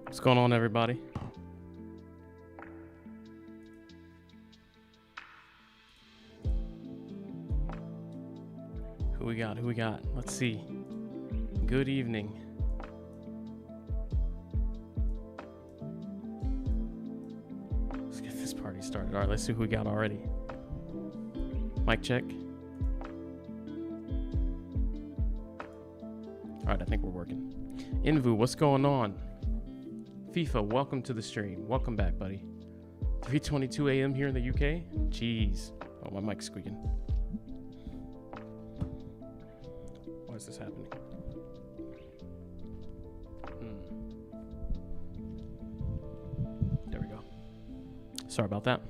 What's going on, everybody? Who we got? Let's see. Good evening. Let's get this party started. All right, let's see who we got already. Mic check. All right, I think we're working. Invu, what's going on? FIFA, welcome to the stream. Welcome back, buddy. 3:22 a.m. here in the UK. Jeez. Oh, my mic's squeaking. Why is this happening? There we go. Sorry about that.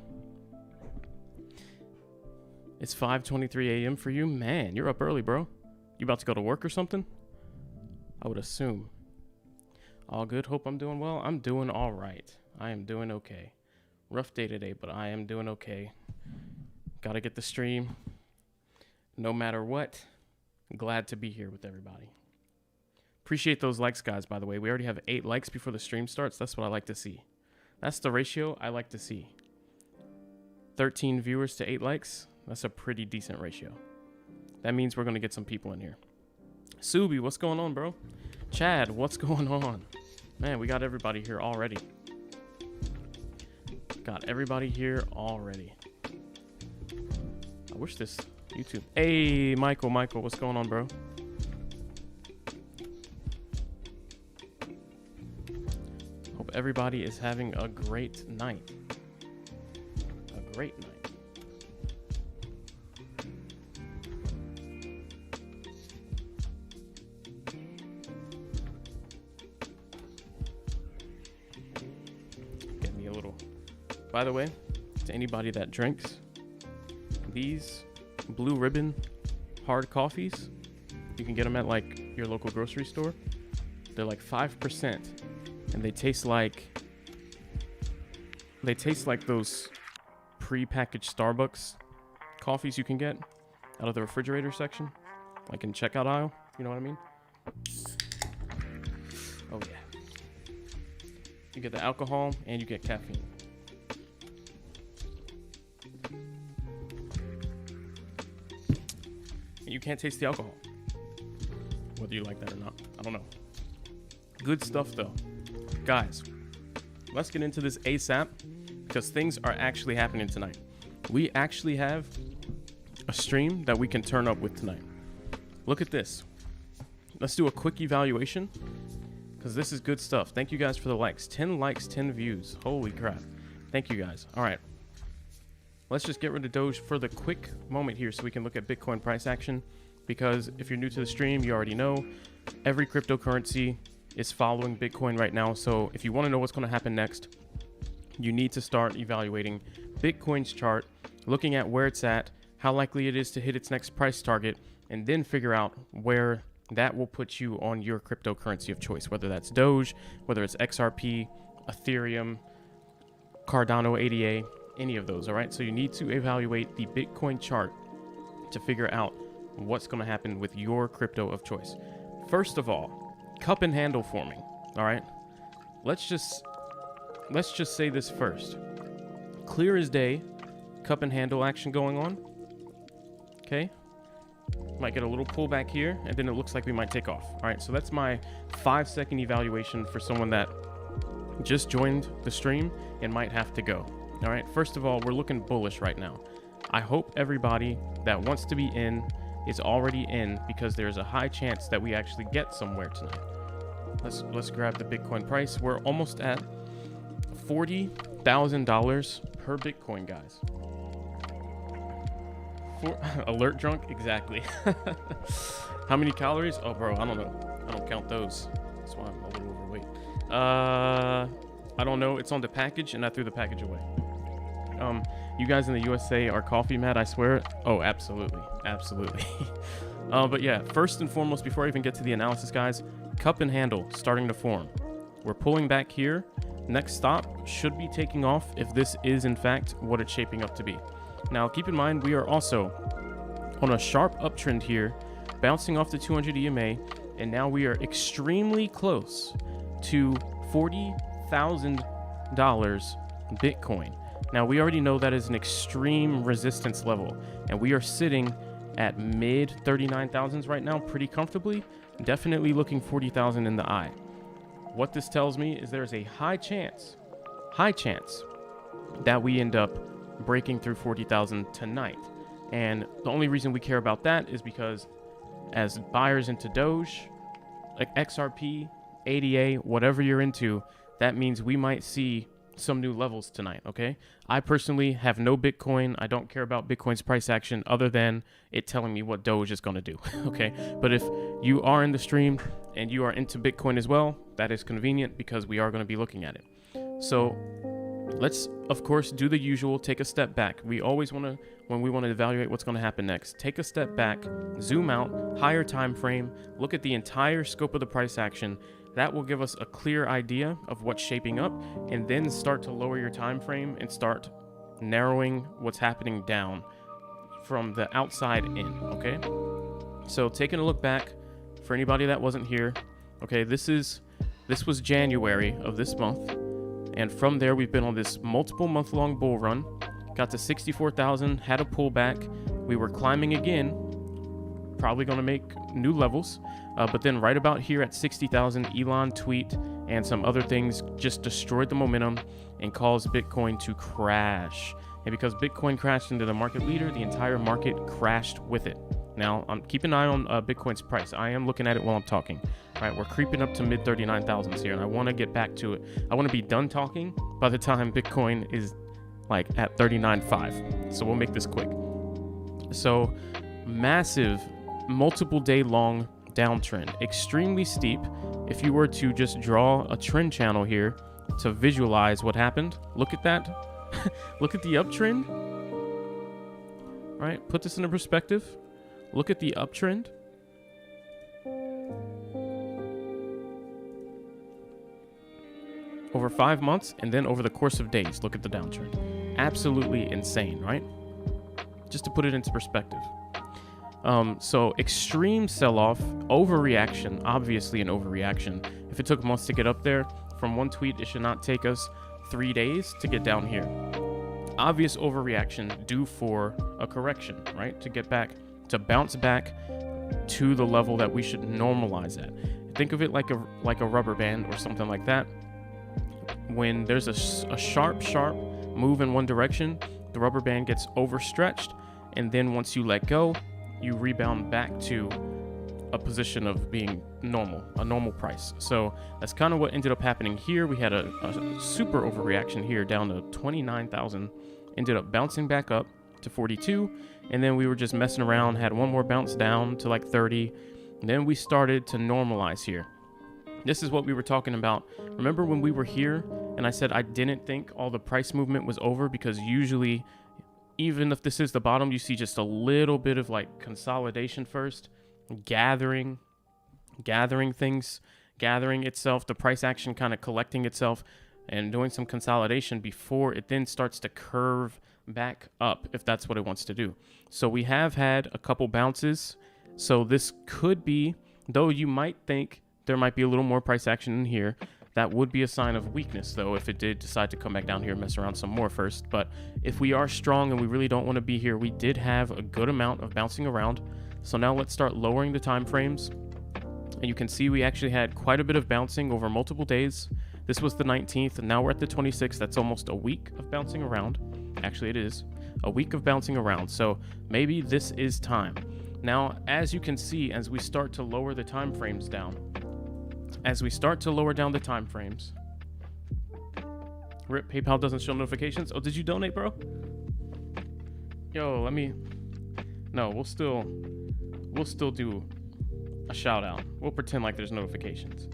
It's 5:23 a.m. for you? Man, you're up early, bro. You about to go to work or something? I would assume. All good. Hope I'm doing well. I'm doing all right. I am doing okay. Rough day today, but I am doing okay. Got to get the stream. No matter what, glad to be here with everybody. Appreciate those likes, guys, by the way. We already have 8 likes before the stream starts. That's what I like to see. That's the ratio I like to see. 13 viewers to 8 likes. That's a pretty decent ratio. That means we're going to get some people in here. Subi, what's going on, bro? Chad, what's going on? Man, we got everybody here already. Got everybody here already. I wish this YouTube... Hey, Michael, what's going on, bro? Hope everybody is having a great night. A great night. By the way, to anybody that drinks, these Blue Ribbon hard coffees, you can get them at like your local grocery store. They're like 5%, and they taste like those pre-packaged Starbucks coffees you can get out of the refrigerator section, like in checkout aisle. You know what I mean? Oh yeah. You get the alcohol and you get caffeine. You can't taste the alcohol, whether you like that or not. I don't know. Good stuff, though. Guys, let's get into this ASAP because things are actually happening tonight. We actually have a stream that we can turn up with tonight. Look at this. Let's do a quick evaluation because this is good stuff. Thank you guys for the likes. 10 likes, 10 views. Holy crap. Thank you guys. All right. Let's just get rid of Doge for the quick moment here so we can look at Bitcoin price action, because if you're new to the stream, you already know every cryptocurrency is following Bitcoin right now. So if you want to know what's going to happen next, you need to start evaluating Bitcoin's chart, looking at where it's at, how likely it is to hit its next price target, and then figure out where that will put you on your cryptocurrency of choice, whether that's Doge, whether it's XRP, Ethereum, Cardano ADA, any of those, all right? So you need to evaluate the Bitcoin chart to figure out what's going to happen with your crypto of choice. First of all, cup and handle forming, all right? Let's just say this first. Clear as day, cup and handle action going on. Okay. Might get a little pullback here, and then it looks like we might take off. All right, so that's my 5-second evaluation for someone that just joined the stream and might have to go. All right, first of all, we're looking bullish right now. I hope everybody that wants to be in is already in, because there's a high chance that we actually get somewhere tonight. Let's grab the Bitcoin price. We're almost at $40,000 per Bitcoin, guys. Alert drunk? Exactly. How many calories? Oh, bro, I don't know. I don't count those. That's why I'm a little overweight. I don't know. It's on the package, and I threw the package away. You guys in the USA are coffee mad, I swear. Oh, absolutely. Absolutely. But yeah, first and foremost, before I even get to the analysis, guys, cup and handle starting to form. We're pulling back here. Next stop should be taking off if this is, in fact, what it's shaping up to be. Now, keep in mind, we are also on a sharp uptrend here, bouncing off the 200 EMA, and now we are extremely close to $40,000 Bitcoin. Now, we already know that is an extreme resistance level, and we are sitting at mid 39,000s right now pretty comfortably, definitely looking 40,000 in the eye. What this tells me is there's a high chance that we end up breaking through 40,000 tonight. And the only reason we care about that is because as buyers into Doge, like XRP, ADA, whatever you're into, that means we might see some new levels tonight, okay? I personally have no Bitcoin. I don't care about Bitcoin's price action other than it telling me what Doge is going to do, okay? But if you are in the stream and you are into Bitcoin as well, that is convenient because we are going to be looking at it. So let's, of course, do the usual, take a step back. We always want to, when we want to evaluate what's going to happen next, take a step back, zoom out, higher time frame, look at the entire scope of the price action. That will give us a clear idea of what's shaping up, and then start to lower your time frame and start narrowing what's happening down from the outside in, okay? So taking a look back, for anybody that wasn't here, okay, this was January of this month. And from there, we've been on this multiple month-long bull run. Got to 64,000, had a pullback. We were climbing again, probably going to make new levels. But then right about here at 60,000, Elon tweet and some other things just destroyed the momentum and caused Bitcoin to crash. And because Bitcoin crashed into the market leader, the entire market crashed with it. Now, keep an eye on Bitcoin's price. I am looking at it while I'm talking. All right, we're creeping up to mid 39,000s here, and I want to get back to it. I want to be done talking by the time Bitcoin is like at 39.5. So we'll make this quick. So massive, multiple day long downtrend, extremely steep. If you were to just draw a trend channel here to visualize what happened, look at that. Look at the uptrend. All right, put this into perspective. Look at the uptrend. Over 5 months, and then over the course of days, look at the downtrend. Absolutely insane, right? Just to put it into perspective. So extreme sell-off, overreaction, obviously an overreaction. If it took months to get up there, from one tweet, it should not take us 3 days to get down here. Obvious overreaction due for a correction, right? To get back, to bounce back to the level that we should normalize at. Think of it like a rubber band or something like that. When there's a sharp move in one direction, the rubber band gets overstretched, and then once you let go, you rebound back to a position of being normal, a normal price. So that's kind of what ended up happening here. We had a super overreaction here down to 29,000, ended up bouncing back up to 42, and then we were just messing around, had one more bounce down to like 30, and then we started to normalize here. This is what we were talking about. Remember when we were here and I said I didn't think all the price movement was over, because usually, even if this is the bottom, you see just a little bit of like consolidation first, gathering things, gathering itself, the price action kind of collecting itself, and doing some consolidation before it then starts to curve back up, if that's what it wants to do. So we have had a couple bounces. So this could be, though you might think there might be a little more price action in here, that would be a sign of weakness, though, if it did decide to come back down here and mess around some more first. But if we are strong and we really don't want to be here, we did have a good amount of bouncing around. So now let's start lowering the time frames. And you can see we actually had quite a bit of bouncing over multiple days. This was the 19th, and now we're at the 26th. That's almost a week of bouncing around. Actually, it is a week of bouncing around. So maybe this is time. Now, as you can see, as we start to lower the time frames down, Rip, PayPal doesn't show notifications. Oh, did you donate, bro? Yo, no, we'll still do a shout out. We'll pretend like there's notifications.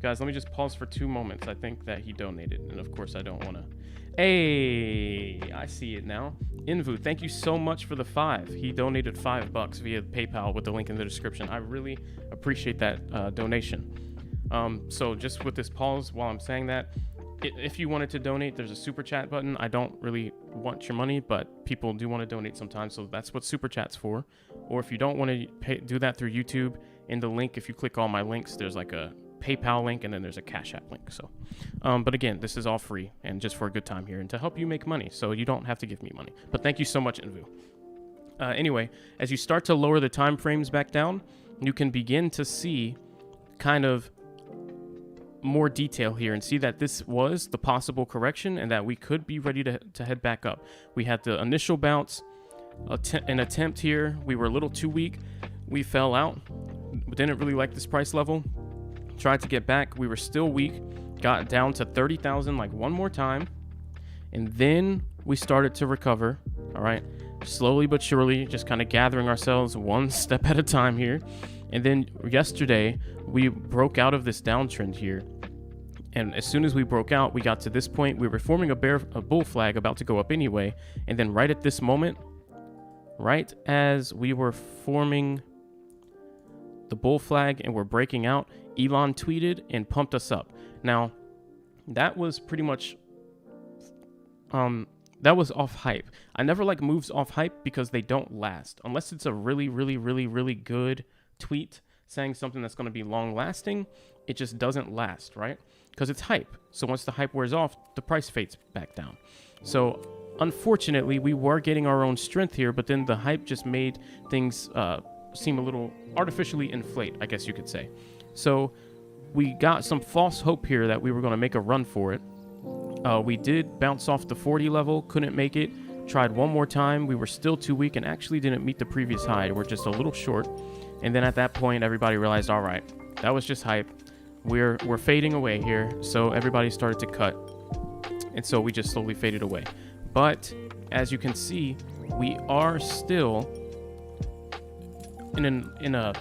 Guys, let me just pause for 2 moments. I think that he donated, and of course I don't want to. Hey, I see it now. Invu, thank you so much for the 5. He donated $5 via PayPal with the link in the description. I really appreciate that donation. So just with this pause while I'm saying that, if you wanted to donate, there's a super chat button. I don't really want your money, but people do want to donate sometimes, so that's what super chat's for. Or if you don't want to do that through YouTube, in the link, if you click all my links, there's like a PayPal link, and then there's a Cash App link. So, but again, this is all free and just for a good time here and to help you make money. So you don't have to give me money. But thank you so much, Invu. Anyway, as you start to lower the time frames back down, you can begin to see kind of more detail here and see that this was the possible correction and that we could be ready to head back up. We had the initial bounce, an attempt here. We were a little too weak. We fell out. Didn't really like this price level. Tried to get back. We were still weak. Got down to 30,000 like one more time. And then we started to recover. All right. Slowly but surely, just kind of gathering ourselves one step at a time here. And then yesterday, we broke out of this downtrend here. And as soon as we broke out, we got to this point. We were forming a bull flag about to go up anyway. And then right at this moment, right as we were forming the bull flag and we're breaking out, Elon tweeted and pumped us up. Now, that was pretty much, that was off hype. I never like moves off hype because they don't last. Unless it's a really, really, really, really good tweet saying something that's going to be long lasting, it just doesn't last, right? Because it's hype. So once the hype wears off, the price fades back down. So unfortunately, we were getting our own strength here, but then the hype just made things seem a little artificially inflate, I guess you could say. So we got some false hope here that we were going to make a run for it. We did bounce off the 40 level, couldn't make it. Tried one more time. We were still too weak and actually didn't meet the previous high. We're just a little short. And then at that point, everybody realized, all right, that was just hype. We're fading away here. So everybody started to cut. And so we just slowly faded away. But as you can see, we are still in a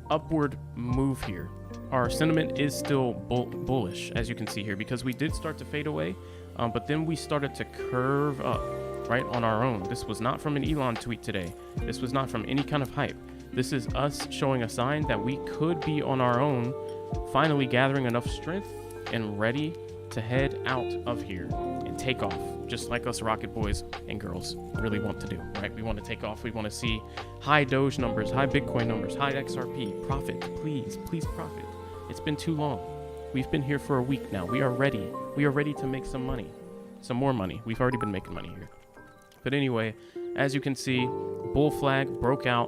upward move here. Our sentiment is still bullish, as you can see here, because we did start to fade away, but then we started to curve up right on our own. This was not from an Elon tweet today. This was not from any kind of hype. This is us showing a sign that we could be on our own, finally gathering enough strength and ready to head out of here and take off, just like us rocket boys and girls really want to do, right? We want to take off. We want to see high Doge numbers, high Bitcoin numbers, high XRP, profit, please profit. It's been too long. We've been here for a week now. We are ready. We are ready to make some money, some more money. We've already been making money here. But anyway, as you can see, bull flag broke out,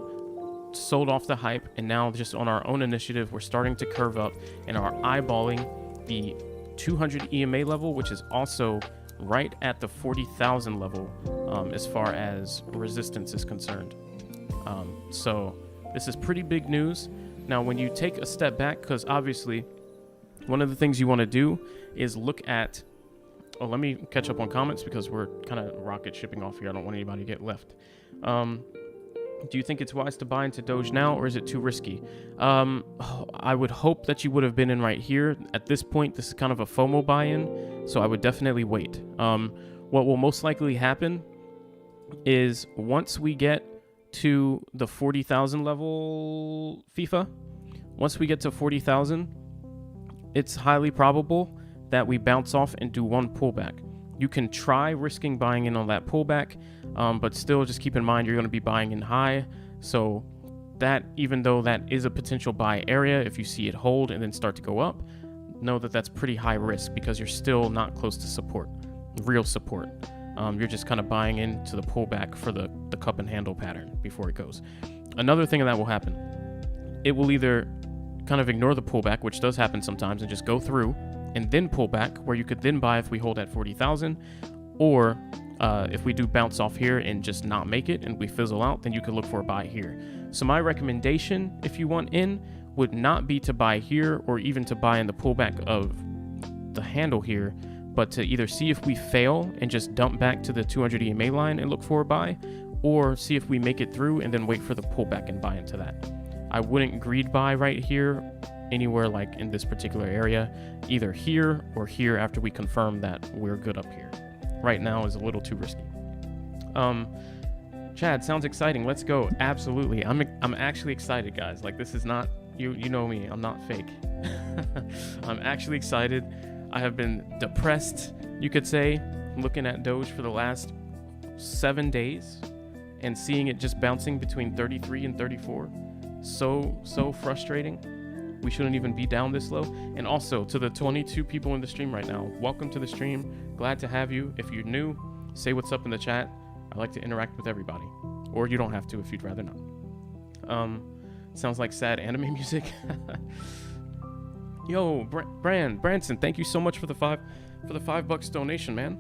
sold off the hype, and now just on our own initiative, we're starting to curve up and are eyeballing the 200 EMA level, which is also right at the 40,000 level as far as resistance is concerned. So this is pretty big news. Now, when you take a step back, because obviously one of the things you want to do is look at, oh, let me catch up on comments because we're kind of rocket shipping off here. I don't want anybody to get left. Do you think it's wise to buy into Doge now, or is it too risky? I would hope that you would have been in right here. At this point, this is kind of a FOMO buy-in, so I would definitely wait. What will most likely happen is once we get to the 40,000 level FIFA, once we get to 40,000, it's highly probable that we bounce off and do one pullback. You can try risking buying in on that pullback, but still just keep in mind you're going to be buying in high. So that, even though that is a potential buy area, if you see it hold and then start to go up, know that that's pretty high risk because you're still not close to support, real support. You're just kind of buying into the pullback for the cup and handle pattern before it goes. Another thing that will happen, it will either kind of ignore the pullback, which does happen sometimes, and just go through and then pull back, where you could then buy if we hold at 40,000, or if we do bounce off here and just not make it and we fizzle out, then you could look for a buy here. So my recommendation, if you want in, would not be to buy here or even to buy in the pullback of the handle here, but to either see if we fail and just dump back to the 200 EMA line and look for a buy, or see if we make it through and then wait for the pullback and buy into that. I wouldn't greed buy right here, anywhere like in this particular area, either here or here after we confirm that we're good up here. Right now is a little too risky. Chad, sounds exciting. Let's go. Absolutely. I'm actually excited, guys. Like, this is not, you know me, I'm not fake. I'm actually excited. I have been depressed, you could say, looking at Doge for the last 7 days and seeing it just bouncing between 33 and 34. So frustrating. We shouldn't even be down this low. And also to the 22 people in the stream right now, welcome to the stream. Glad to have you. If you're new, say what's up in the chat. I like to interact with everybody, or you don't have to if you'd rather not. Sounds like sad anime music. Yo, Branson, thank you so much for the $5 donation, man.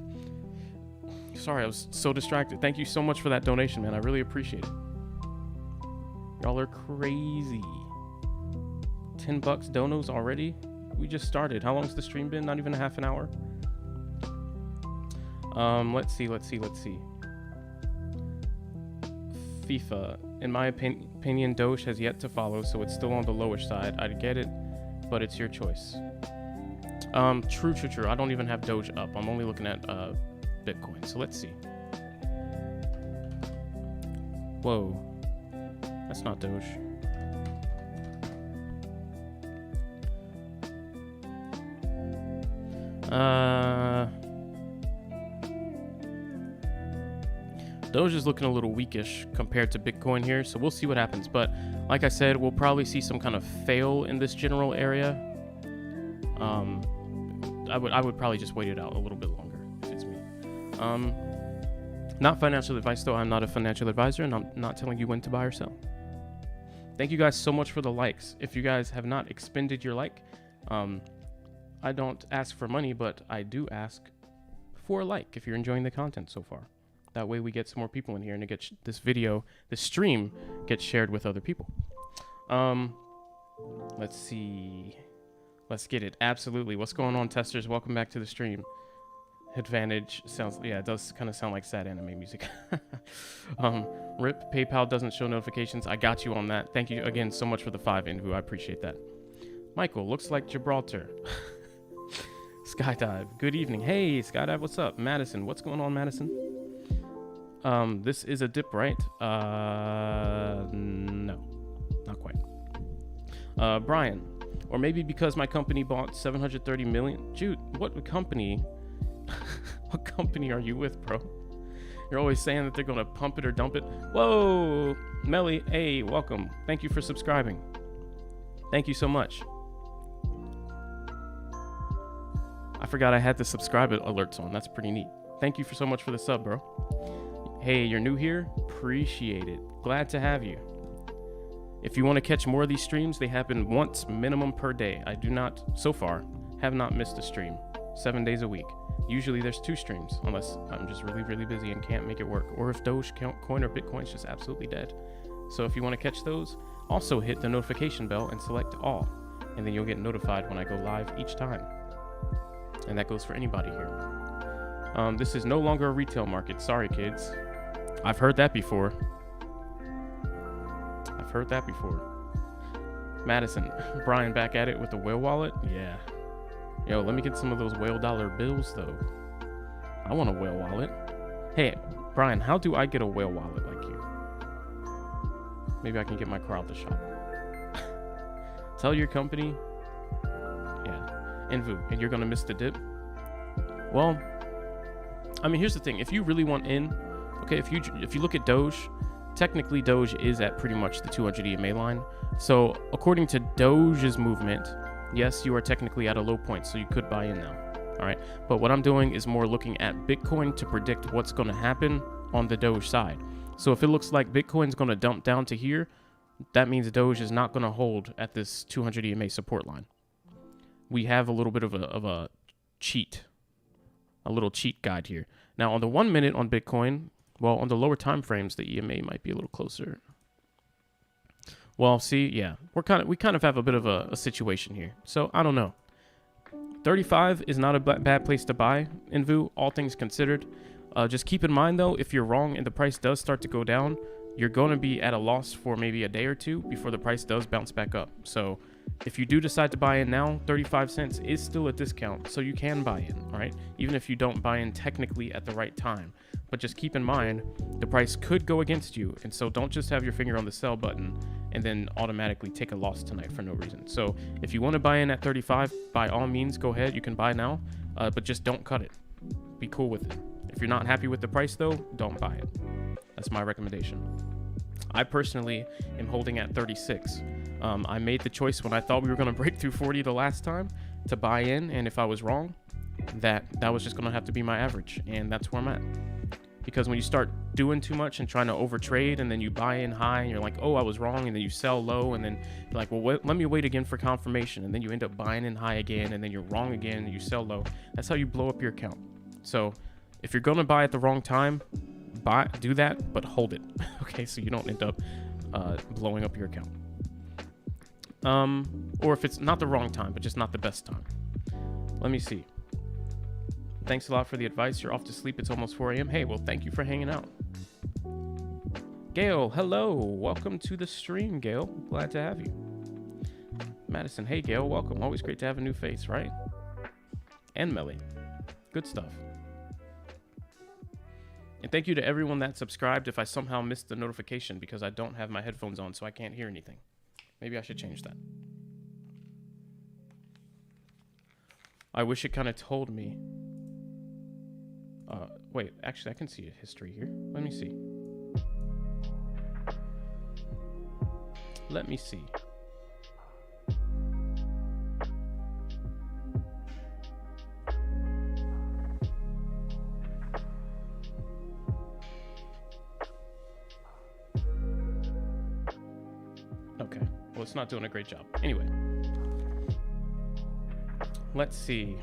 Sorry, I was so distracted. Thank you so much for that donation, man. I really appreciate it. Y'all are crazy. $10 donos already? We just started. How long's the stream been? Not even a half an hour. Let's see. FIFA. In my opinion, Doge has yet to follow, so it's still on the lower side. I get it, but it's your choice. True. I don't even have Doge up. I'm only looking at Bitcoin. So let's see. Whoa. That's not Doge. Doge is looking a little weakish compared to Bitcoin here, so we'll see what happens. But like I said, we'll probably see some kind of fail in this general area. I would probably just wait it out a little bit longer if it's me. Not financial advice though. I'm not a financial advisor, and I'm not telling you when to buy or sell. Thank you guys so much for the likes. If you guys have not expended your like, I don't ask for money, but I do ask for a like if you're enjoying the content so far. That way we get some more people in here and it gets this stream gets shared with other people. Let's see. Let's get it. Absolutely. What's going on, testers? Welcome back to the stream. Advantage sounds, yeah, it does kind of sound like sad anime music. RIP, PayPal doesn't show notifications. I got you on that. Thank you again so much for the 5 Invu. I appreciate that. Michael, looks like Gibraltar. Skydive, good evening. Hey, Skydive, what's up? Madison, what's going on, Madison? This is a dip, right? No, not quite. Brian, or maybe because my company bought 730 million. Jude, what company? What company are you with, bro? You're always saying that they're gonna pump it or dump it. Whoa, Melly, hey, welcome. Thank you for subscribing. Thank you so much. I forgot I had the subscribe alerts on. That's pretty neat. Thank you so much for the sub, bro. Hey, you're new here? Appreciate it. Glad to have you. If you want to catch more of these streams, they happen once minimum per day. I do not, so far, have not missed a stream. 7 days a week. Usually there's 2 streams, unless I'm just really, really busy and can't make it work. Or if Dogecoin or Bitcoin is just absolutely dead. So if you want to catch those, also hit the notification bell and select all. And then you'll get notified when I go live each time. And that goes for anybody here. This is no longer a retail market. Sorry, kids. I've heard that before. Madison, Brian back at it with the whale wallet? Yeah. Yo, let me get some of those whale dollar bills, though. I want a whale wallet. Hey, Brian, how do I get a whale wallet like you? Maybe I can get my car out the shop. Tell your company. Yeah. Invu, and you're gonna miss the dip. Well, I mean, here's the thing. If you really want in, okay, if you look at Doge, technically Doge is at pretty much the 200 EMA line. So according to Doge's movement, yes, you are technically at a low point, so you could buy in now. All right, but what I'm doing is more looking at Bitcoin to predict what's going to happen on the Doge side. So if it looks like Bitcoin's going to dump down to here, that means Doge is not going to hold at this 200 EMA support line. We have a little bit of a cheat, a little cheat guide here. Now on the 1 minute on Bitcoin, well, on the lower time frames, the EMA might be a little closer. Well, see, yeah, we kind of have a bit of a situation here. So I don't know. 35 is not a bad place to buy Invu, all things considered. Just keep in mind though, if you're wrong and the price does start to go down, you're going to be at a loss for maybe a day or two before the price does bounce back up. So if you do decide to buy in now, 35 cents is still a discount, so you can buy in, all right? Even if you don't buy in technically at the right time. But just keep in mind, the price could go against you, and so don't just have your finger on the sell button and then automatically take a loss tonight for no reason. So if you want to buy in at 35, by all means, go ahead. You can buy now, but just don't cut it. Be cool with it. If you're not happy with the price, though, don't buy it. That's my recommendation. I personally am holding at 36. I made the choice when I thought we were going to break through 40 the last time to buy in, and if I was wrong, that was just going to have to be my average, and that's where I'm at. Because when you start doing too much and trying to overtrade, and then you buy in high and you're like, oh, I was wrong, and then you sell low, and then you're like, well, let me wait again for confirmation, and then you end up buying in high again, and then you're wrong again, and you sell low. That's how you blow up your account. So if you're going to buy at the wrong time, do that, but hold it. Okay, so you don't end up blowing up your account. Or if it's not the wrong time, but just not the best time. Let me see. Thanks a lot for the advice. You're off to sleep. It's almost 4 a.m. Hey, well, thank you for hanging out. Gail, hello. Welcome to the stream, Gail. Glad to have you. Madison, hey, Gail, welcome. Always great to have a new face, right? And Melly. Good stuff. And thank you to everyone that subscribed. If I somehow missed the notification because I don't have my headphones on, so I can't hear anything. Maybe I should change that. I wish it kind of told me. Wait, actually, I can see a history here. Let me see. Let me see. Okay, well, it's not doing a great job. Anyway. Let's see.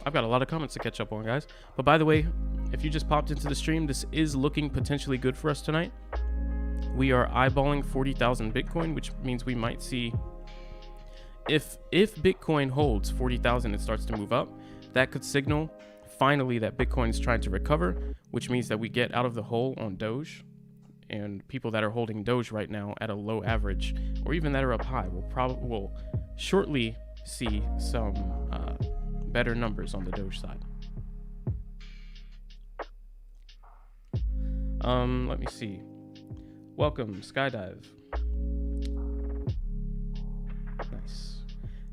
I've got a lot of comments to catch up on, guys. But by the way, if you just popped into the stream, this is looking potentially good for us tonight. We are eyeballing 40,000 Bitcoin, which means we might see, if Bitcoin holds 40,000 and starts to move up, that could signal finally that Bitcoin is trying to recover, which means that we get out of the hole on Doge. And people that are holding Doge right now at a low average, or even that are up high, will shortly see some better numbers on the Doge side. Let me see. Welcome, Skydive. Nice.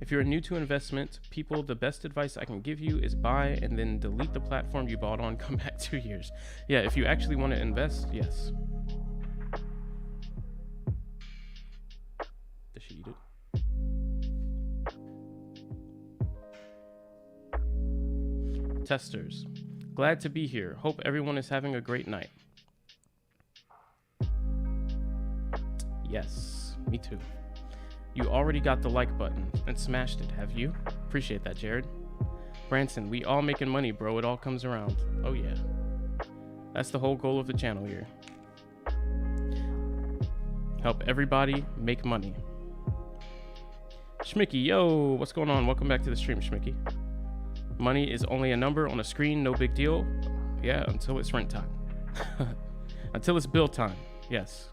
If you're new to investment, people, the best advice I can give you is buy and then delete the platform you bought on, come back 2 years. Yeah, if you actually want to invest, yes. Does she eat it? Testers, glad to be here. Hope everyone is having a great night. Yes, me too. You already got the like button and smashed it, have you? Appreciate that, Jared. Branson, we all making money, bro. It all comes around. Oh yeah. That's the whole goal of the channel here. Help everybody make money. Schmicky, yo, what's going on? Welcome back to the stream, Schmicky. Money is only a number on a screen, no big deal. Yeah, until it's rent time. Until it's bill time, yes.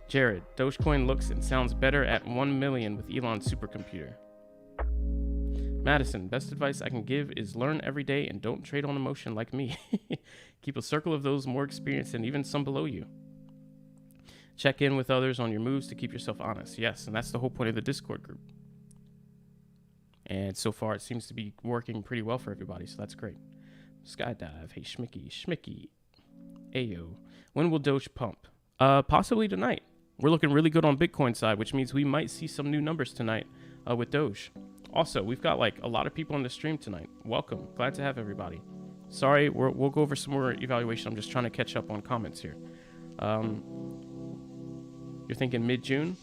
Jared, Dogecoin looks and sounds better at 1 million with Elon's supercomputer. Madison, best advice I can give is learn every day and don't trade on emotion like me. Keep a circle of those more experienced and even some below you. Check in with others on your moves to keep yourself honest. Yes, and that's the whole point of the Discord group. And so far, it seems to be working pretty well for everybody, so that's great. Skydive, hey, Schmicky. Ayo. When will Doge pump? Possibly tonight. We're looking really good on Bitcoin side, which means we might see some new numbers tonight with Doge. Also, we've got like a lot of people on the stream tonight. Welcome. Glad to have everybody. Sorry, we'll go over some more evaluation. I'm just trying to catch up on comments here. You're thinking mid-June?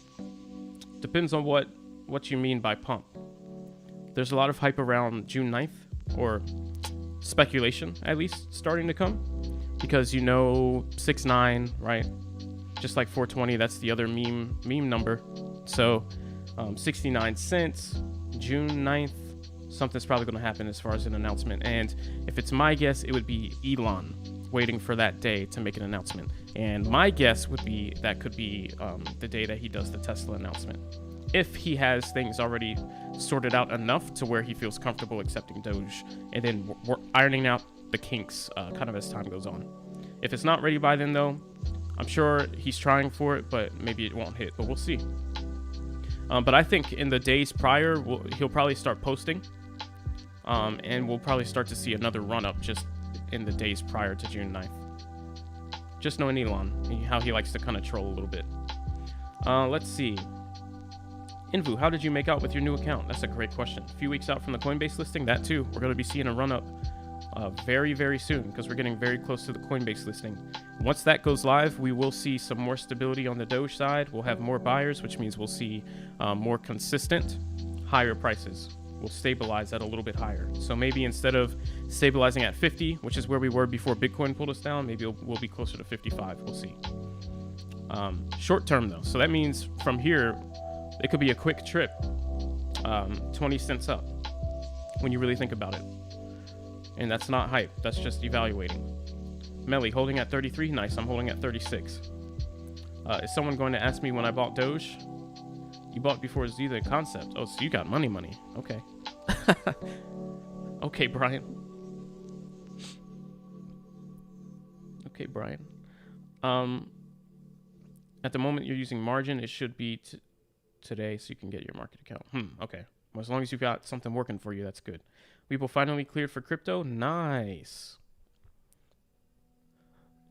Depends on what you mean by pump. There's a lot of hype around June 9th, or speculation at least starting to come, because 6-9, right? Just like 420, that's the other meme number. So 69 cents, June 9th, something's probably going to happen as far as an announcement. And if it's my guess, it would be Elon waiting for that day to make an announcement. And my guess would be that could be the day that he does the Tesla announcement, if he has things already sorted out enough to where he feels comfortable accepting Doge, and then we're ironing out the kinks kind of as time goes on. If it's not ready by then, though, I'm sure he's trying for it, but maybe it won't hit, but we'll see. But I think in the days prior, he'll probably start posting, and we'll probably start to see another run-up just in the days prior to June 9th. Just knowing Elon, how he likes to kind of troll a little bit. Let's see. Invu, how did you make out with your new account? That's a great question. A few weeks out from the Coinbase listing, that too. We're going to be seeing a run-up very, very soon, because we're getting very close to the Coinbase listing. Once that goes live, we will see some more stability on the Doge side. We'll have more buyers, which means we'll see more consistent, higher prices. We'll stabilize at a little bit higher. So maybe instead of stabilizing at 50, which is where we were before Bitcoin pulled us down, maybe we'll be closer to 55. We'll see. Short term, though. So that means from here, it could be a quick trip, 20 cents up when you really think about it. And that's not hype. That's just evaluating. Melly, holding at 33. Nice. I'm holding at 36. Is someone going to ask me when I bought Doge? You bought before Z the concept. Oh, so you got money. Okay. Okay, Brian. Okay, Brian. At the moment you're using margin, it should be today so you can get your market account. Okay. Well, as long as you've got something working for you, that's good. Weeble finally cleared for crypto. Nice.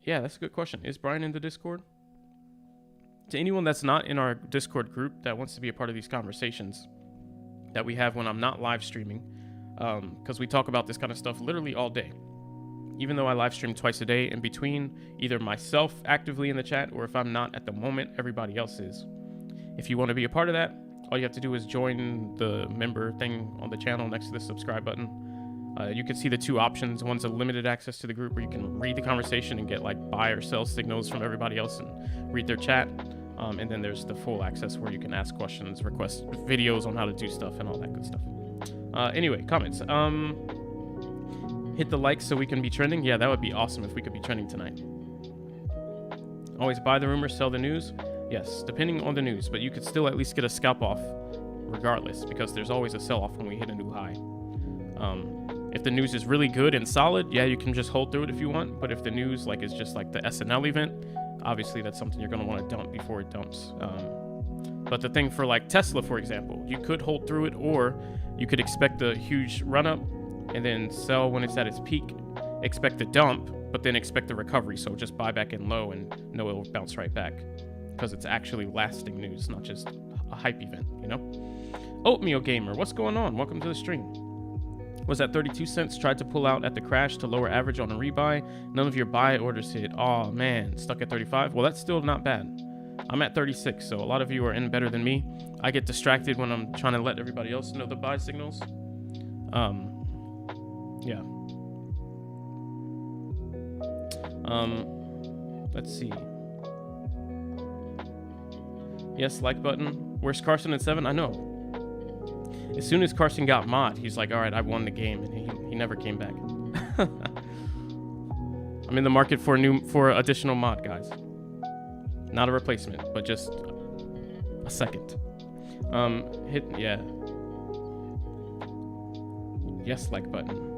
Yeah, that's a good question. Is Brian in the Discord? To anyone that's not in our Discord group that wants to be a part of these conversations that we have when I'm not live streaming, because we talk about this kind of stuff literally all day. Even though I live stream twice a day, in between either myself actively in the chat, or if I'm not at the moment, everybody else is. If you want to be a part of that, all you have to do is join the member thing on the channel next to the subscribe button. You can see the two options. One's a limited access to the group where you can read the conversation and get like buy or sell signals from everybody else and read their chat. And then there's the full access where you can ask questions, request videos on how to do stuff and all that good stuff. Anyway, comments. Hit the like so we can be trending. Yeah, that would be awesome if we could be trending tonight. Always buy the rumor, sell the news. Yes, depending on the news, but you could still at least get a scalp off regardless, because there's always a sell off when we hit a new high. If the news is really good and solid, yeah, you can just hold through it if you want. But if the news is just like the SNL event, obviously that's something you're going to want to dump before it dumps. But the thing for like Tesla, for example, you could hold through it, or you could expect a huge run up and then sell when it's at its peak, expect the dump, but then expect the recovery. So just buy back in low and know it'll bounce right back, because it's actually lasting news, not just a hype event, Oatmeal Gamer, what's going on? Welcome to the stream. Was at 32 cents, tried to pull out at the crash to lower average on a rebuy. None of your buy orders hit. Oh man, stuck at 35. Well, that's still not bad. I'm at 36, so a lot of you are in better than me. I get distracted when I'm trying to let everybody else know the buy signals. Yeah. Let's see. Yes, like button. Where's Carson at 7? I know. As soon as Carson got mod, he's like, all right, I won the game, and he never came back. I'm in the market for additional mod, guys. Not a replacement, but just a second. Yeah. Yes, like button.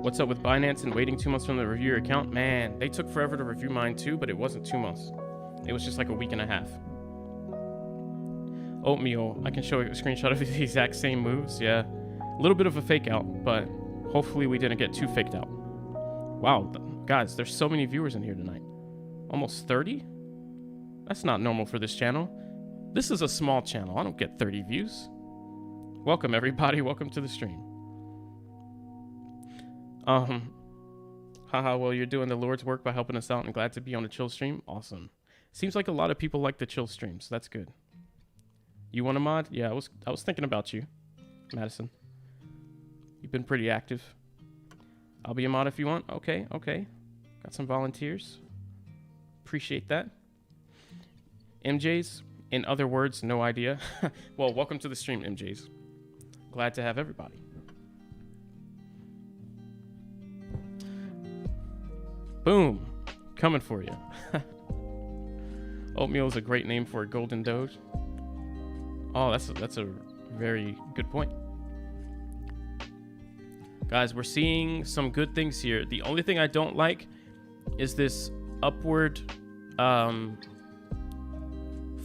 What's up with Binance and waiting 2 months from the review your account? Man, they took forever to review mine too, but it wasn't 2 months. It was just like a week and a half. Oatmeal, I can show you a screenshot of the exact same moves. Yeah, A little bit of a fake out, but hopefully we didn't get too faked out. Wow, guys, there's so many viewers in here tonight. Almost 30? That's not normal for this channel. This is a small channel. I don't get 30 views. Welcome, everybody. Welcome to the stream. Haha, well, you're doing the Lord's work by helping us out and glad to be on a chill stream. Awesome. Seems like a lot of people like the chill streams. That's good. You want a mod? Yeah, I was thinking about you, Madison. You've been pretty active. I'll be a mod if you want. Okay. Got some volunteers. Appreciate that. MJs, in other words, no idea. Well, welcome to the stream, MJs. Glad to have everybody. Boom. Coming for you. Oatmeal is a great name for a golden Doge. Oh, that's a very good point. Guys, we're seeing some good things here. The only thing I don't like is this upward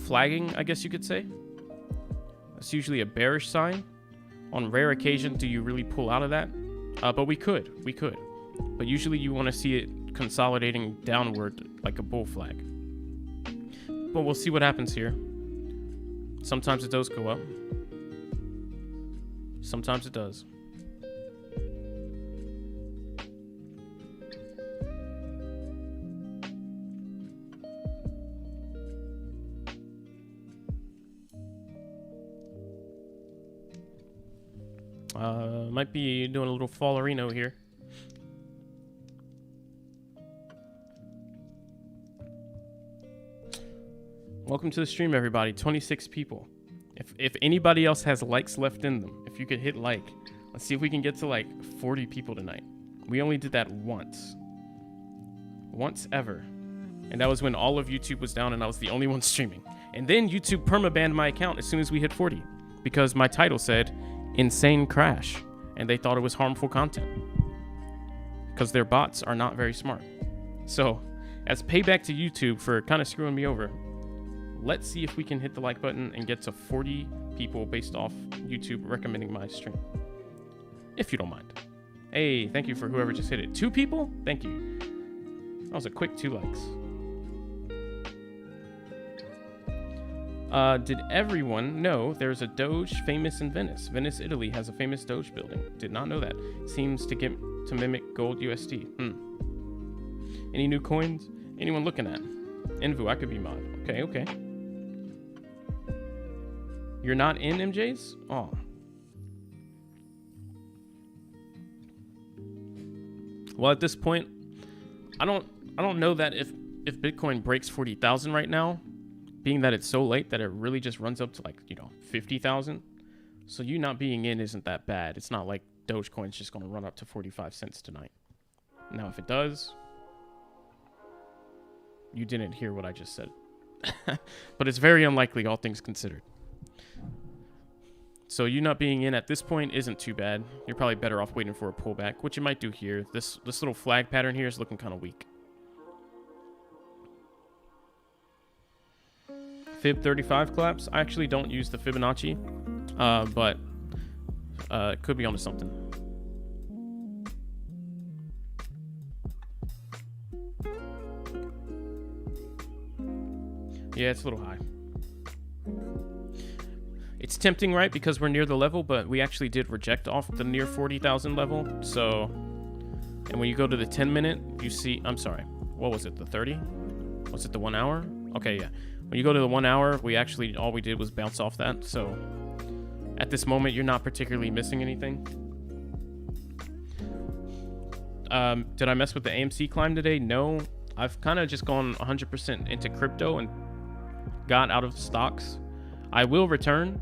flagging, I guess you could say. That's usually a bearish sign. On rare occasion, do you really pull out of that? But we could. But usually you want to see it consolidating downward like a bull flag. But we'll see what happens here. Sometimes it does go up. Sometimes it does. Might be doing a little fallerino here. Welcome to the stream, everybody. 26 people. If anybody else has likes left in them, if you could hit like, let's see if we can get to like 40 people tonight. We only did that once ever, and that was when all of YouTube was down and I was the only one streaming. And then YouTube permabanned my account as soon as we hit 40 because my title said insane crash, and they thought it was harmful content because their bots are not very smart. So as payback to YouTube for kind of screwing me over, let's see if we can hit the like button and get to 40 people based off YouTube recommending my stream, if you don't mind. Hey, thank you for whoever just hit it. 2 people? Thank you. That was a quick 2 likes. Did everyone know there's a Doge famous in Venice? Venice, Italy has a famous Doge building. Did not know that. Seems to mimic gold USD. Any new coins? Anyone looking at? Envu, I could be mod. Okay. You're not in MJs? Oh. Well, at this point, I don't know that if Bitcoin breaks 40,000 right now, being that it's so late that it really just runs up to like, 50,000. So you not being in isn't that bad. It's not like Dogecoin's just going to run up to 45 cents tonight. Now, if it does, you didn't hear what I just said. But it's very unlikely, all things considered. So you not being in at this point isn't too bad. You're probably better off waiting for a pullback, which you might do here. This little flag pattern here is looking kind of weak. Fib 35 collapse. I actually don't use the Fibonacci, but it could be onto something. Yeah, it's a little high. It's tempting, right? Because we're near the level, but we actually did reject off the near 40,000 level. So, and when you go to the 10-minute, you see, I'm sorry, what was it, the 30? Was it the 1 hour? Okay, yeah. When you go to the 1 hour, all we did was bounce off that. So, at this moment, you're not particularly missing anything. Did I mess with the AMC climb today? No. I've kind of just gone 100% into crypto and got out of stocks. I will return,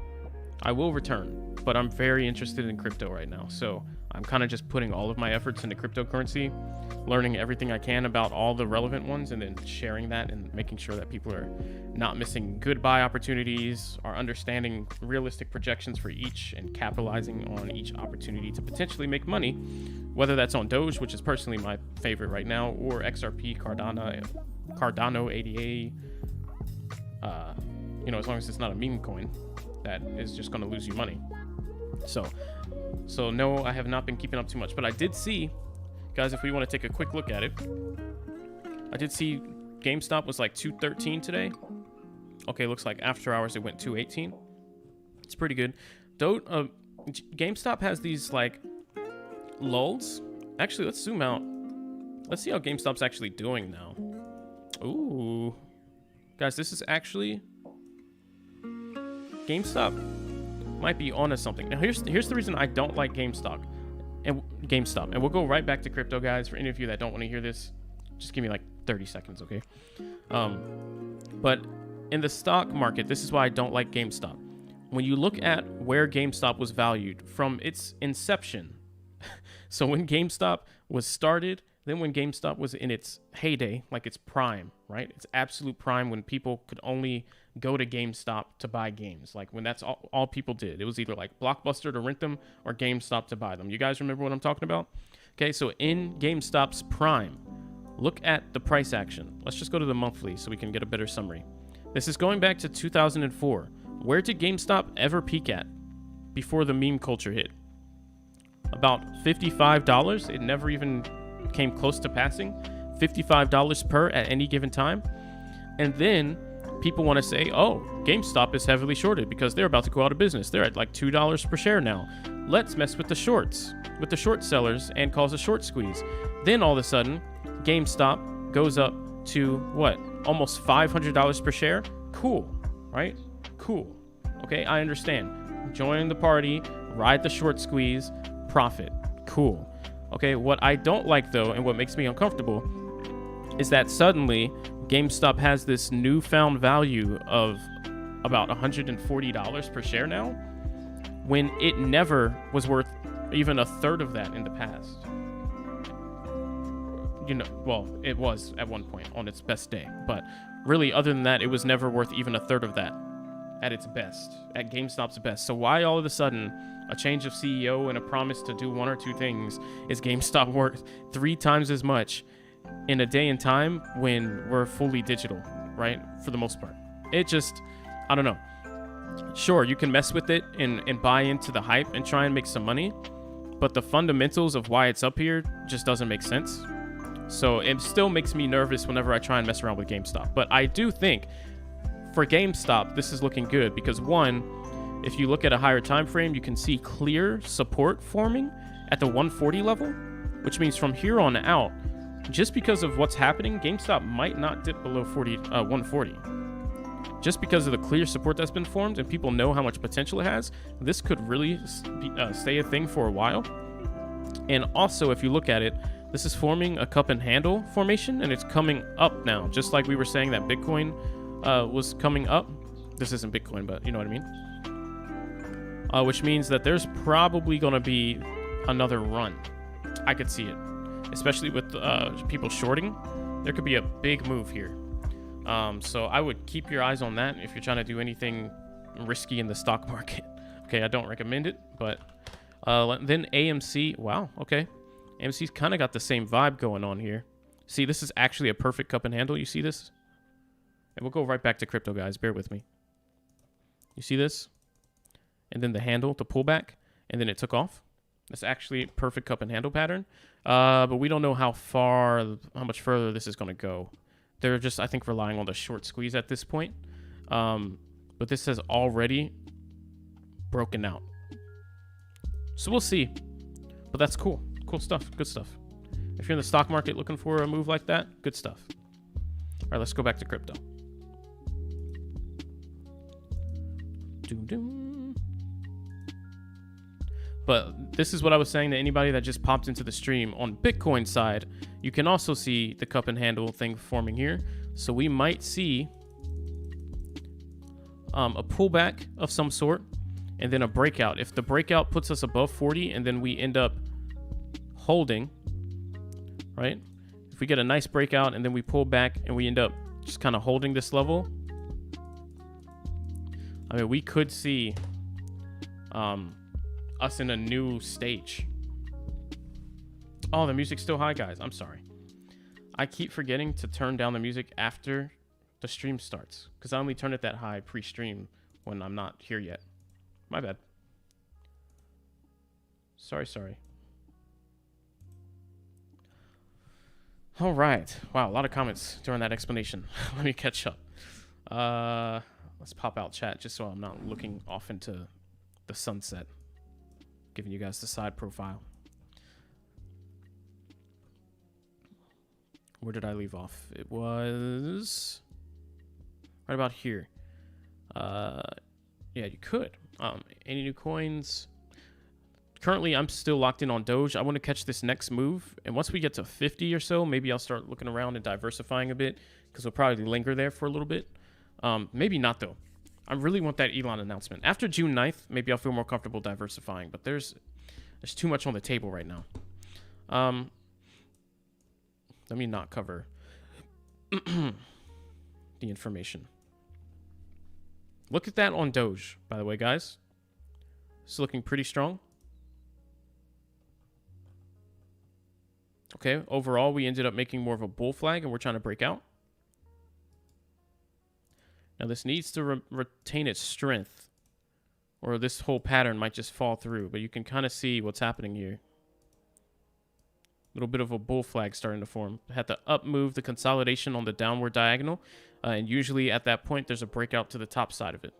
but I'm very interested in crypto right now. So I'm kind of just putting all of my efforts into cryptocurrency, learning everything I can about all the relevant ones, and then sharing that and making sure that people are not missing good buy opportunities, are understanding realistic projections for each, and capitalizing on each opportunity to potentially make money, whether that's on Doge, which is personally my favorite right now, or XRP, Cardano, ADA, as long as it's not a meme coin that is just going to lose you money. So So no, I have not been keeping up too much, but I did see, guys, if we want to take a quick look at it, I did see GameStop was like 213 today. Okay, looks like after hours it went 218. It's pretty good. GameStop has these like lulls. Actually, let's zoom out. Let's see how GameStop's actually doing now. Ooh. Guys, this is actually... GameStop might be onto something. Now, here's the reason I don't like GameStop. And we'll go right back to crypto, guys. For any of you that don't want to hear this, just give me like 30 seconds, okay? But in the stock market, this is why I don't like GameStop. When you look at where GameStop was valued from its inception, so when GameStop was started, then when GameStop was in its heyday, like its prime, right? Its absolute prime, when people could only go to GameStop to buy games. Like when that's all people did. It was either like Blockbuster to rent them or GameStop to buy them. You guys remember what I'm talking about? Okay, so in GameStop's prime, look at the price action. Let's just go to the monthly so we can get a better summary. This is going back to 2004. Where did GameStop ever peak at before the meme culture hit? About $55. It never even came close to passing. $55 per at any given time. And then people want to say, oh, GameStop is heavily shorted because they're about to go out of business. They're at like $2 per share now. Let's mess with the shorts, with the short sellers, and cause a short squeeze. Then all of a sudden, GameStop goes up to what? Almost $500 per share? Cool, right? Cool. Okay, I understand. Join the party, ride the short squeeze, profit. Cool. Okay, what I don't like though, and what makes me uncomfortable, is that suddenly GameStop has this newfound value of about $140 per share now, when it never was worth even a third of that in the past. You know, well, it was at one point on its best day, but really, other than that, it was never worth even a third of that at its best, at GameStop's best. So why all of a sudden a change of CEO and a promise to do one or two things is GameStop worth 3 times as much in a day and time when we're fully digital, right? For the most part. It just, I don't know. Sure, you can mess with it and buy into the hype and try and make some money, but the fundamentals of why it's up here just doesn't make sense. So it still makes me nervous whenever I try and mess around with GameStop. But I do think for GameStop, this is looking good because one, if you look at a higher time frame, you can see clear support forming at the 140 level, which means from here on out, just because of what's happening, GameStop might not dip below 140. Just because of the clear support that's been formed and people know how much potential it has, this could really stay a thing for a while. And also, if you look at it, this is forming a cup and handle formation, and it's coming up now, just like we were saying that Bitcoin was coming up. This isn't Bitcoin, but you know what I mean. Which means that there's probably going to be another run. I could see it, especially with people shorting. There could be a big move here. So I would keep your eyes on that if you're trying to do anything risky in the stock market. Okay, I don't recommend it, but then AMC. Wow, okay. AMC's kind of got the same vibe going on here. See, this is actually a perfect cup and handle. You see this? And we'll go right back to crypto, guys. Bear with me. You see this? And then the handle, the pullback, and then it took off. That's actually a perfect cup and handle pattern. But we don't know how much further this is going to go. They're just, I think, relying on the short squeeze at this point. But this has already broken out. So we'll see. But that's cool. Cool stuff. Good stuff. If you're in the stock market looking for a move like that, good stuff. All right, let's go back to crypto. But this is what I was saying to anybody that just popped into the stream. On Bitcoin side, you can also see the cup and handle thing forming here. So we might see a pullback of some sort and then a breakout. If the breakout puts us above 40 and then we end up holding, right? If we get a nice breakout and then we pull back and we end up just kind of holding this level, I mean, we could see us in a new stage. Oh, the music's still high, guys. I'm sorry. I keep forgetting to turn down the music after the stream starts because I only turn it that high pre-stream when I'm not here yet. My bad. Sorry. All right. Wow, a lot of comments during that explanation. Let me catch up. Let's pop out chat just so I'm not looking off into the sunset. Giving you guys the side profile. Where did I leave off? It was right about here. Yeah, you could. Any new coins? Currently, I'm still locked in on Doge. I want to catch this next move. And once we get to 50 or so, maybe I'll start looking around and diversifying a bit, because we'll probably linger there for a little bit. Maybe not, though. I really want that Elon announcement. After June 9th, maybe I'll feel more comfortable diversifying. But there's too much on the table right now. Let me not cover the information. Look at that on Doge, by the way, guys. It's looking pretty strong. Okay, overall, we ended up making more of a bull flag, and we're trying to break out. Now, this needs to retain its strength, or this whole pattern might just fall through, but you can kind of see what's happening here. Little bit of a bull flag starting to form. Had to up move the consolidation on the downward diagonal, and usually at that point, there's a breakout to the top side of it.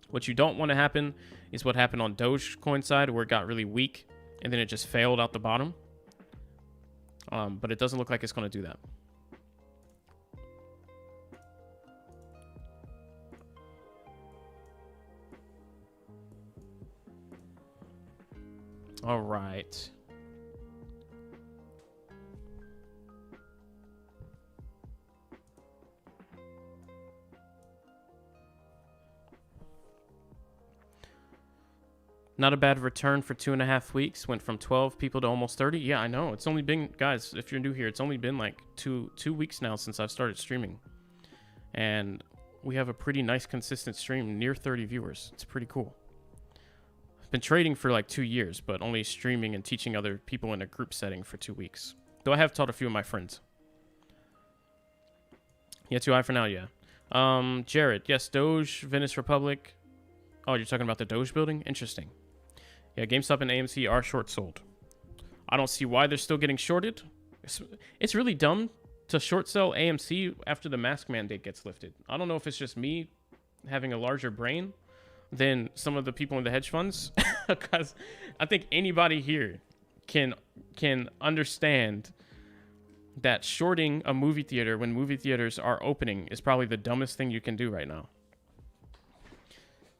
What you don't want to happen is what happened on Dogecoin side, where it got really weak, and then it just failed out the bottom. But it doesn't look like it's going to do that. All right. Not a bad return for 2.5 weeks. Went from 12 people to almost 30. Yeah, I know. It's only been, guys, if you're new here, it's only been like two weeks now since I've started streaming. And we have a pretty nice, consistent stream, near 30 viewers. It's pretty cool. I've been trading for like 2 years, but only streaming and teaching other people in a group setting for 2 weeks. Though I have taught a few of my friends. Yeah, too high for now, yeah. Jared, yes, Doge, Venice Republic. Oh, you're talking about the Doge building? Interesting. Yeah, GameStop and AMC are short sold. I don't see why they're still getting shorted. It's really dumb to short sell AMC after the mask mandate gets lifted. I don't know if it's just me having a larger brain than some of the people in the hedge funds, because I think anybody here can understand that shorting a movie theater when movie theaters are opening is probably the dumbest thing you can do right now.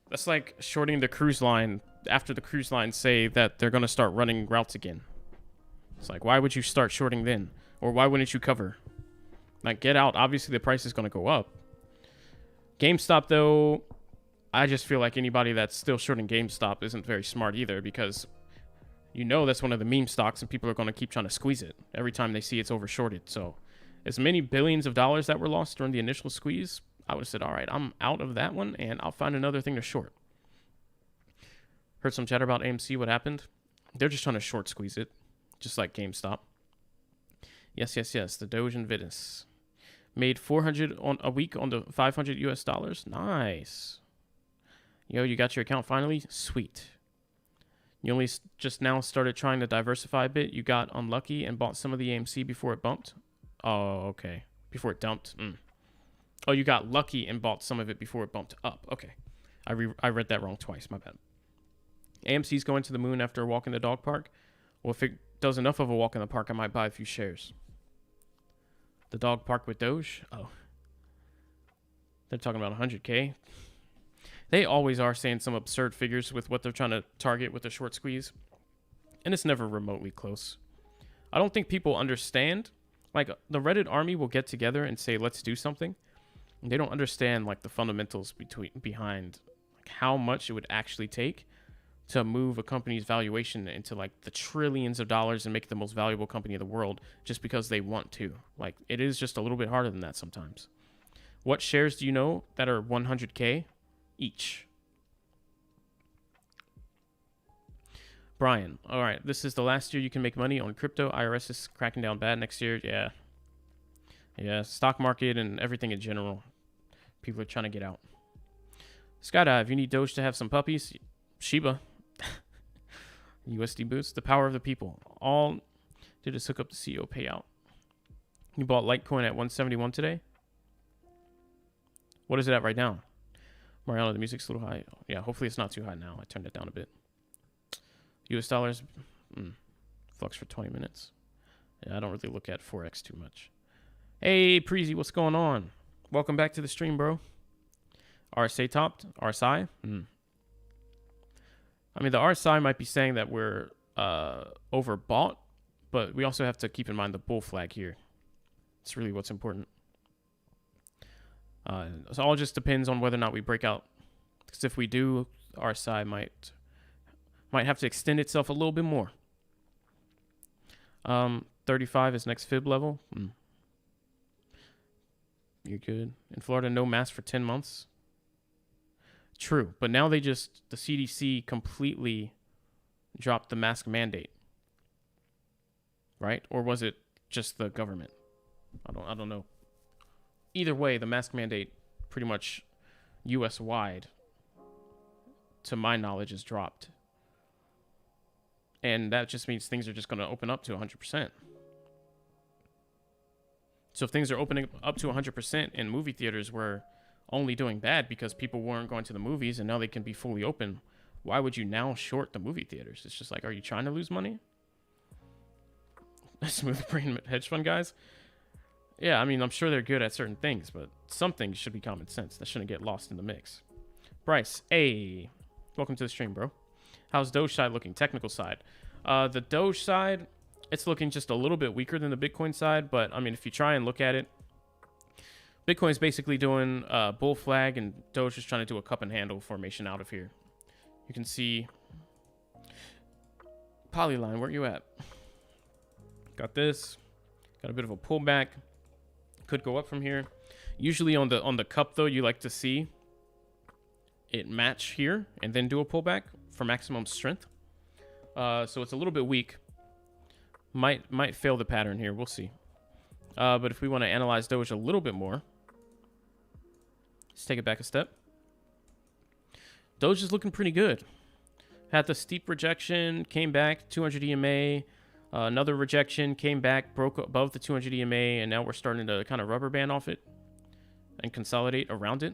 That's like shorting the cruise line after the cruise lines say that they're going to start running routes again. It's like, why would you start shorting then? Or why wouldn't you cover? Like, get out. Obviously, the price is going to go up. GameStop, though, I just feel like anybody that's still shorting GameStop isn't very smart either, because you know that's one of the meme stocks and people are going to keep trying to squeeze it every time they see it's over shorted. So as many billions of dollars that were lost during the initial squeeze, I would have said, all right, I'm out of that one and I'll find another thing to short. Heard some chatter about AMC. What happened? They're just trying to short squeeze it, just like GameStop. Yes. The Doge and Venice made 400 on a week on the 500 US dollars. Nice. Yo, you got your account finally? Sweet. You only just now started trying to diversify a bit. You got unlucky and bought some of the AMC before it bumped. Oh, okay. Before it dumped. Oh, you got lucky and bought some of it before it bumped up. Okay. I read that wrong twice. My bad. AMC's going to the moon after a walk in the dog park. Well, if it does enough of a walk in the park, I might buy a few shares. The dog park with Doge? Oh. They're talking about 100K. They always are saying some absurd figures with what they're trying to target with the short squeeze. And it's never remotely close. I don't think people understand. Like, the Reddit army will get together and say, let's do something. And they don't understand, like, the fundamentals behind like, how much it would actually take to move a company's valuation into, like, the trillions of dollars and make it the most valuable company in the world just because they want to. Like, it is just a little bit harder than that sometimes. What shares do you know that are 100K each? Brian, all right, this is the last year you can make money on crypto. IRS is cracking down bad next year. Yeah, stock market and everything in general. People are trying to get out. Skydive, you need Doge to have some puppies. Shiba. USD boost. The power of the people. All did is hook up the CEO payout. You bought Litecoin at 171 today. What is it at right now? Mariano, the music's a little high. Yeah, hopefully it's not too high now. I turned it down a bit. US dollars. Flux for 20 minutes. Yeah, I don't really look at Forex too much. Hey, Preezy, what's going on? Welcome back to the stream, bro. RSA topped? RSI? I mean, the RSI might be saying that we're overbought, but we also have to keep in mind the bull flag here. It's really what's important. So it all just depends on whether or not we break out. Because if we do, RSI might have to extend itself a little bit more. 35 is next fib level. You're good. In Florida, no mask for 10 months. True, but now the CDC completely dropped the mask mandate, right? Or was it just the government? I don't know. Either way, the mask mandate pretty much US wide, to my knowledge, is dropped. And that just means things are just going to open up to 100%. So if things are opening up to 100% and movie theaters were only doing bad because people weren't going to the movies and now they can be fully open, why would you now short the movie theaters? It's just like, are you trying to lose money? Smooth brain hedge fund guys? Yeah, I mean, I'm sure they're good at certain things, but some things should be common sense. That shouldn't get lost in the mix. Bryce, hey, welcome to the stream, bro. How's Doge side looking? Technical side. The Doge side, it's looking just a little bit weaker than the Bitcoin side, but I mean, if you try and look at it, Bitcoin's basically doing bull flag, and Doge is trying to do a cup and handle formation out of here. You can see Polyline, where you at? Got this. Got a bit of a pullback. Could go up from here. Usually on the cup though, you like to see it match here and then do a pullback for maximum strength. So it's a little bit weak. Might fail the pattern here. We'll see. But if we want to analyze Doge a little bit more, let's take it back a step. Doge is looking pretty good. Had the steep rejection, came back, 200 EMA, another rejection, came back, broke above the 200 EMA, and now we're starting to kind of rubber band off it and consolidate around it.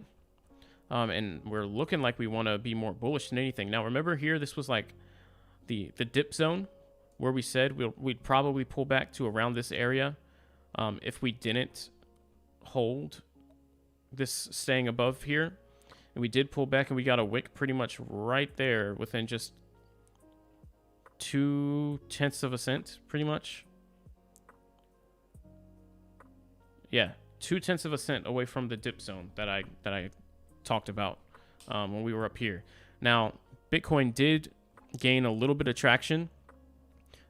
And we're looking like we want to be more bullish than anything. Now, remember here, this was like the dip zone where we said we'd probably pull back to around this area if we didn't hold this staying above here. And we did pull back, and we got a wick pretty much right there within just 0.2 of a cent, pretty much. Yeah, 0.2 of a cent away from the dip zone that I talked about when we were up here. Now, Bitcoin did gain a little bit of traction,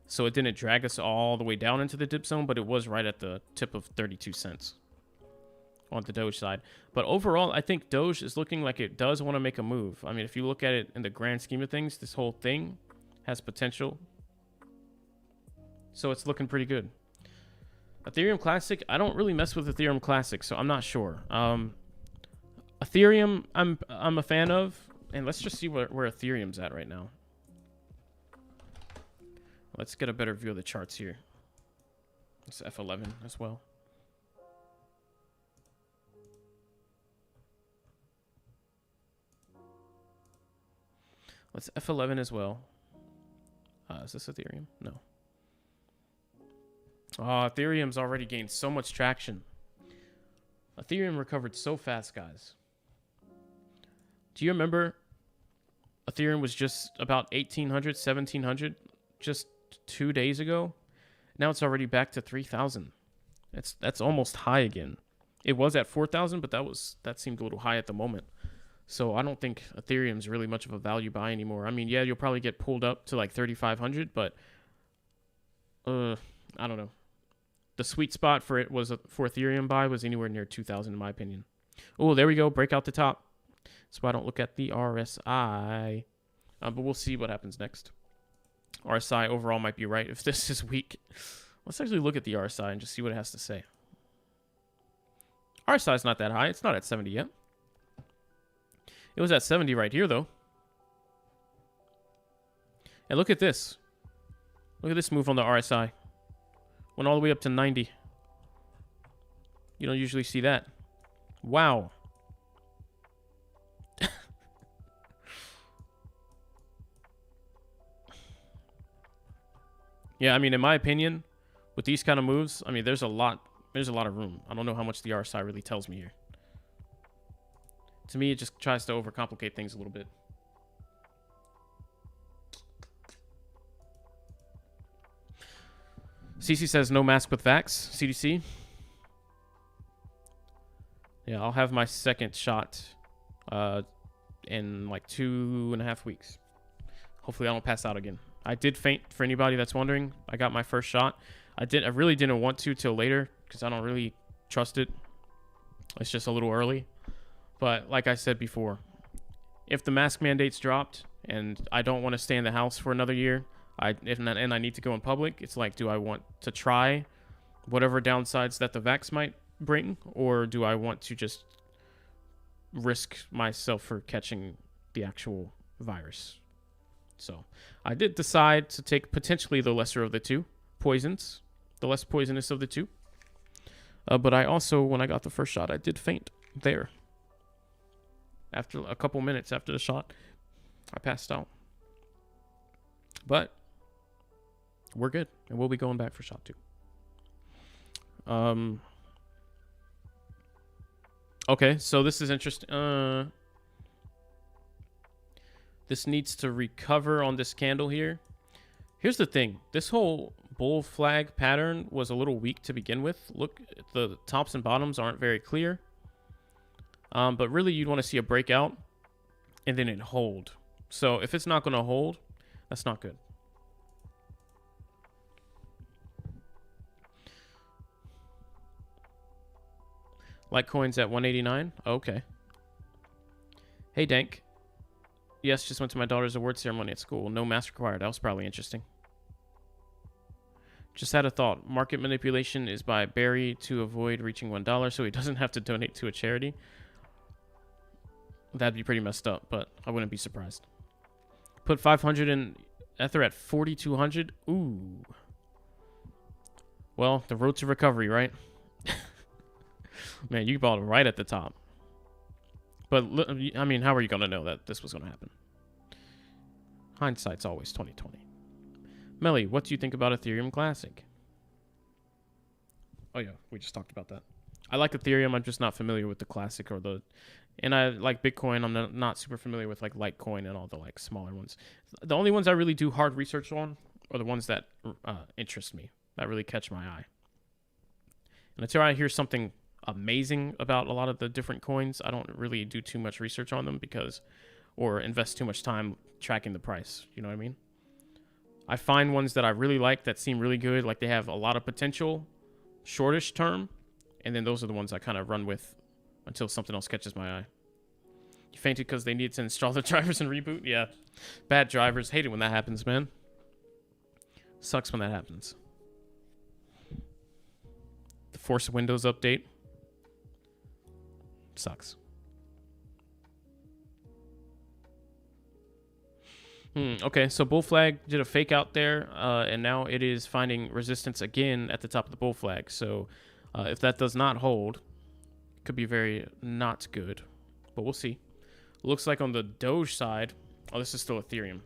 so it didn't drag us all the way down into the dip zone, but it was right at the tip of 32 cents on the Doge side. But overall, I think Doge is looking like it does want to make a move. I mean, if you look at it in the grand scheme of things, this whole thing has potential. So it's looking pretty good. Ethereum Classic, I don't really mess with Ethereum Classic, so I'm not sure. Ethereum, I'm a fan of, and let's just see where Ethereum's at right now. Let's get a better view of the charts here. It's F11 as well. Let's F11 as well. Is this Ethereum? No. Oh, Ethereum's already gained so much traction. Ethereum recovered so fast, guys. Do you remember Ethereum was just about 1,800, 1,700 just 2 days ago? Now it's already back to 3,000. That's almost high again. It was at 4,000, but that seemed a little high at the moment. So I don't think Ethereum's really much of a value buy anymore. I mean, yeah, you'll probably get pulled up to like 3,500, but I don't know. The sweet spot for it was for Ethereum buy was anywhere near 2,000 in my opinion. Oh, there we go. Break out the top. That's why I don't look at the RSI. But we'll see what happens next. RSI overall might be right if this is weak. Let's actually look at the RSI and just see what it has to say. RSI is not that high. It's not at 70 yet. It was at 70 right here, though. And look at this. Look at this move on the RSI. Went all the way up to 90. You don't usually see that. Wow. Yeah, I mean, in my opinion, with these kind of moves, I mean, there's a lot of room. I don't know how much the RSI really tells me here. To me, it just tries to overcomplicate things a little bit. CC says no mask with vax. CDC. Yeah, I'll have my second shot in like 2.5 weeks. Hopefully I don't pass out again. I did faint, for anybody that's wondering. I got my first shot. I really didn't want to till later because I don't really trust it. It's just a little early. But like I said before, if the mask mandate's dropped and I don't want to stay in the house for another year, and I need to go in public, it's like, do I want to try whatever downsides that the vax might bring, or do I want to just risk myself for catching the actual virus? So I did decide to take potentially the lesser of the two poisons, the less poisonous of the two. But I also, when I got the first shot, I did faint there. After a couple minutes after the shot, I passed out. But we're good, and we'll be going back for shot 2. Okay, so this is interesting. This needs to recover on this candle here. Here's the thing. This whole bull flag pattern was a little weak to begin with. Look, the tops and bottoms aren't very clear. But really, you'd want to see a breakout and then it hold. So if it's not going to hold, that's not good. Litecoin's at 189. Okay. Hey, Dank. Yes, just went to my daughter's award ceremony at school. No mask required. That was probably interesting. Just had a thought. Market manipulation is by Barry to avoid reaching $1 so he doesn't have to donate to a charity. That'd be pretty messed up, but I wouldn't be surprised. Put 500 in Ether at 4,200. Ooh. Well, the road to recovery, right? Man, you bought it right at the top. But, I mean, how are you going to know that this was going to happen? Hindsight's always 20/20. Melly, what do you think about Ethereum Classic? Oh, yeah, we just talked about that. I like Ethereum. I'm just not familiar with the Classic or the... And I like Bitcoin. I'm not super familiar with, like, Litecoin and all the, like, smaller ones. The only ones I really do hard research on are the ones that interest me, that really catch my eye. And until I hear something amazing about a lot of the different coins, I don't really do too much research on them or invest too much time tracking the price. You know what I mean? I find ones that I really like that seem really good, like they have a lot of potential, shortish term, and then those are the ones I kind of run with until something else catches my eye. You fainted because they need to install the drivers and reboot? Yeah. Bad drivers. Hate it when that happens, man. Sucks when that happens. The Force Windows update. Sucks. Okay, so bull flag did a fake out there, and now it is finding resistance again at the top of the bull flag. So if that does not hold, it could be very not good, but we'll see. Looks like on the Doge side, oh, this is still Ethereum.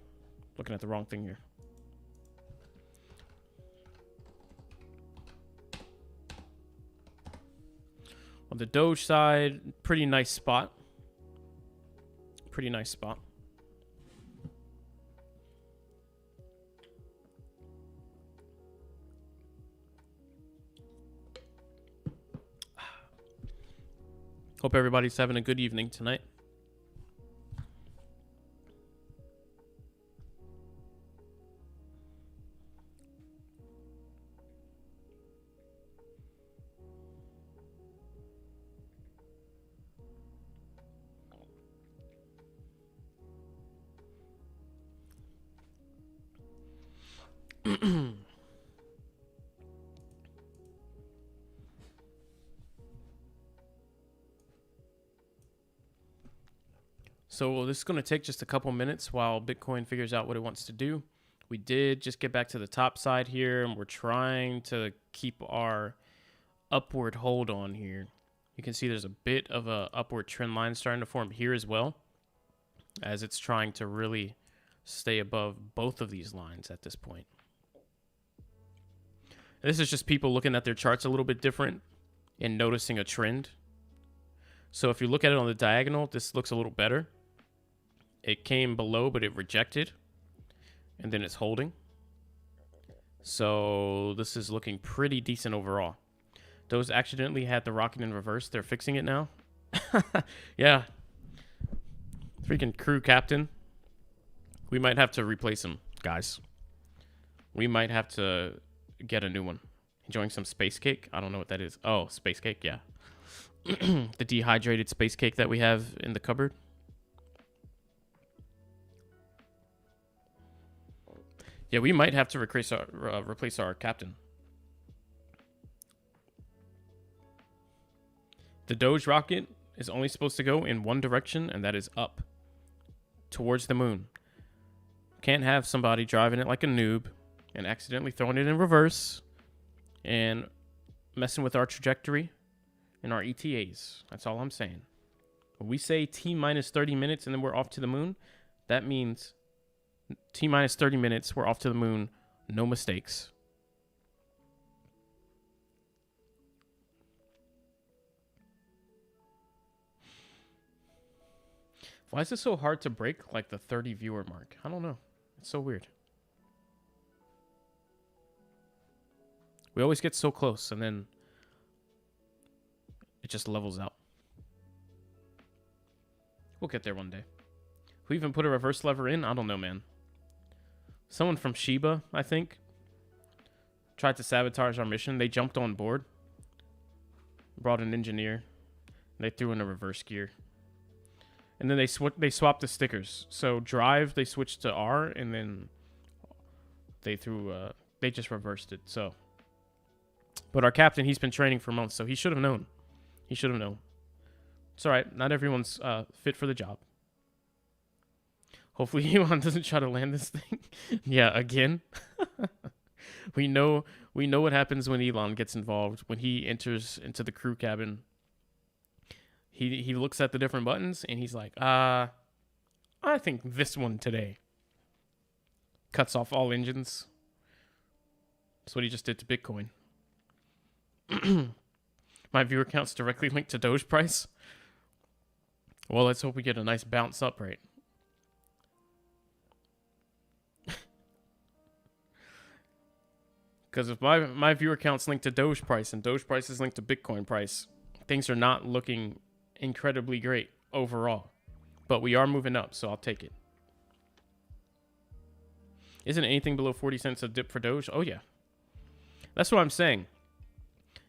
Looking at the wrong thing here. On the Doge side, pretty nice spot. Pretty nice spot. Hope everybody's having a good evening tonight. So this is going to take just a couple minutes while Bitcoin figures out what it wants to do. We did just get back to the top side here, and we're trying to keep our upward hold on here. You can see there's a bit of a upward trend line starting to form here as well, as it's trying to really stay above both of these lines at this point. This is just people looking at their charts a little bit different and noticing a trend. So if you look at it on the diagonal, this looks a little better. It came below, but it rejected, and then it's holding. So this is looking pretty decent overall. Those accidentally had the rocket in reverse. They're fixing it now. Yeah. Freaking crew captain. We might have to replace him, guys. We might have to get a new one. Enjoying some space cake? I don't know what that is. Oh, space cake, yeah. The dehydrated space cake that we have in the cupboard. Yeah, we might have to replace our captain. The Doge rocket is only supposed to go in one direction, and that is up, towards the moon. Can't have somebody driving it like a noob and accidentally throwing it in reverse and messing with our trajectory and our ETAs. That's all I'm saying. When we say T minus 30 minutes and then we're off to the moon, that means T minus 30 minutes, we're off to the moon, no mistakes. Why is this so hard to break, like the 30 viewer mark? I don't know. It's so weird. We always get so close, and then it just levels out. We'll get there one day. Who even put a reverse lever in? I don't know, man. Someone from Shiba, I think, tried to sabotage our mission. They jumped on board, brought an engineer, and they threw in a reverse gear. And then they swapped the stickers. So drive, they switched to R, and then they just reversed it. So, but our captain, he's been training for months, so he should have known. He should have known. It's all right. Not everyone's fit for the job. Hopefully Elon doesn't try to land this thing. Yeah, again. We know what happens when Elon gets involved. When he enters into the crew cabin, he looks at the different buttons and he's like, I think this one today. Cuts off all engines. That's what he just did to Bitcoin. My viewer count's directly linked to Doge price. Well, let's hope we get a nice bounce up, right? Because if my viewer count's linked to Doge price and Doge price is linked to Bitcoin price, things are not looking incredibly great overall. But we are moving up, so I'll take it. Isn't anything below 40 cents a dip for Doge? Oh, yeah. That's what I'm saying.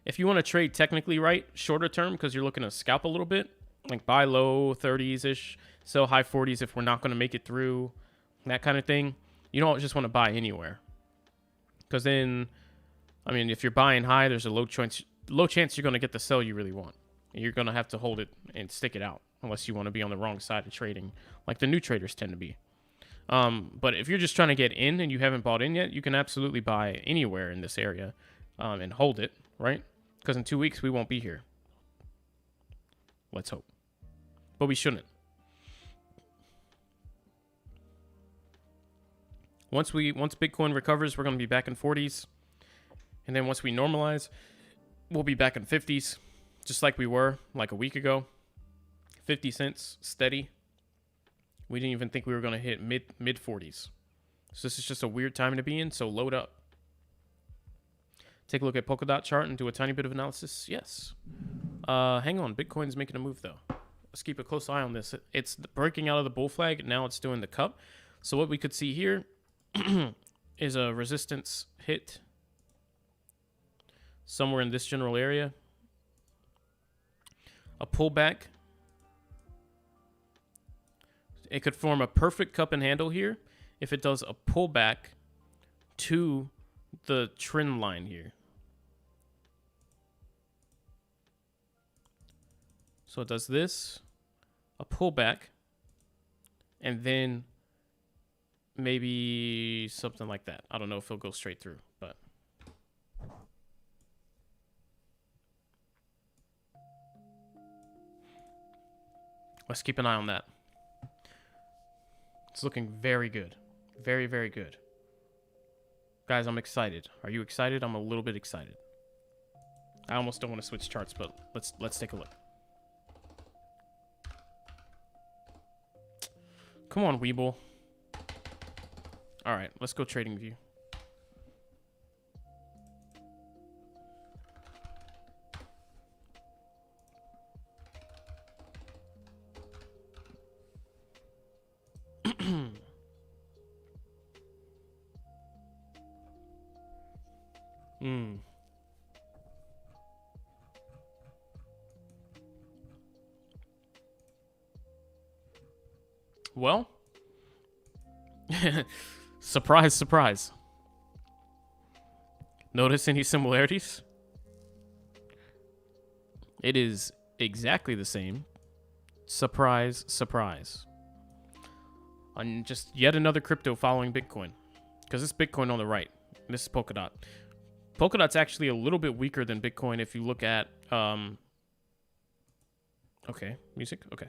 If you want to trade technically right, shorter term, because you're looking to scalp a little bit, like buy low 30s-ish, sell high 40s if we're not going to make it through, that kind of thing, you don't just want to buy anywhere. Because then, I mean, if you're buying high, there's a low chance you're going to get the sell you really want. And you're going to have to hold it and stick it out, unless you want to be on the wrong side of trading, like the new traders tend to be. But if you're just trying to get in and you haven't bought in yet, you can absolutely buy anywhere in this area and hold it, right? Because in 2 weeks, we won't be here. Let's hope. But we shouldn't. Once Bitcoin recovers, we're going to be back in 40s. And then once we normalize, we'll be back in 50s, just like we were like a week ago. 50 cents steady. We didn't even think we were going to hit mid 40s. So this is just a weird time to be in, so load up. Take a look at Polkadot chart and do a tiny bit of analysis. Yes. Hang on. Bitcoin's making a move, though. Let's keep a close eye on this. It's breaking out of the bull flag. Now it's doing the cup. So what we could see here is a resistance hit somewhere in this general area. A pullback. It could form a perfect cup and handle here if it does a pullback to the trend line here. So it does this, a pullback, and then maybe something like that. I don't know if it'll go straight through, but let's keep an eye on that. It's looking very good. Very, very good. Guys, I'm excited. Are you excited? I'm a little bit excited. I almost don't want to switch charts, but let's take a look. Come on, Weeble. All right, let's go trading view. Well, surprise, surprise. Notice any similarities? It is exactly the same. Surprise, surprise. And just yet another crypto following Bitcoin. Because it's Bitcoin on the right. This is Polkadot. Polkadot's actually a little bit weaker than Bitcoin if you look at... Okay, music? Okay.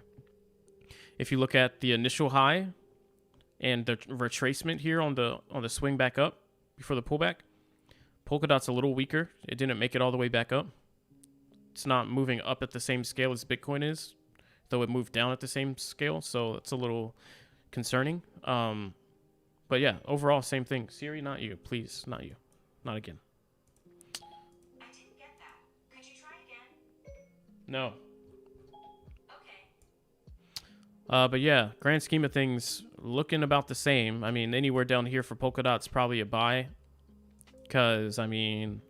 If you look at the initial high and the retracement here on the swing back up before the pullback, Polkadot's a little weaker. It didn't make it all the way back up. It's not moving up at the same scale as Bitcoin is, though it moved down at the same scale, so it's a little concerning. But yeah, overall, same thing. Siri, not you. Please, not you. Not again. I didn't get that. Could you try again? No. Okay. But yeah, grand scheme of things, looking about the same. I mean, anywhere down here for Polkadot's probably a buy. Because, I mean,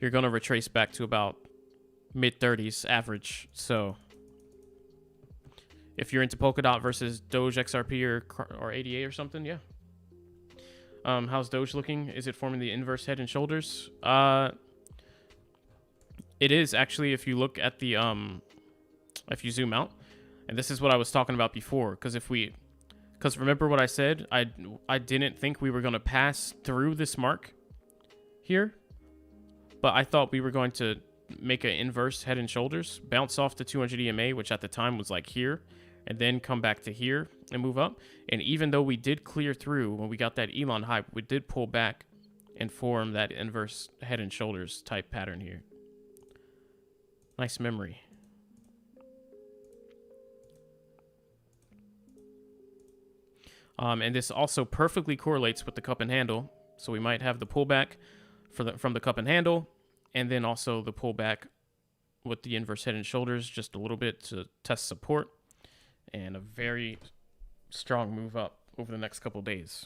you're going to retrace back to about mid-30s average. So, if you're into Polkadot versus Doge XRP or ADA or something, yeah. How's Doge looking? Is it forming the inverse head and shoulders? It is, actually, if you look at the, if you zoom out. And this is what I was talking about before. Because remember what I said? I didn't think we were going to pass through this mark here. But I thought we were going to make an inverse head and shoulders, bounce off the 200 EMA, which at the time was like here, and then come back to here and move up. And even though we did clear through when we got that Elon hype, we did pull back and form that inverse head and shoulders type pattern here. Nice memory. And this also perfectly correlates with the cup and handle. So we might have the pullback from the cup and handle, and then also the pullback with the inverse head and shoulders just a little bit to test support, and a very strong move up over the next couple of days.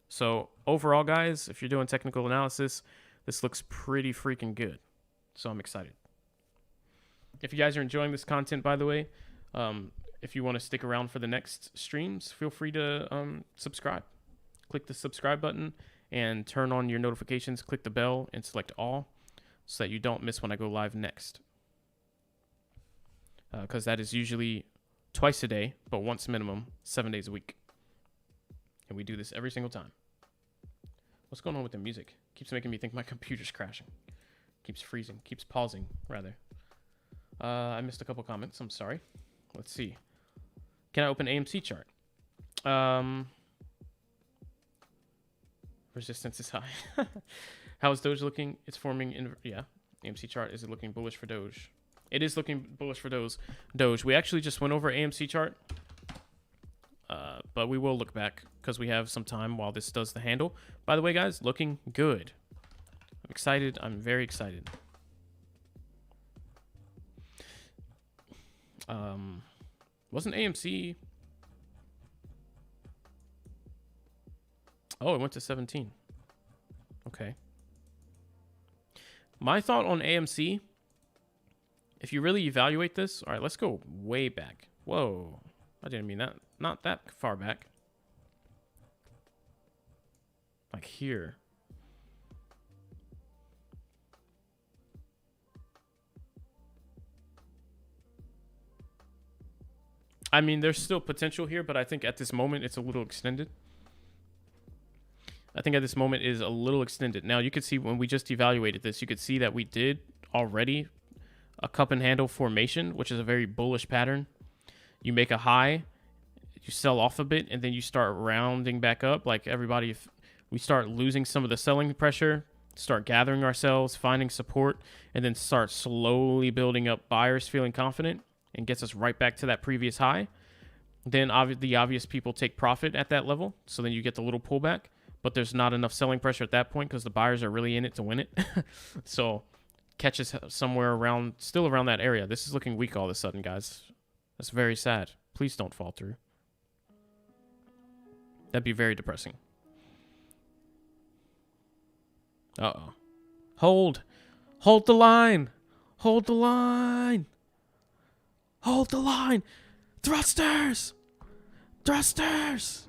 So overall, guys, if you're doing technical analysis, this looks pretty freaking good. So I'm excited. If you guys are enjoying this content, by the way, if you want to stick around for the next streams, feel free to subscribe. Click the subscribe button and turn on your notifications. Click the bell and select all so that you don't miss when I go live next. Because that is usually twice a day, but once minimum, 7 days a week. And we do this every single time. What's going on with the music? Keeps making me think my computer's crashing. Keeps freezing. Keeps pausing, rather. I missed a couple comments. I'm sorry. Let's see. Can I open AMC chart? Resistance is high. How is Doge looking? It's forming in, yeah. AMC chart, is it looking bullish for Doge? It is looking bullish for Doge. We actually just went over AMC chart. But we will look back because we have some time while this does the handle. By the way, guys, looking good. I'm excited. I'm very excited. Wasn't AMC... Oh, it went to 17. Okay. My thought on AMC, if you really evaluate this... All right, let's go way back. Whoa. I didn't mean that. Not that far back. Like here. I mean, there's still potential here, but I think at this moment it's a little extended. I think at this moment is a little extended. Now, you could see when we just evaluated this, you could see that we did already a cup and handle formation, which is a very bullish pattern. You make a high, you sell off a bit, and then you start rounding back up. Like everybody, if we start losing some of the selling pressure, start gathering ourselves, finding support, and then start slowly building up buyers feeling confident and gets us right back to that previous high. Then the obvious people take profit at that level. So then you get the little pullback, but there's not enough selling pressure at that point because the buyers are really in it to win it. So catches somewhere around, still around that area. This is looking weak all of a sudden, guys. That's very sad. Please don't fall through. That'd be very depressing. Uh-oh. Hold. Hold the line. Hold the line. Hold the line. Thrusters. Thrusters.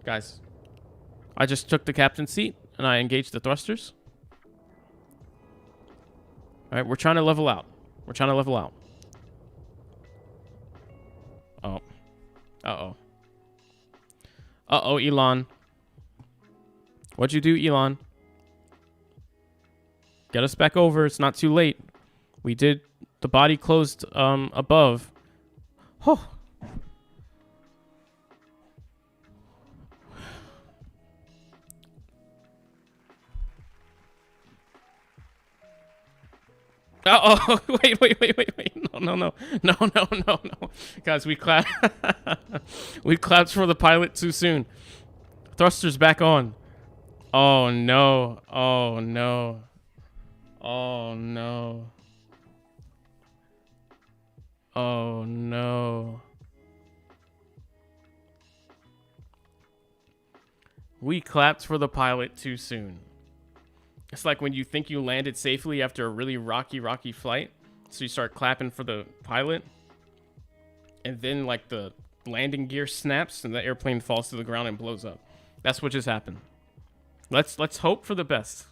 Guys, I just took the captain's seat and I engaged the thrusters. All right, we're trying to level out. We're trying to level out. Oh. Uh-oh. Uh-oh, Elon. What'd you do, Elon? Get us back over. It's not too late. We did. The body closed above. Oh. Uh-oh. Wait. No. Guys, we clapped. We clapped for the pilot too soon. Thrusters back on. Oh, no. Oh, no. Oh, no. Oh, no. We clapped for the pilot too soon. It's like when you think you landed safely after a really rocky flight. So you start clapping for the pilot. And then like the landing gear snaps and the airplane falls to the ground and blows up. That's what just happened. Let's hope for the best.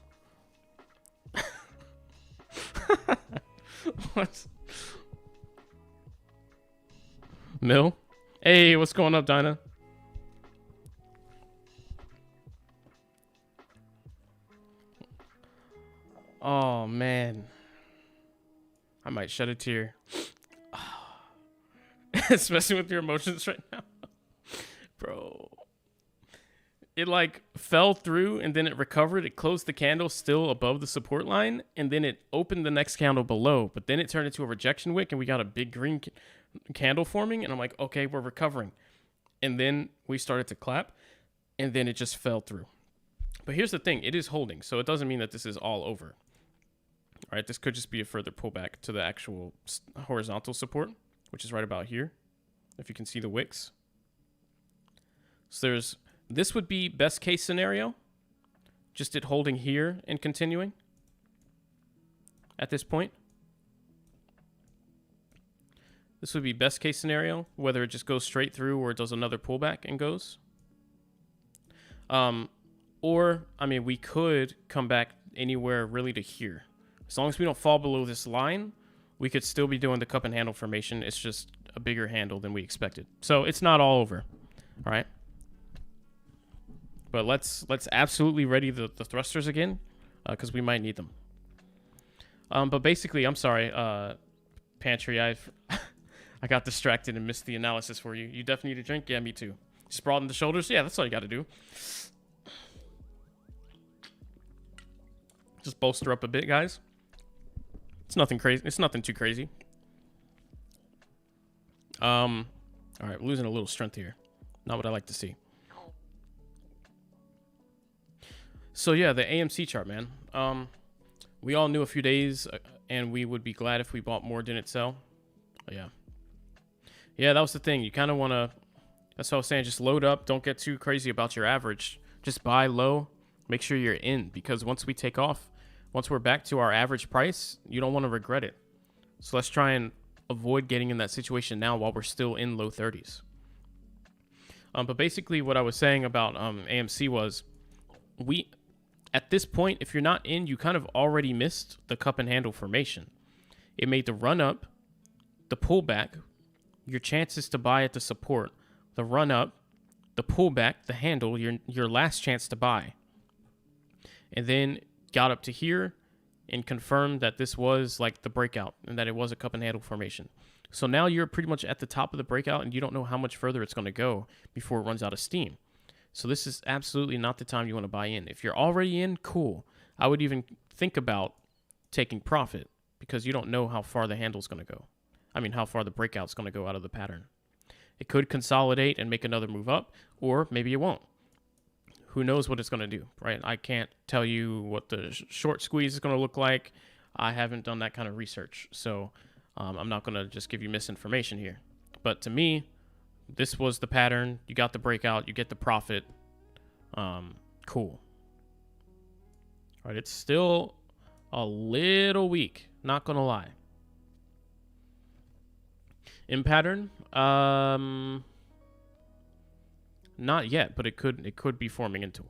What? Mill? Hey, what's going up, Dinah? Oh, man. I might shed a tear. Especially with your emotions right now. Bro. It like fell through and then it recovered. It closed the candle still above the support line. And then it opened the next candle below. But then it turned into a rejection wick and we got a big green candle forming. And I'm like, okay, we're recovering. And then we started to clap. And then it just fell through. But here's the thing. It is holding. So it doesn't mean that this is all over. All right, this could just be a further pullback to the actual horizontal support, which is right about here, if you can see the wicks. So this would be best case scenario, just it holding here and continuing at this point. This would be best case scenario, whether it just goes straight through or it does another pullback and goes. Or, I mean, we could come back anywhere really to here. As long as we don't fall below this line, we could still be doing the cup and handle formation. It's just a bigger handle than we expected. So it's not all over. All right. But let's absolutely ready the thrusters again, because we might need them. But basically, I'm sorry, Pantry, I got distracted and missed the analysis for you. You definitely need a drink? Yeah, me too. Just broaden the shoulders? Yeah, that's all you got to do. Just bolster up a bit, guys. It's nothing crazy. It's nothing too crazy. All right, we're losing a little strength here. Not what I like to see. So yeah, the AMC chart, man. We all knew a few days, and we would be glad if we bought more, didn't sell. Oh, yeah, that was the thing. You kind of want to. That's what I was saying. Just load up. Don't get too crazy about your average. Just buy low. Make sure you're in, because once we take off, once we're back to our average price, you don't want to regret it. So let's try and avoid getting in that situation now while we're still in low 30s. But basically what I was saying about AMC was At this point, if you're not in, you kind of already missed the cup and handle formation. It made the run up, the pullback, your chances to buy at the support, the run up, the pullback, the handle, your last chance to buy. And then got up to here and confirmed that this was like the breakout and that it was a cup and handle formation. So now you're pretty much at the top of the breakout and you don't know how much further it's going to go before it runs out of steam. So this is absolutely not the time you want to buy in. If you're already in, cool. I would even think about taking profit because you don't know how far the handle's going to go. I mean, how far the breakout's going to go out of the pattern. It could consolidate and make another move up, or maybe it won't. Who knows what it's going to do, right? I can't tell you what the short squeeze is going to look like. I haven't done that kind of research, so I'm not going to just give you misinformation here. But to me, this was the pattern. You got the breakout. You get the profit. Cool. All right, it's still a little weak. Not going to lie. In pattern, not yet, but it could be forming into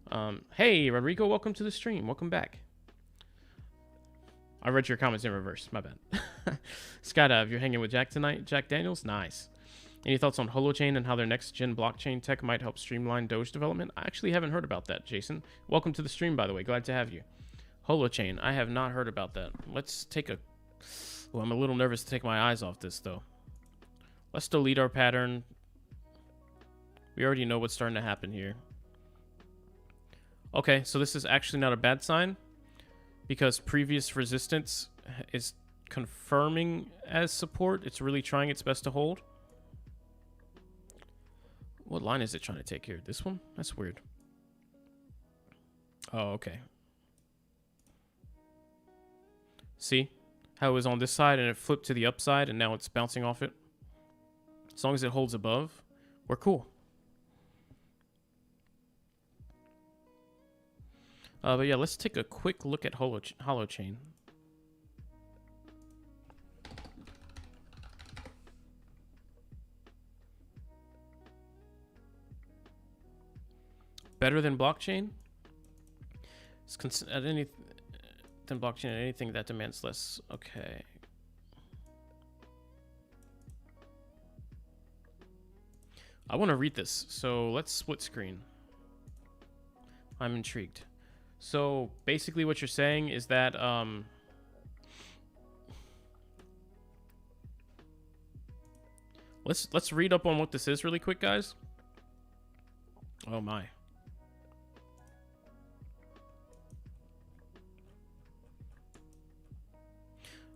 one. Hey, Rodrigo, welcome to the stream. Welcome back. I read your comments in reverse. My bad. Skydive, you're hanging with Jack tonight? Jack Daniels? Nice. Any thoughts on Holochain and how their next-gen blockchain tech might help streamline Doge development? I actually haven't heard about that, Jason. Welcome to the stream, by the way. Glad to have you. Holochain, I have not heard about that. Let's take a... Well, I'm a little nervous to take my eyes off this, though. Let's delete our pattern. We already know what's starting to happen here. Okay, so this is actually not a bad sign because previous resistance is confirming as support. It's really trying its best to hold. What line is it trying to take here? This one? That's weird. Oh, okay. See how it was on this side and it flipped to the upside and now it's bouncing off it? As long as it holds above, we're cool. But yeah, let's take a quick look at Holochain. Better than blockchain? It's at any than blockchain at anything that demands less. Okay. I want to read this, so let's split screen. I'm intrigued. So basically what you're saying is that let's read up on what this is really quick, guys. Oh my.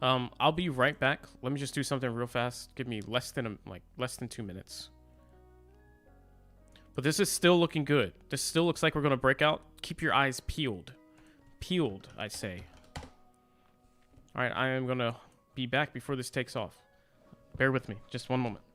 I'll be right back. Let me just do something real fast. Give me less than 2 minutes. But this is still looking good. This still looks like we're going to break out. Keep your eyes peeled. Peeled, I say. All right, I am going to be back before this takes off. Bear with me. Just one moment.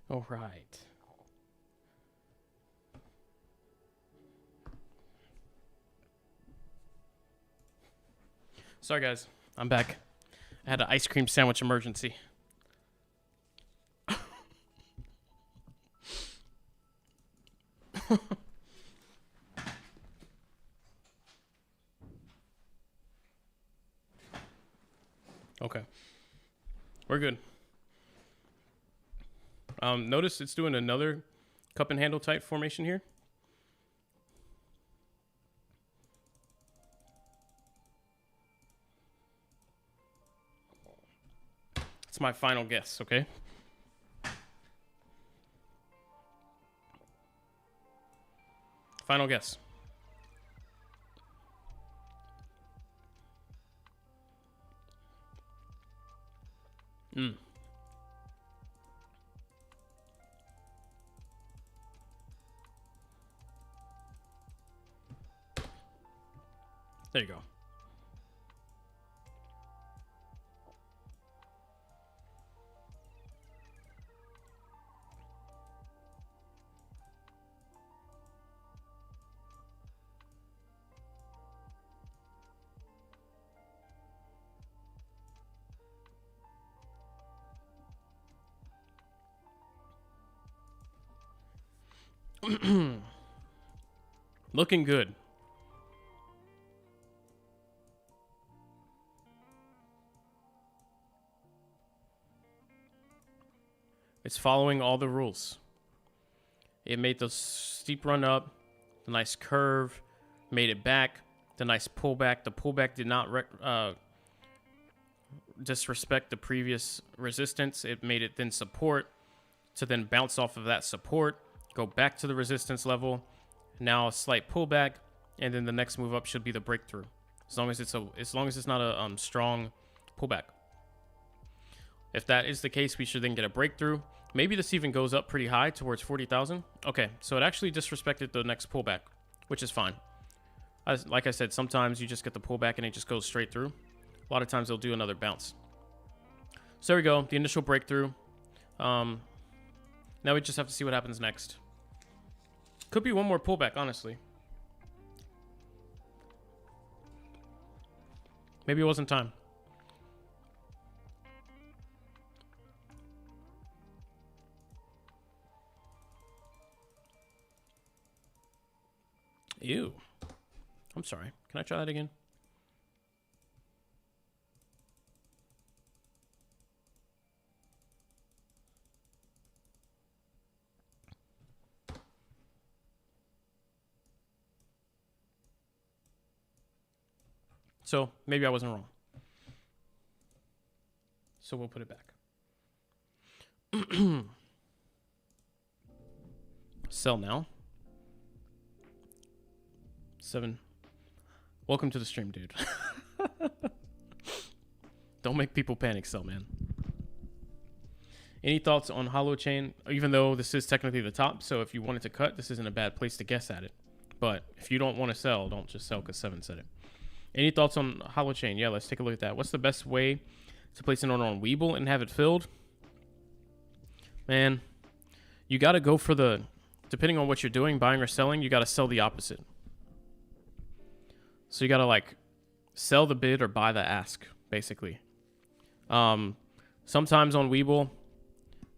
All right. Sorry, guys. I'm back. I had an ice cream sandwich emergency. Okay. We're good. Notice it's doing another cup and handle type formation here. It's my final guess, okay? Final guess. There you go. Looking good. It's following all the rules. It made the steep run up, the nice curve, made it back, the nice pullback. The pullback did not disrespect the previous resistance. It made it then support to then bounce off of that support, go back to the resistance level. Now a slight pullback, and then the next move up should be the breakthrough. As long as it's not a strong pullback. If that is the case, we should then get a breakthrough. Maybe this even goes up pretty high towards 40,000. Okay, so it actually disrespected the next pullback, which is fine. Like I said, sometimes you just get the pullback and it just goes straight through. A lot of times they'll do another bounce. So there we go, the initial breakthrough. Now we just have to see what happens next. Could be one more pullback, honestly. Maybe it wasn't time. Ew. I'm sorry. Can I try that again? So maybe I wasn't wrong. So we'll put it back. Sell now. 7. Welcome to the stream, dude. Don't make people panic, sell, man. Any thoughts on Hollow Chain? Even though this is technically the top, so if you wanted to cut, this isn't a bad place to guess at it. But if you don't want to sell, don't just sell because 7 said it. Any thoughts on Hollow Chain? Yeah, let's take a look at that. What's the best way to place an order on Webull and have it filled? Man, you got to go for the, depending on what you're doing, buying or selling, you got to sell the opposite. So you got to like sell the bid or buy the ask, basically. Sometimes on Webull,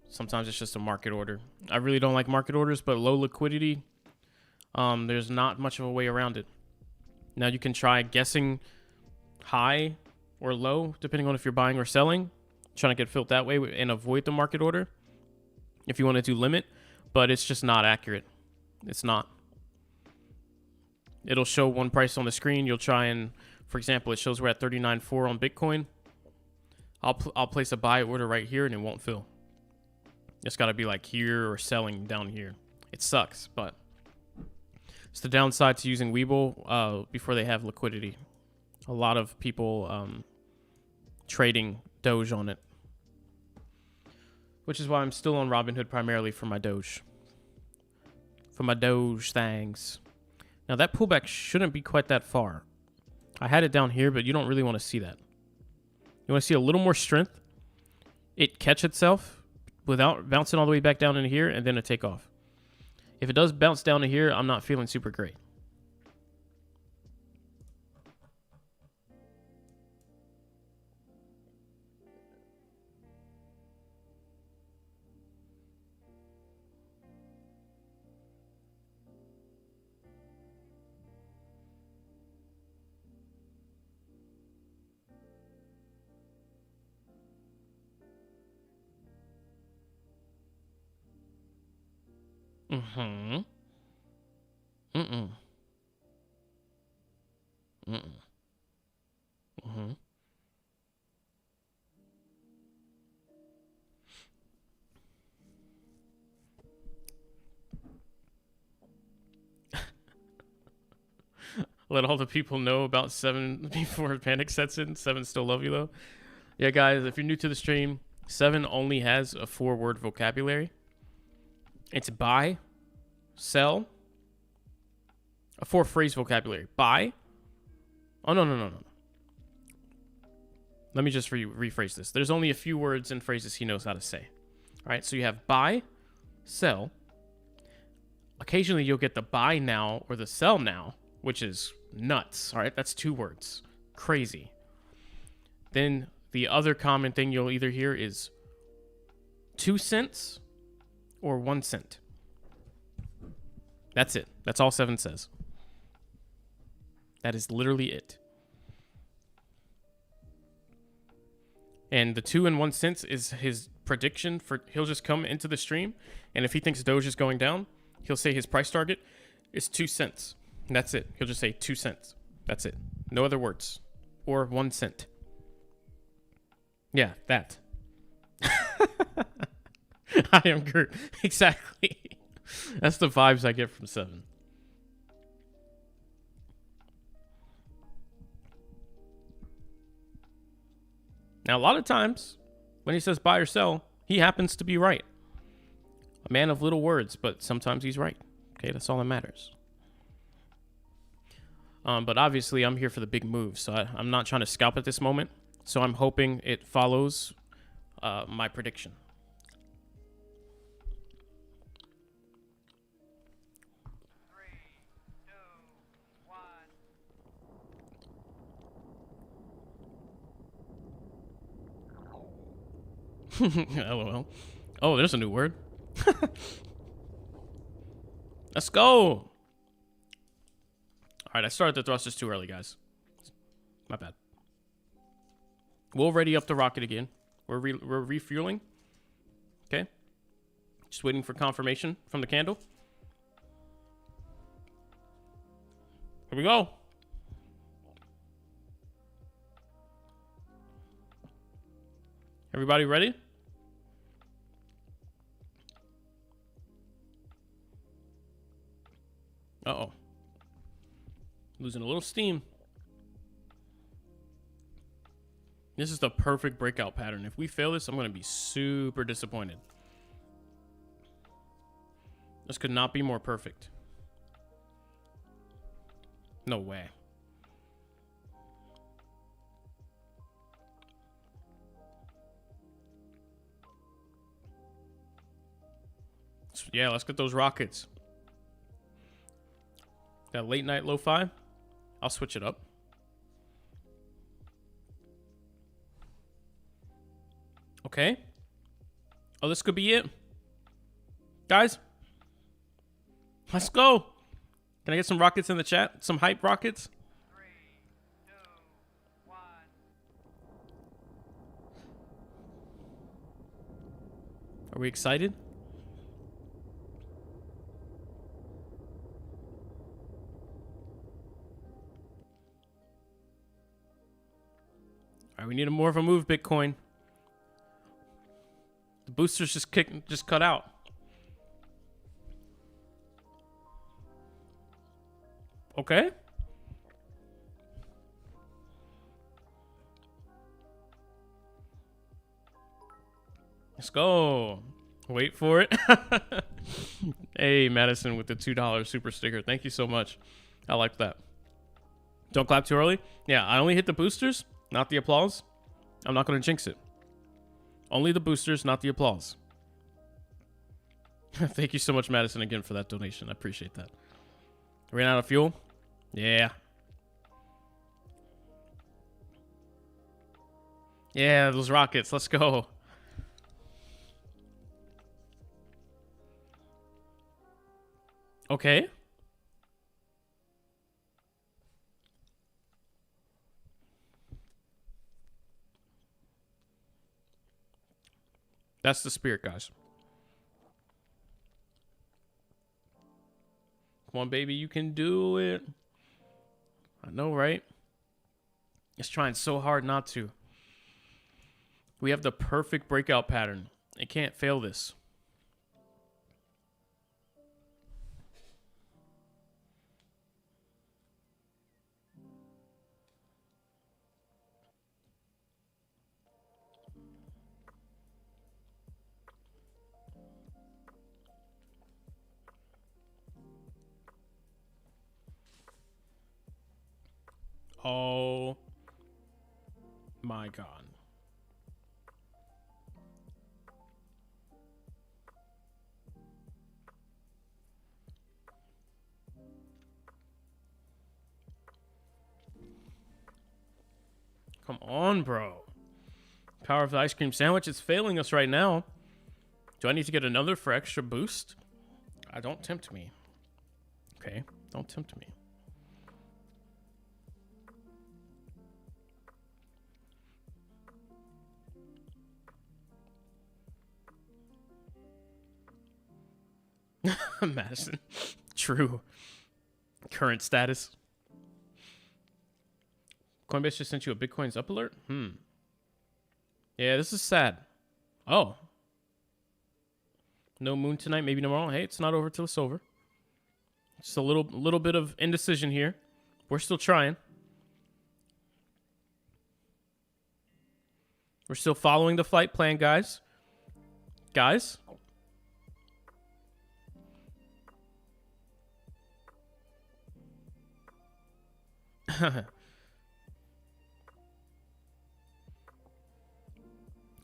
sometimes it's just a market order. I really don't like market orders, but low liquidity, there's not much of a way around it. Now you can try guessing high or low, depending on if you're buying or selling, trying to get filled that way and avoid the market order if you want to do limit, but it's just not accurate. It's not. It'll show one price on the screen. You'll try and, for example, it shows we're at 39.4 on Bitcoin. I'll place a buy order right here and it won't fill. It's got to be like here or selling down here. It sucks, but it's the downside to using Webull before they have liquidity. A lot of people trading Doge on it, which is why I'm still on Robinhood primarily for my Doge. For my Doge things. Now that pullback shouldn't be quite that far. I had it down here, but you don't really want to see that. You want to see a little more strength. It catch itself without bouncing all the way back down into here and then a takeoff. If it does bounce down to here, I'm not feeling super great. Mm-hmm. Mm-mm. Mm-mm. Mm-hmm. Let all the people know about 7 before panic sets in. 7 still love you though. Yeah, guys, if you're new to the stream, 7 only has a 4-word vocabulary. It's buy, sell, a 4-phrase vocabulary. Buy. Oh, no. Let me just rephrase this. There's only a few words and phrases he knows how to say. All right, so you have buy, sell. Occasionally, you'll get the buy now or the sell now, which is nuts. All right, that's 2 words. Crazy. Then the other common thing you'll either hear is 2 cents or 1 cent. That's it. That's all 7 says. That is literally it. And the 2 and 1 cents is his prediction for, he'll just come into the stream, and if he thinks Doge is going down, he'll say his price target is 2 cents. And that's it. He'll just say 2 cents. That's it. No other words. Or 1 cent. Yeah, that. I am Gert. Exactly. That's the vibes I get from 7. Now, a lot of times, when he says buy or sell, he happens to be right. A man of little words, but sometimes he's right. Okay, that's all that matters. But obviously, I'm here for the big move, so I'm not trying to scalp at this moment. So I'm hoping it follows my prediction. LOL. Oh, there's a new word. Let's go. All right, I started the thrusters too early, guys. My bad. We'll ready up the rocket again. We're refueling. Okay. Just waiting for confirmation from the candle. Here we go. Everybody ready? Uh-oh. Losing a little steam. This is the perfect breakout pattern. If we fail this, I'm going to be super disappointed. This could not be more perfect. No way. Yeah, let's get those rockets. That late night lo-fi. I'll switch it up. Okay. Oh, this could be it. Guys. Let's go. Can I get some rockets in the chat? Some hype rockets? 3, 2, 1. Are we excited? All right, we need more of a move, Bitcoin. The boosters just cut out. Okay. Let's go. Wait for it. Hey, Madison with the $2 super sticker. Thank you so much. I like that. Don't clap too early. Yeah, I only hit the boosters, not the applause. I'm not going to jinx it. Only the boosters, not the applause. Thank you so much, Madison, again for that donation. I appreciate that. Ran out of fuel? Yeah. Yeah, those rockets. Let's go. Okay. That's the spirit, guys. Come on, baby. You can do it. I know, right? It's trying so hard not to. We have the perfect breakout pattern. It can't fail this. Oh my God. Come on, bro. Power of the ice cream sandwich is failing us right now. Do I need to get another for extra boost? Don't tempt me. Okay, don't tempt me. Madison. True. Current status. Coinbase just sent you a Bitcoin's up alert? Yeah, this is sad. Oh. No moon tonight, maybe tomorrow. Hey, it's not over till it's over. Just a little bit of indecision here. We're still trying. We're still following the flight plan, guys. Guys.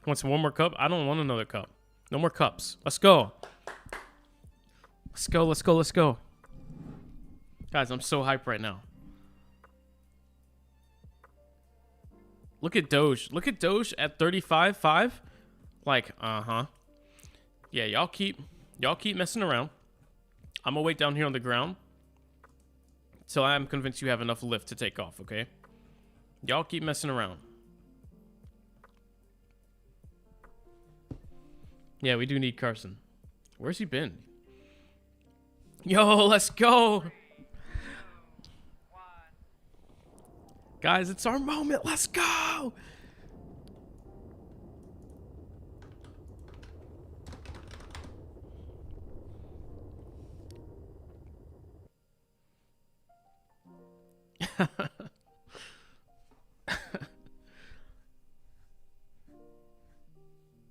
Want some one more cup? I don't want another cup. No more cups. Let's go. Let's go, let's go, let's go. Guys, I'm so hyped right now. Look at Doge. Look at Doge at 35.5. Like, yeah, y'all keep messing around. I'm gonna wait down here on the ground till I'm convinced you have enough lift to take off, okay? Y'all keep messing around. Yeah, we do need Carson. Where's he been? Yo, let's go. Guys, it's our moment. Let's go.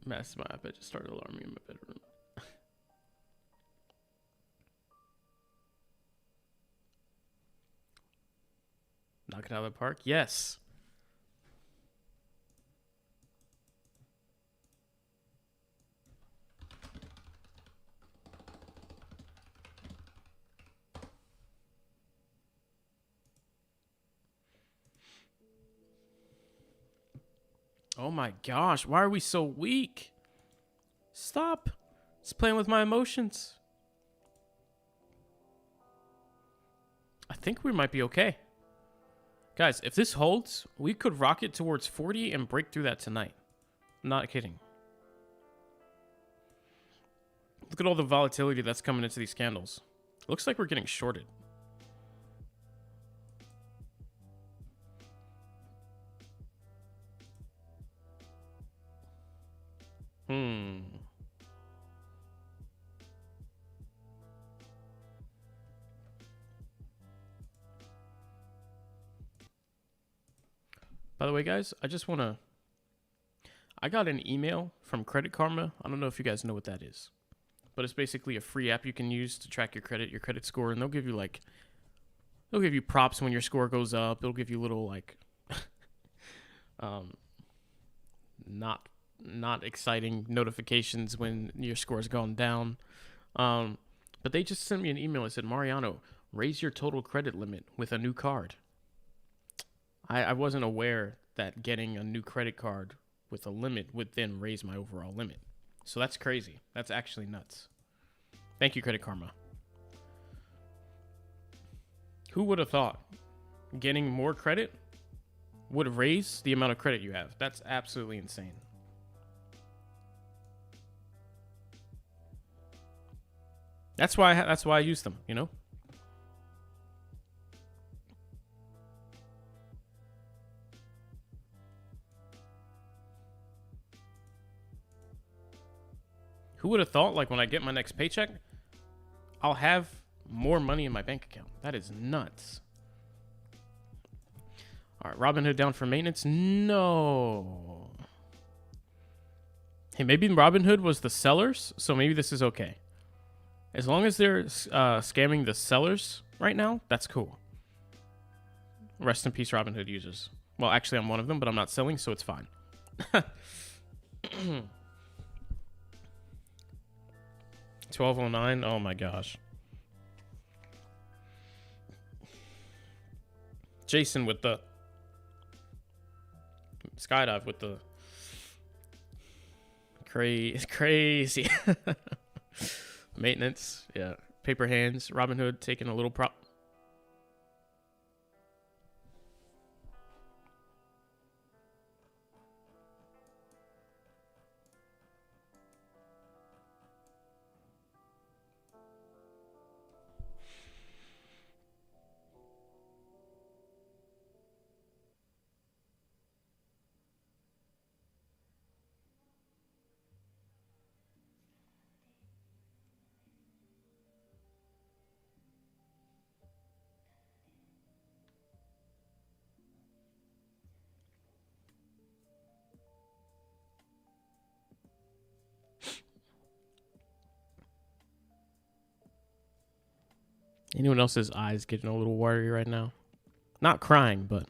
Mass my iPad just started alarming in my bedroom. Knock it out of the park? Yes. Oh my gosh, why are we so weak? Stop. It's playing with my emotions. I think we might be okay. Guys, if this holds, we could rocket towards 40 and break through that tonight. Not kidding. Look at all the volatility that's coming into these candles. It looks like we're getting shorted. By the way, guys, I got an email from Credit Karma. I don't know if you guys know what that is, but it's basically a free app you can use to track your credit score, and they'll give you props when your score goes up. It'll give you little like not exciting notifications when your score's gone down. But they just sent me an email. It said, Mariano, raise your total credit limit with a new card. I wasn't aware that getting a new credit card with a limit would then raise my overall limit. So that's crazy. That's actually nuts. Thank you, Credit Karma. Who would have thought getting more credit would raise the amount of credit you have? That's absolutely insane. That's why I use them, you know? Who would have thought, like, when I get my next paycheck, I'll have more money in my bank account? That is nuts. All right, Robinhood down for maintenance? No. Hey, maybe Robinhood was the sellers, so maybe this is okay. As long as they're scamming the sellers right now, that's cool. Rest in peace, Robinhood users. Well, actually, I'm one of them, but I'm not selling, so it's fine. 1209. Oh my gosh. Jason with the skydive with the crazy maintenance. Yeah. Paper hands. Robinhood taking a little prop. Anyone else's eyes getting a little watery right now? Not crying, but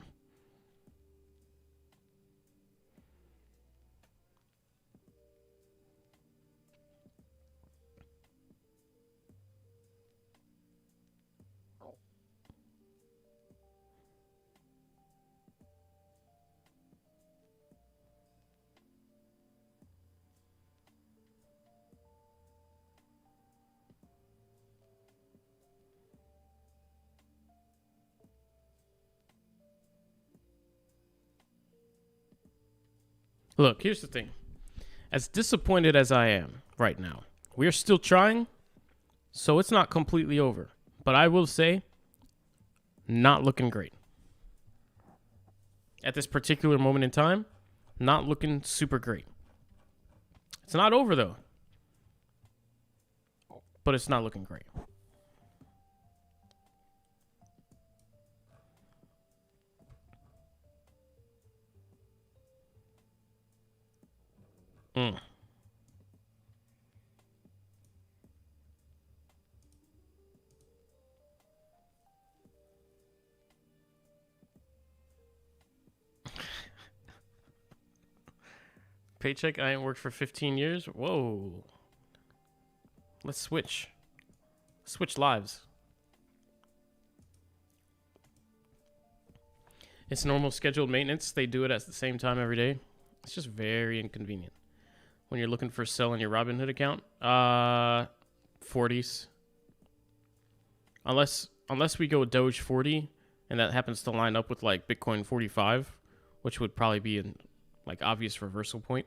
look, here's the thing. As disappointed as I am right now, we're still trying, so it's not completely over. But I will say, not looking great. At this particular moment in time, not looking super great. It's not over, though. But it's not looking great. Paycheck, I ain't worked for 15 years. Whoa. Let's switch. Switch lives. It's normal scheduled maintenance. They do it at the same time every day. It's just very inconvenient. When you're looking for a sell on your Robinhood account, 40s. Unless we go Doge 40, and that happens to line up with like Bitcoin 45, which would probably be an like obvious reversal point.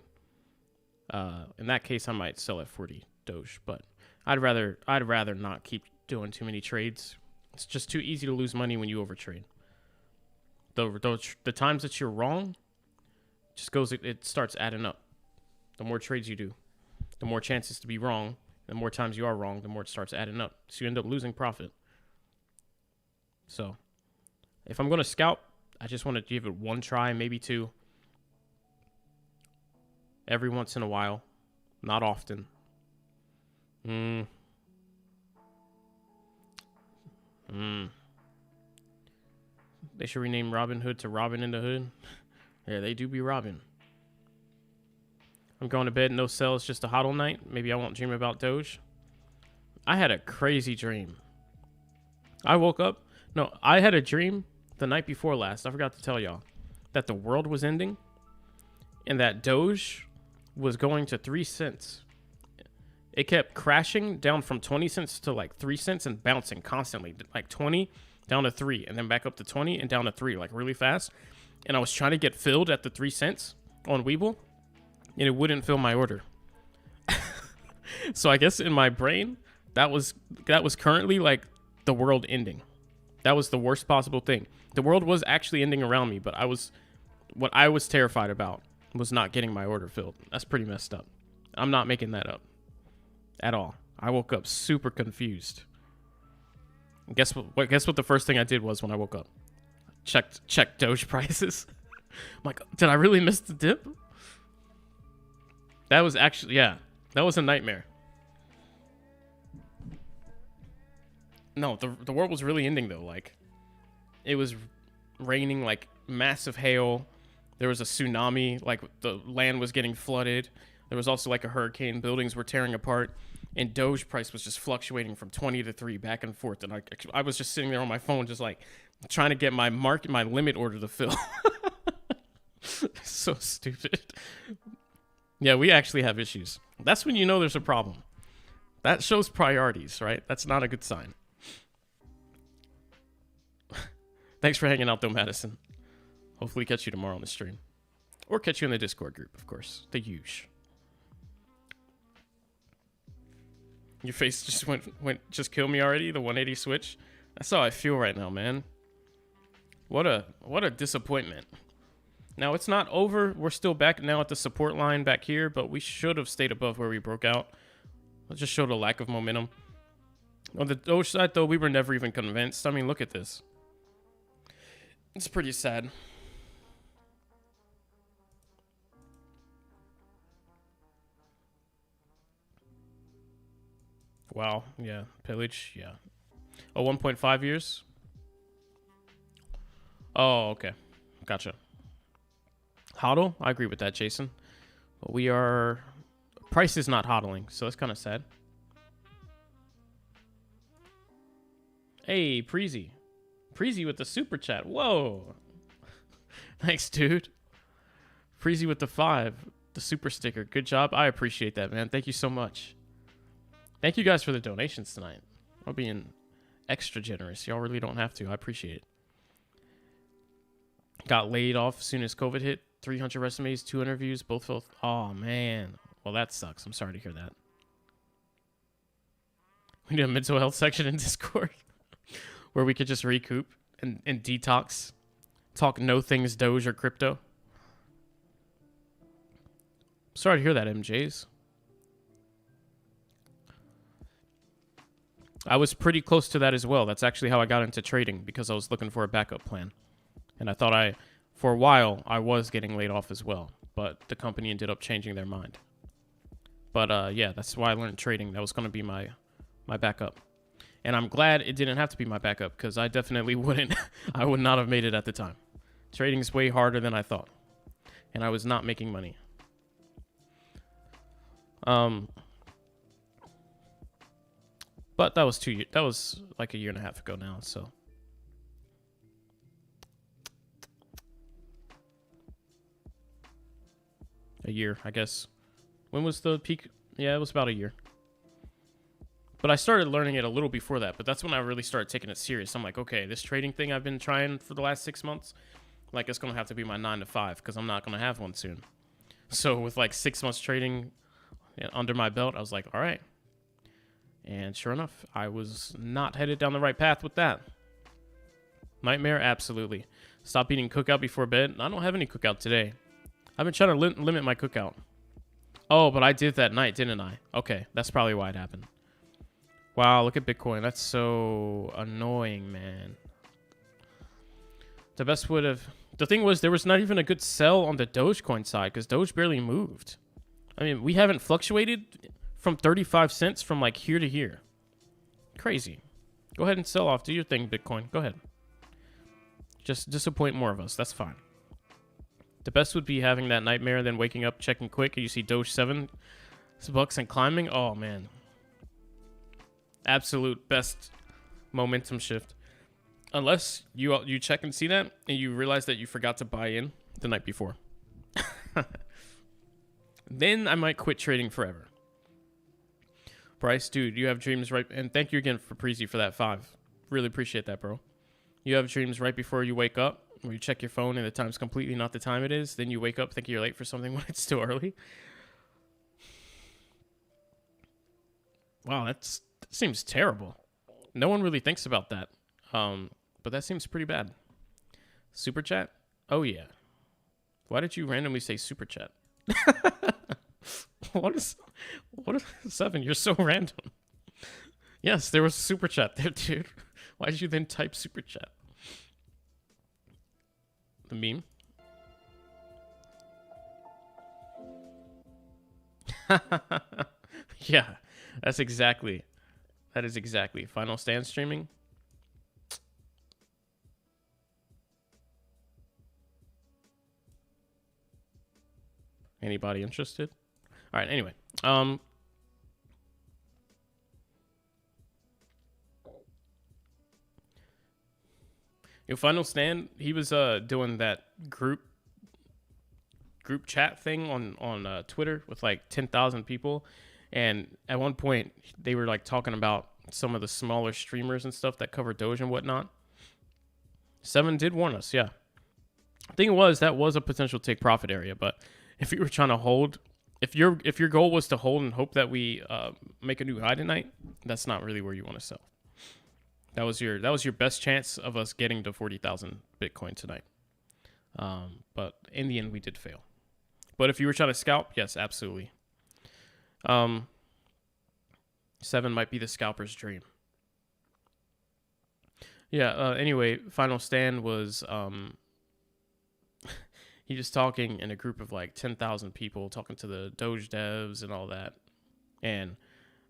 In that case, I might sell at 40 Doge, but I'd rather not keep doing too many trades. It's just too easy to lose money when you overtrade. The times that you're wrong, it starts adding up. The more trades you do, the more chances to be wrong. The more times you are wrong, the more it starts adding up. So you end up losing profit. So if I'm going to scalp, I just want to give it one try, maybe two. Every once in a while. Not often. They should rename Robin Hood to Robin in the Hood. Yeah, they do be robbing. I'm going to bed, no sell, it's just a hodl night. Maybe I won't dream about Doge. I had a crazy dream. I woke up. No, I had a dream the night before last. I forgot to tell y'all that the world was ending and that Doge was going to 3 cents. It kept crashing down from 20 cents to like 3 cents and bouncing constantly, like 20 down to 3 and then back up to 20 and down to 3, like really fast. And I was trying to get filled at the 3 cents on Weeble and it wouldn't fill my order. So I guess in my brain, that was currently like the world ending. That was the worst possible thing. The world was actually ending around me, but what I was terrified about was not getting my order filled. That's pretty messed up. I'm not making that up at all. I woke up super confused. Guess what the first thing I did was when I woke up? Checked Doge prices. I'm like, did I really miss the dip? That was actually, yeah, that was a nightmare. No, the world was really ending though. Like, it was raining like massive hail. There was a tsunami. Like, the land was getting flooded. There was also like a hurricane. Buildings were tearing apart. And Doge price was just fluctuating from 20 to 3 back and forth. And I was just sitting there on my phone, just like trying to get my limit order to fill. So stupid. Yeah, we actually have issues. That's when you know there's a problem. That shows priorities, right? That's not a good sign. Thanks for hanging out, though, Madison. Hopefully catch you tomorrow on the stream. Or catch you in the Discord group, of course. The huge. Your face just went, just kill me already, the 180 switch. That's how I feel right now, man. What a disappointment. Now, it's not over. We're still back now at the support line back here, but we should have stayed above where we broke out. It just showed a lack of momentum. On the Doge side, though, we were never even convinced. I mean, look at this. It's pretty sad. Wow, yeah. Pillage, yeah. Oh, 1.5 years? Oh, okay. Gotcha. Hodl? I agree with that, Jason. But we are... Price is not hodling, so that's kind of sad. Hey, Preezy. Preezy with the super chat. Whoa. Thanks, dude. Preezy with the 5. The super sticker. Good job. I appreciate that, man. Thank you so much. Thank you guys for the donations tonight. I'm being extra generous. Y'all really don't have to. I appreciate it. Got laid off as soon as COVID hit. 300 resumes, 2 interviews, both filled. Oh, man. Well, that sucks. I'm sorry to hear that. We need a mental health section in Discord where we could just recoup and detox. Talk no things Doge or crypto. Sorry to hear that, MJs. I was pretty close to that as well. That's actually how I got into trading, because I was looking for a backup plan. And I thought for a while, I was getting laid off as well. But the company ended up changing their mind. But yeah, that's why I learned trading. That was going to be my backup. And I'm glad it didn't have to be my backup, because I definitely wouldn't. I would not have made it at the time. Trading is way harder than I thought. And I was not making money. But that was like a year and a half ago now, so. A year, I guess. When was the peak? Yeah, it was about a year. But I started learning it a little before that, but that's when I really started taking it serious. I'm like, okay, this trading thing I've been trying for the last 6 months, like, it's going to have to be my 9 to 5, because I'm not going to have one soon. So with like 6 months trading under my belt, I was like, all right. And sure enough, I was not headed down the right path with that. Nightmare? Absolutely. Stop eating cookout before bed. I don't have any cookout today. I've been trying to limit my cookout. Oh, but I did that night, didn't I? Okay, that's probably why it happened. Wow, look at Bitcoin. That's so annoying, man. The best would have... The thing was, there was not even a good sell on the Dogecoin side, because Doge barely moved. I mean, we haven't fluctuated from 35 cents from like here to here. Crazy. Go ahead and sell off. Do your thing, Bitcoin. Go ahead. Just disappoint more of us. That's fine. The best would be having that nightmare and then waking up, checking quick, and you see Doge $7 and climbing. Oh, man. Absolute best momentum shift. Unless you check and see that and you realize that you forgot to buy in the night before. Then I might quit trading forever. Bryce, dude, you have dreams right... And thank you again for Preezy for that 5. Really appreciate that, bro. You have dreams right before you wake up, where you check your phone and the time's completely not the time it is. Then you wake up thinking you're late for something when it's still early. Wow, that seems terrible. No one really thinks about that. But that seems pretty bad. Super chat? Oh, yeah. Why did you randomly say super chat? What is 7? You're so random. Yes, there was a super chat there, dude. Why did you then type super chat? The meme? Yeah, that is exactly. Final Stand streaming. Anybody interested? All right, anyway. Final Stand, he was doing that group chat thing on Twitter with like 10,000 people, and at one point they were like talking about some of the smaller streamers and stuff that cover Doge and whatnot. 7 did warn us, yeah. The thing was, that was a potential take profit area, but if you were trying to hold, if your goal was to hold and hope that we make a new high tonight, that's not really where you want to sell. That was your best chance of us getting to 40,000 Bitcoin tonight. But in the end, we did fail. But if you were trying to scalp, yes, absolutely. 7 might be the scalper's dream. Yeah. Anyway, Final Stand was he just talking in a group of like 10,000 people, talking to the Doge devs and all that, and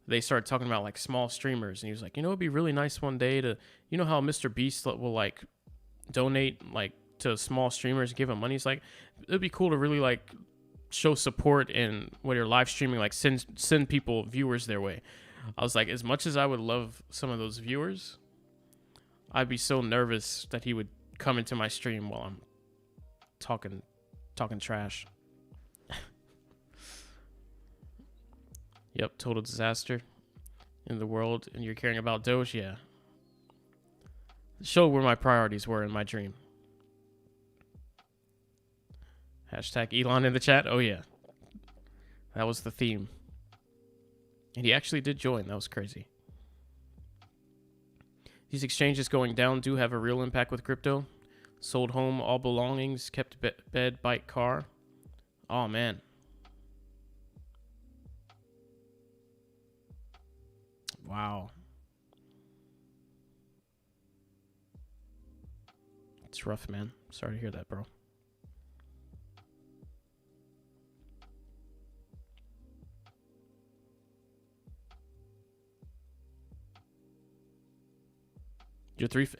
they started talking about like small streamers, and he was like, it'd be really nice one day to, how Mr. Beast will like donate like to small streamers, give them money. It's like, it'd be cool to really like show support, and when you're live streaming, like send people, viewers their way. I was like, as much as I would love some of those viewers, I'd be so nervous that he would come into my stream while I'm talking trash. Yep, total disaster in the world, and you're caring about Doge, yeah. Show where my priorities were in my dream. Hashtag Elon in the chat. Oh yeah, that was the theme, and he actually did join. That was crazy. These exchanges going down do have a real impact with crypto. Sold home all belongings, kept bed, bike, car. Oh man. Wow. It's rough, man. Sorry to hear that, bro.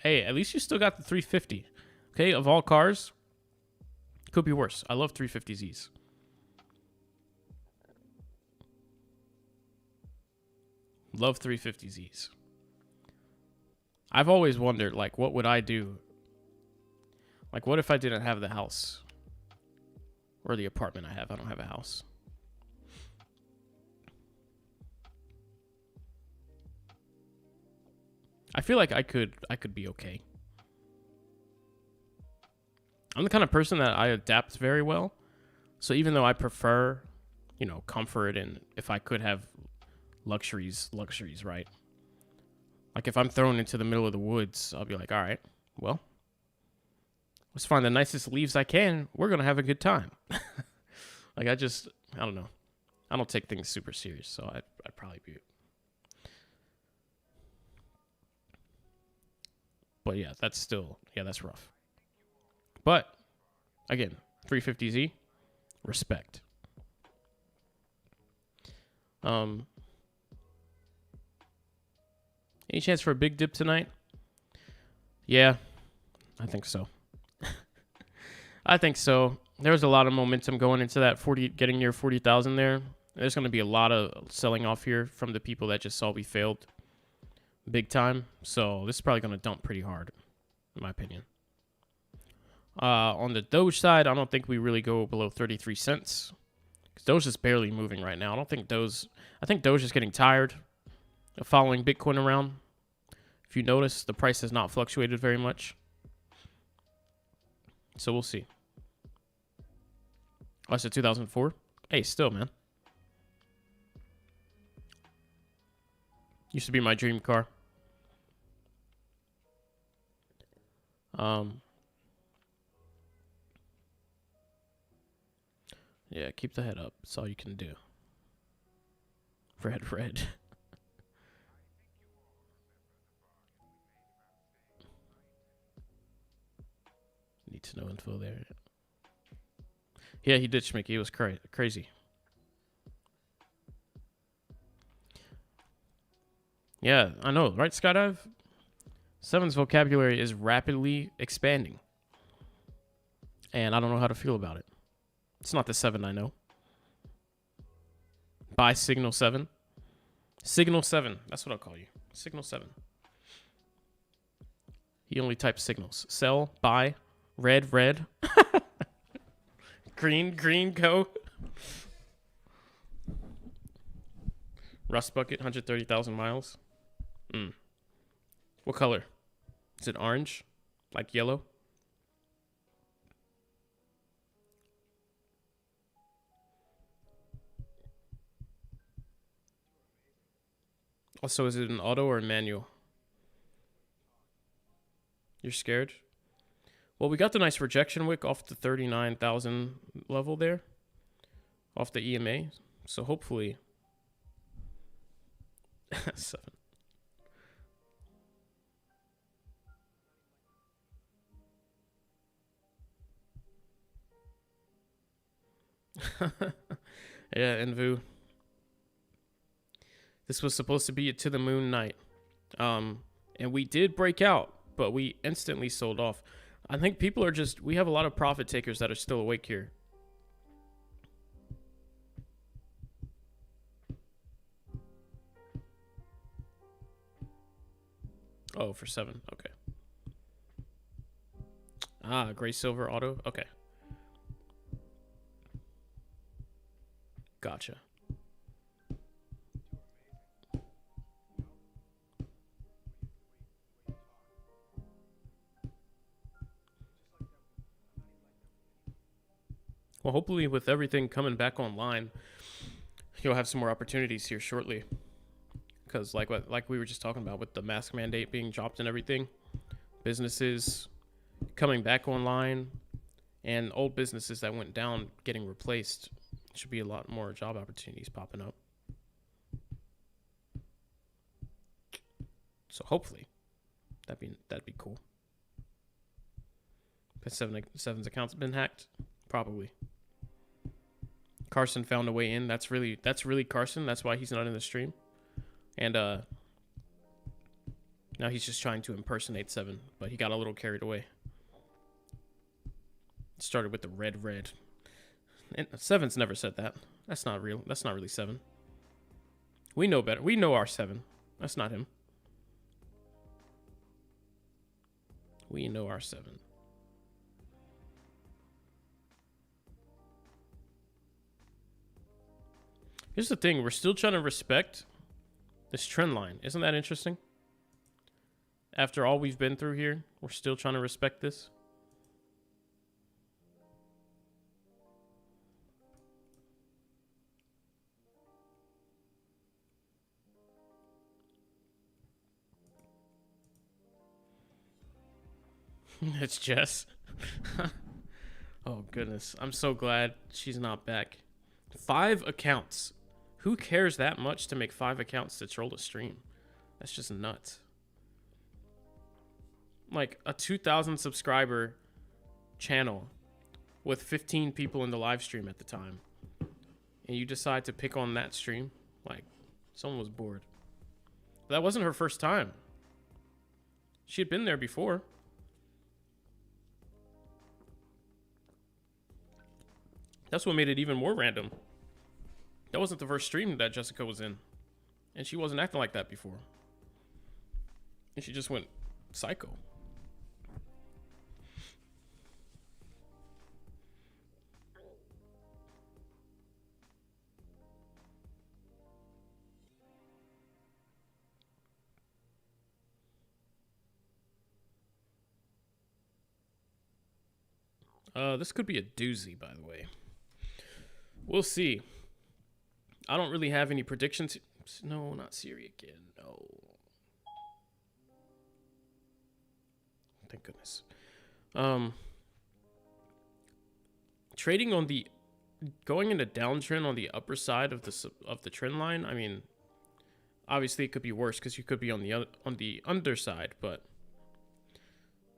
Hey, at least you still got the 350. Okay, of all cars, could be worse. I love 350Zs. Love 350Zs. I've always wondered, like, what would I do? Like, what if I didn't have the house? Or the apartment I have. I don't have a house. I feel like I could be okay. I'm the kind of person that I adapt very well. So even though I prefer, comfort, and if I could have luxuries, right? Like if I'm thrown into the middle of the woods, I'll be like, all right, well, let's find the nicest leaves I can. We're going to have a good time. Like I don't know. I don't take things super serious, so I'd probably be. But yeah, that's rough. But again, 350Z, respect. Any chance for a big dip tonight? Yeah, I think so. I think so. There's a lot of momentum going into that 40, getting near 40,000 there. There's going to be a lot of selling off here from the people that just saw we failed. big time. So this is probably going to dump pretty hard, in my opinion. On the Doge side, I don't think we really go below 33 cents. Because Doge is barely moving right now. I think Doge is getting tired of following Bitcoin around. If you notice, the price has not fluctuated very much. So we'll see. Oh, I said 2004. Hey, still, man. Used to be my dream car. Yeah, keep the head up. That's all you can do. Red. Need to know info there. Yeah, he did, Schmicky. It was crazy. Yeah, I know, right, Skydive? Seven's vocabulary is rapidly expanding. And I don't know how to feel about it. It's not the 7 I know. Buy Signal 7. Signal 7. That's what I'll call you. Signal 7. He only types signals. Sell, buy, red. green, go. Rust bucket, 130,000 miles. What color? Is it orange? Like yellow? Also, is it an auto or a manual? You're scared? Well, we got the nice rejection wick off the 39,000 level there. Off the EMA. So hopefully... 7. Yeah, Envu. This was supposed to be a to the moon night. And we did break out, but we instantly sold off. I think people are just, we have a lot of profit takers that are still awake here. Oh, for 7. Okay. Ah, gray silver auto. Okay. Gotcha. Well, hopefully with everything coming back online, you'll have some more opportunities here shortly. Because like we were just talking about with the mask mandate being dropped and everything, businesses coming back online and old businesses that went down getting replaced, should be a lot more job opportunities popping up. So hopefully that'd be cool. Has Seven's account's been hacked? Probably. Carson found a way in. That's really Carson. That's why he's not in the stream. And now he's just trying to impersonate 7, but he got a little carried away. Started with the red. And 7's never said that. That's not real. That's not really 7. We know better. We know our 7. That's not him. We know our 7. Here's the thing. We're still trying to respect this trend line. Isn't that interesting? After all we've been through here, we're still trying to respect this. It's Jess. Oh, goodness. I'm so glad she's not back. 5 accounts. Who cares that much to make 5 accounts to troll a stream? That's just nuts. Like a 2,000 subscriber channel with 15 people in the live stream at the time. And you decide to pick on that stream? Like, someone was bored. That wasn't her first time. She had been there before. That's what made it even more random. That wasn't the first stream that Jessica was in. And she wasn't acting like that before. And she just went psycho. This could be a doozy, by the way. We'll see. I don't really have any predictions. No, not Siri again. No. Thank goodness. Trading on the going into downtrend on the upper side of the trend line. I mean, obviously it could be worse because you could be on the underside, but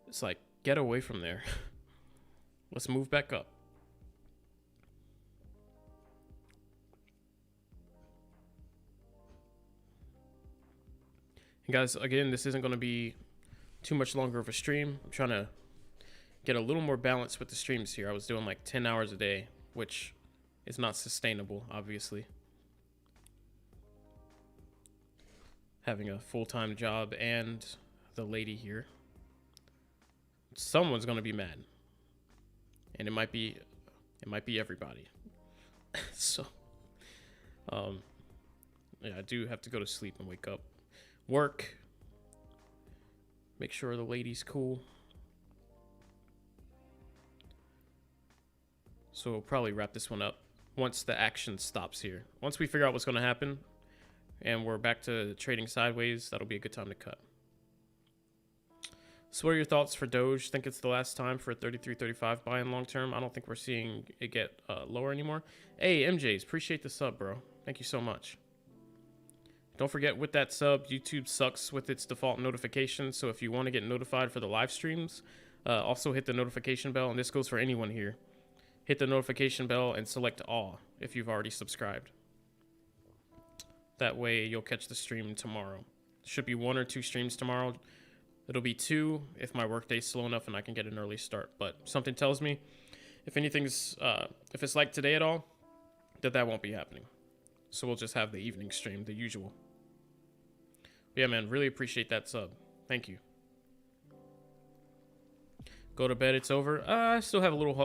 it's like get away from there. Let's move back up. And guys, again, this isn't going to be too much longer of a stream. I'm trying to get a little more balance with the streams here. I was doing like 10 hours a day, which is not sustainable, obviously. Having a full-time job and the lady here. Someone's going to be mad. And it might be everybody. So, yeah, I do have to go to sleep and wake up, work, make sure the lady's cool. So we'll probably wrap this one up once the action stops here. Once we figure out what's going to happen and we're back to trading sideways, that'll be a good time to cut. So what are your thoughts for Doge? Think it's the last time for a 33.35 buy in long term? I don't think we're seeing it get lower anymore. Hey, MJs, appreciate the sub, bro. Thank you so much. Don't forget, with that sub, YouTube sucks with its default notifications. So if you want to get notified for the live streams, also hit the notification bell. And this goes for anyone here. Hit the notification bell and select all if you've already subscribed. That way you'll catch the stream tomorrow. Should be 1 or 2 streams tomorrow. It'll be 2 if my workday's slow enough and I can get an early start. But something tells me if it's like today at all, that won't be happening. So we'll just have the evening stream, the usual. But yeah, man, really appreciate that sub. Thank you. Go to bed, it's over. I still have a little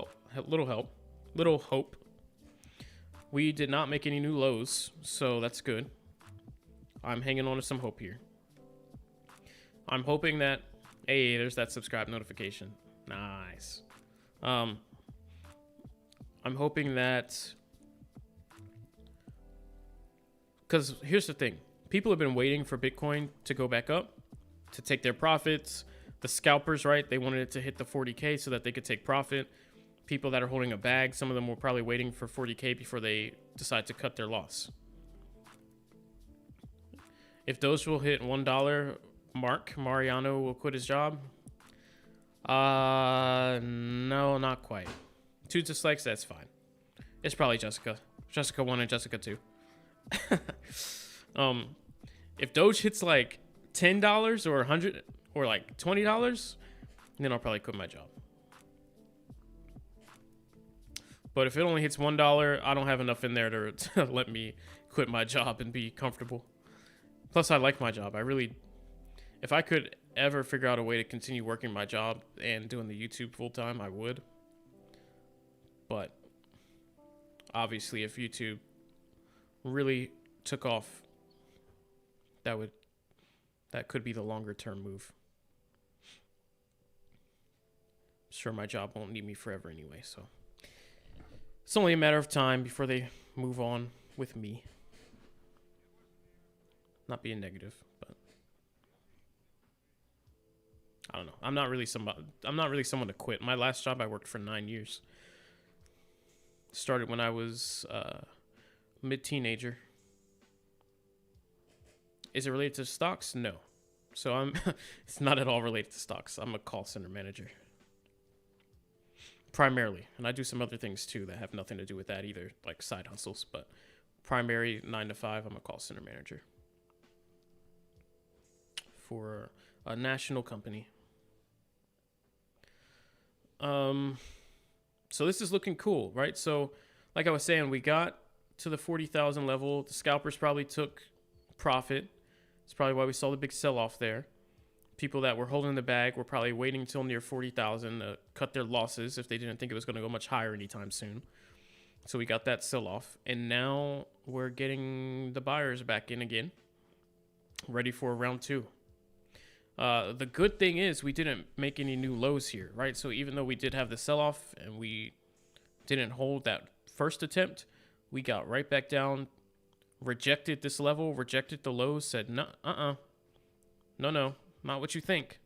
hope. We did not make any new lows, so that's good. I'm hanging on to some hope here. I'm hoping that, hey, there's that subscribe notification. Nice. I'm hoping that, because here's the thing. People have been waiting for Bitcoin to go back up, to take their profits. The scalpers, right? They wanted it to hit the 40K so that they could take profit. People that are holding a bag, some of them were probably waiting for 40K before they decide to cut their loss. If Doge will hit $1 mark, Mariano will quit his job. No, not quite. 2 dislikes, that's fine. It's probably Jessica. Jessica 1 and Jessica 2. If Doge hits like $10 or $100 or like $20, then I'll probably quit my job. But if it only hits $1, I don't have enough in there to let me quit my job and be comfortable. Plus, I like my job. If I could ever figure out a way to continue working my job and doing the YouTube full time, I would. But obviously, if YouTube really took off, that could be the longer term move. I'm sure my job won't need me forever anyway, so it's only a matter of time before they move on with me. Not being negative, but I don't know. I'm not really someone to quit. My last job, I worked for 9 years. Started when I was mid-teenager. Is it related to stocks? No. So it's not at all related to stocks. I'm a call center manager. Primarily. And I do some other things too that have nothing to do with that either, like side hustles. But primary 9 to 5, I'm a call center manager for a national company. So this is looking cool, right? So like I was saying, we got to the 40,000 level. The scalpers probably took profit. That's probably why we saw the big sell-off there. People that were holding the bag were probably waiting until near 40,000 to cut their losses if they didn't think it was going to go much higher anytime soon. So we got that sell off, and now we're getting the buyers back in again, ready for round two. The good thing is we didn't make any new lows here, right? So even though we did have the sell off and we didn't hold that first attempt, we got right back down, rejected this level, rejected the lows, said no, no, not what you think.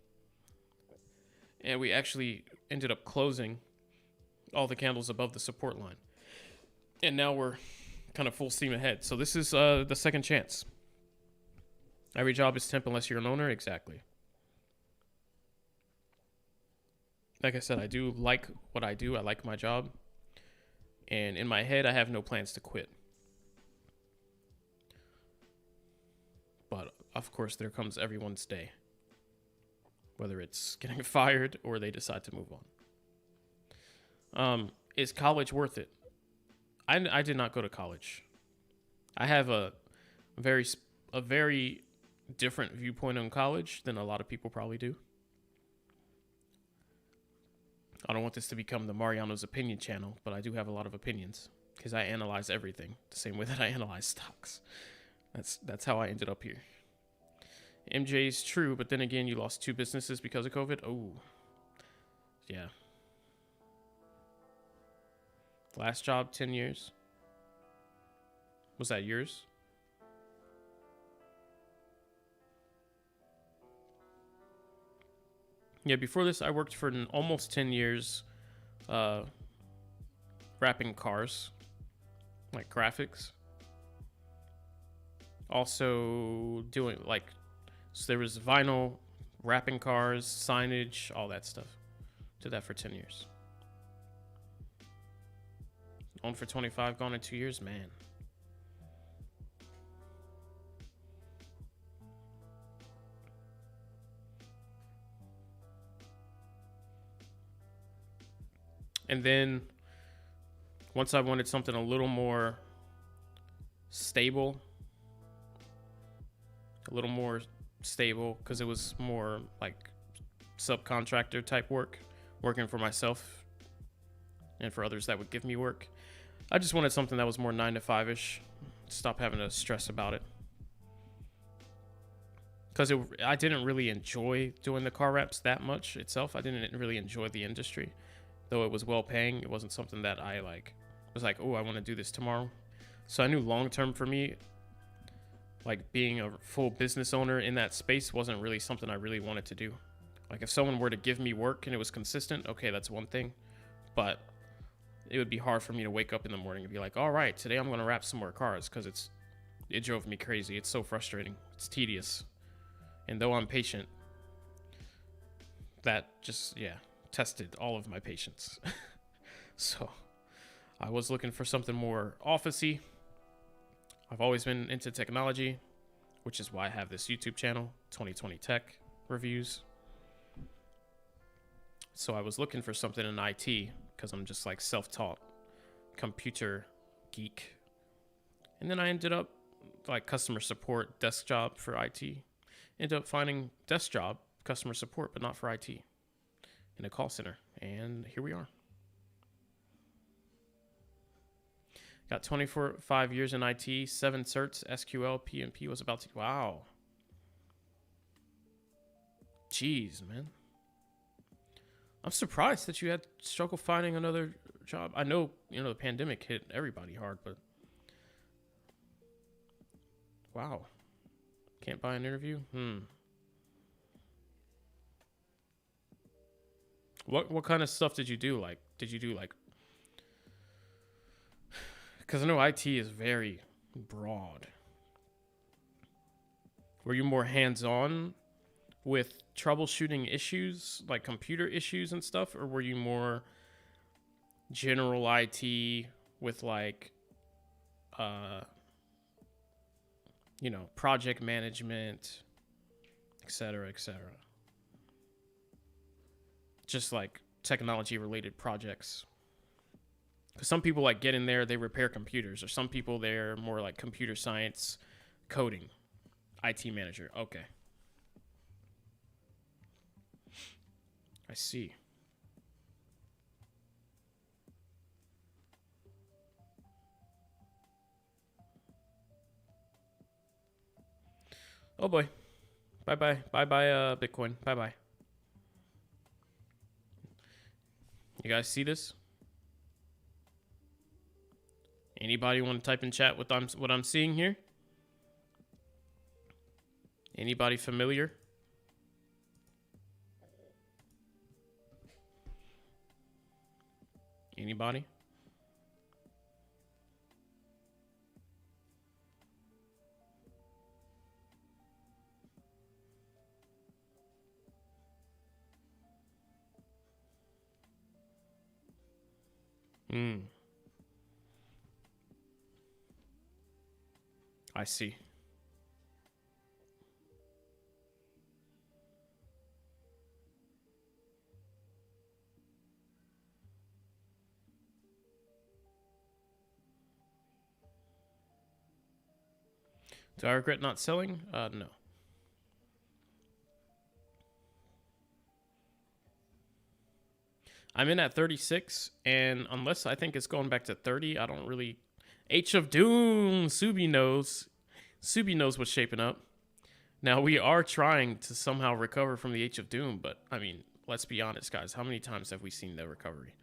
And we actually ended up closing all the candles above the support line. And now we're kind of full steam ahead. So this is the second chance. Every job is temp unless you're an owner. Exactly. Like I said, I do like what I do. I like my job. And in my head, I have no plans to quit. But, of course, there comes everyone's day. Whether it's getting fired or they decide to move on. Is college worth it? I did not go to college. I have a very different viewpoint on college than a lot of people probably do. I don't want this to become the Mariano's opinion channel, but I do have a lot of opinions because I analyze everything the same way that I analyze stocks. That's how I ended up here. MJ's true, but then again, you lost 2 businesses because of COVID. Oh, yeah. Last job, 10 years. Was that yours? Yeah, before this, I worked for almost 10 years wrapping cars, like graphics. Also doing, so there was vinyl, wrapping cars, signage, all that stuff. Did that for 10 years. On for 25, gone in 2 years, man. And then once I wanted something a little more stable, because it was more like subcontractor type work, working for myself and for others that would give me work. I just wanted something that was more 9 to 5-ish. Stop having to stress about it. Because I didn't really enjoy doing the car wraps that much itself. I didn't really enjoy the industry. Though it was well paying, it wasn't something that I was like, oh, I want to do this tomorrow. So I knew long term for me, like being a full business owner in that space wasn't really something I really wanted to do. Like if someone were to give me work and it was consistent, okay, that's one thing. But it would be hard for me to wake up in the morning and be like, all right, today I'm going to wrap some more cars, because it drove me crazy. It's so frustrating. It's tedious. And though I'm patient, that just, tested all of my patience. So I was looking for something more officey. I've always been into technology, which is why I have this YouTube channel, 2020 Tech Reviews. So I was looking for something in IT because I'm just like self-taught computer geek. And then I ended up like customer support, desk job for IT. Ended up finding desk job, customer support, but not for IT, in a call center. And here we are. Got 25 years in IT, 7 certs, SQL, PMP was about to, wow. Jeez, man. I'm surprised that you had struggle finding another job. I know, the pandemic hit everybody hard, but wow. Can't buy an interview? What kind of stuff did you do? Because I know IT is very broad. Were you more hands-on with troubleshooting issues, like computer issues and stuff? Or were you more general IT with project management, et cetera, et cetera? Just like technology-related projects. Because some people get in there, they repair computers, or some people they're more like computer science, coding, IT manager. Okay. I see. Oh boy. Bye bye. Bye bye, Bitcoin. Bye bye. You guys see this? Anybody want to type in chat what I'm seeing here? Anybody familiar? Anybody? I see. Do I regret not selling? No. I'm in at 36, and unless I think it's going back to 30, I don't really... H of Doom! Subi knows. Subi knows what's shaping up. Now, we are trying to somehow recover from the H of Doom, but, I mean, let's be honest, guys. How many times have we seen the recovery?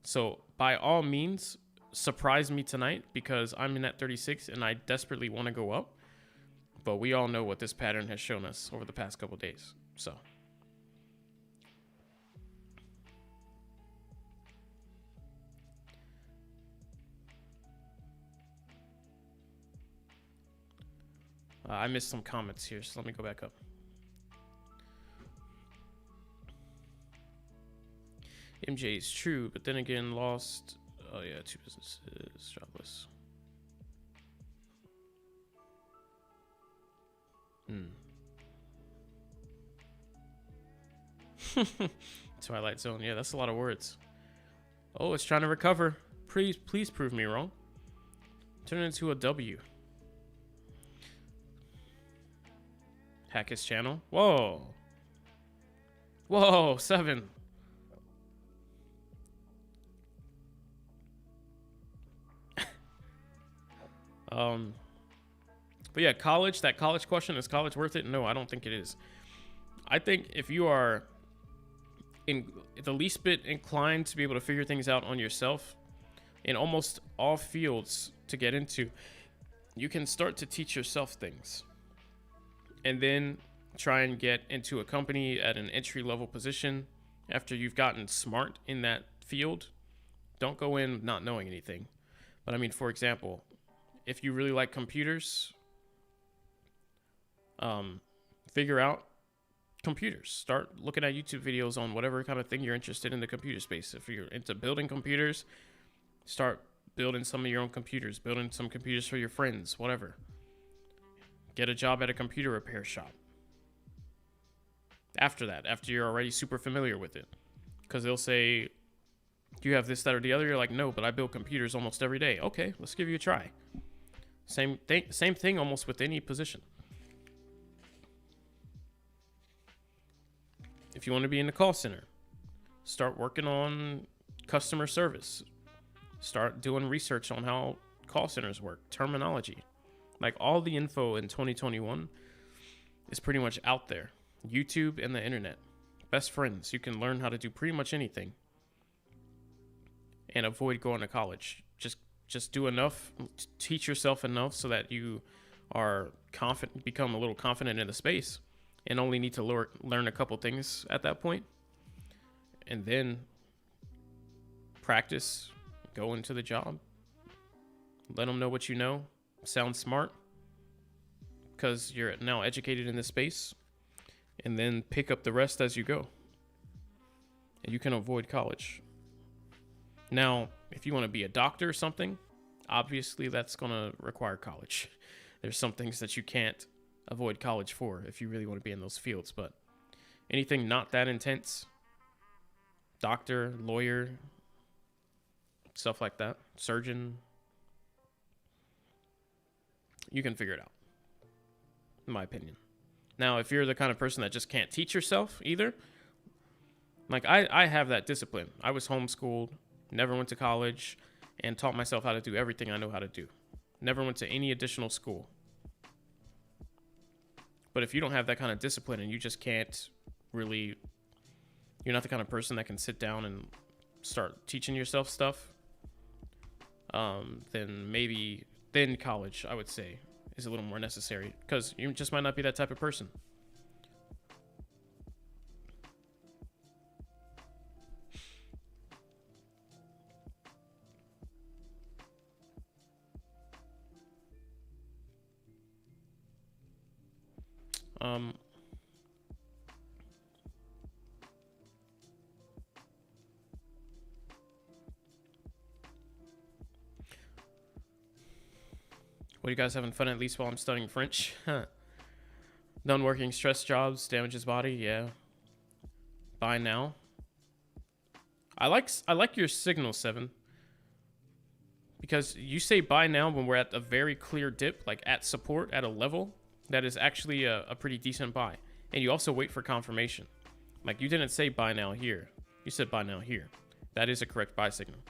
So, by all means, surprise me tonight, because I'm in at 36, and I desperately want to go up. But we all know what this pattern has shown us over the past couple days. So... I missed some comments here, so let me go back up. MJ is true, but then again, lost. Oh, yeah, 2 businesses, jobless. Twilight Zone, yeah, that's a lot of words. Oh, it's trying to recover. Please prove me wrong. Turn it into a W. Hack his channel. Whoa. Whoa, 7. But yeah, college, that college question, is college worth it? No, I don't think it is. I think if you are in the least bit inclined to be able to figure things out on yourself in almost all fields to get into, you can start to teach yourself things. And then try and get into a company at an entry-level position after you've gotten smart in that field. Don't go in not knowing anything. But I mean, for example, if you really like computers, figure out computers. Start looking at YouTube videos on whatever kind of thing you're interested in the computer space. If you're into building computers, start building some of your own computers, building some computers for your friends, whatever. Get a job at a computer repair shop. After that, after you're already super familiar with it. Because they'll say, do you have this, that, or the other? You're like, no, but I build computers almost every day. Okay, let's give you a try. Same thing almost with any position. If you want to be in the call center, start working on customer service. Start doing research on how call centers work, terminology. Like, all the info in 2021 is pretty much out there. YouTube and the internet. Best friends. You can learn how to do pretty much anything. And avoid going to college. Just do enough. Teach yourself enough so that you are confident, become a little confident in the space. And only need to learn a couple things at that point. And then practice. Go into the job. Let them know what you know. Sound smart because you're now educated in this space, and then pick up the rest as you go, and you can avoid college. Now, if you want to be a doctor or something, obviously that's going to require college. There's some things that you can't avoid college for if you really want to be in those fields, but anything not that intense, doctor, lawyer, stuff like that, surgeon, you can figure it out, in my opinion. Now, if you're the kind of person that just can't teach yourself either, Like, I have that discipline. I was homeschooled, never went to college, and taught myself how to do everything I know how to do. Never went to any additional school. But if you don't have that kind of discipline and you just can't really, you're not the kind of person that can sit down and start teaching yourself stuff, then college, I would say, is a little more necessary, because you just might not be that type of person. What, you guys having fun at least while I'm studying French? Done working stress jobs, damages body, yeah. Buy now. I like your signal, 7. Because you say buy now when we're at a very clear dip, like at support, at a level that is actually a pretty decent buy. And you also wait for confirmation. Like, you didn't say buy now here. You said buy now here. That is a correct buy signal.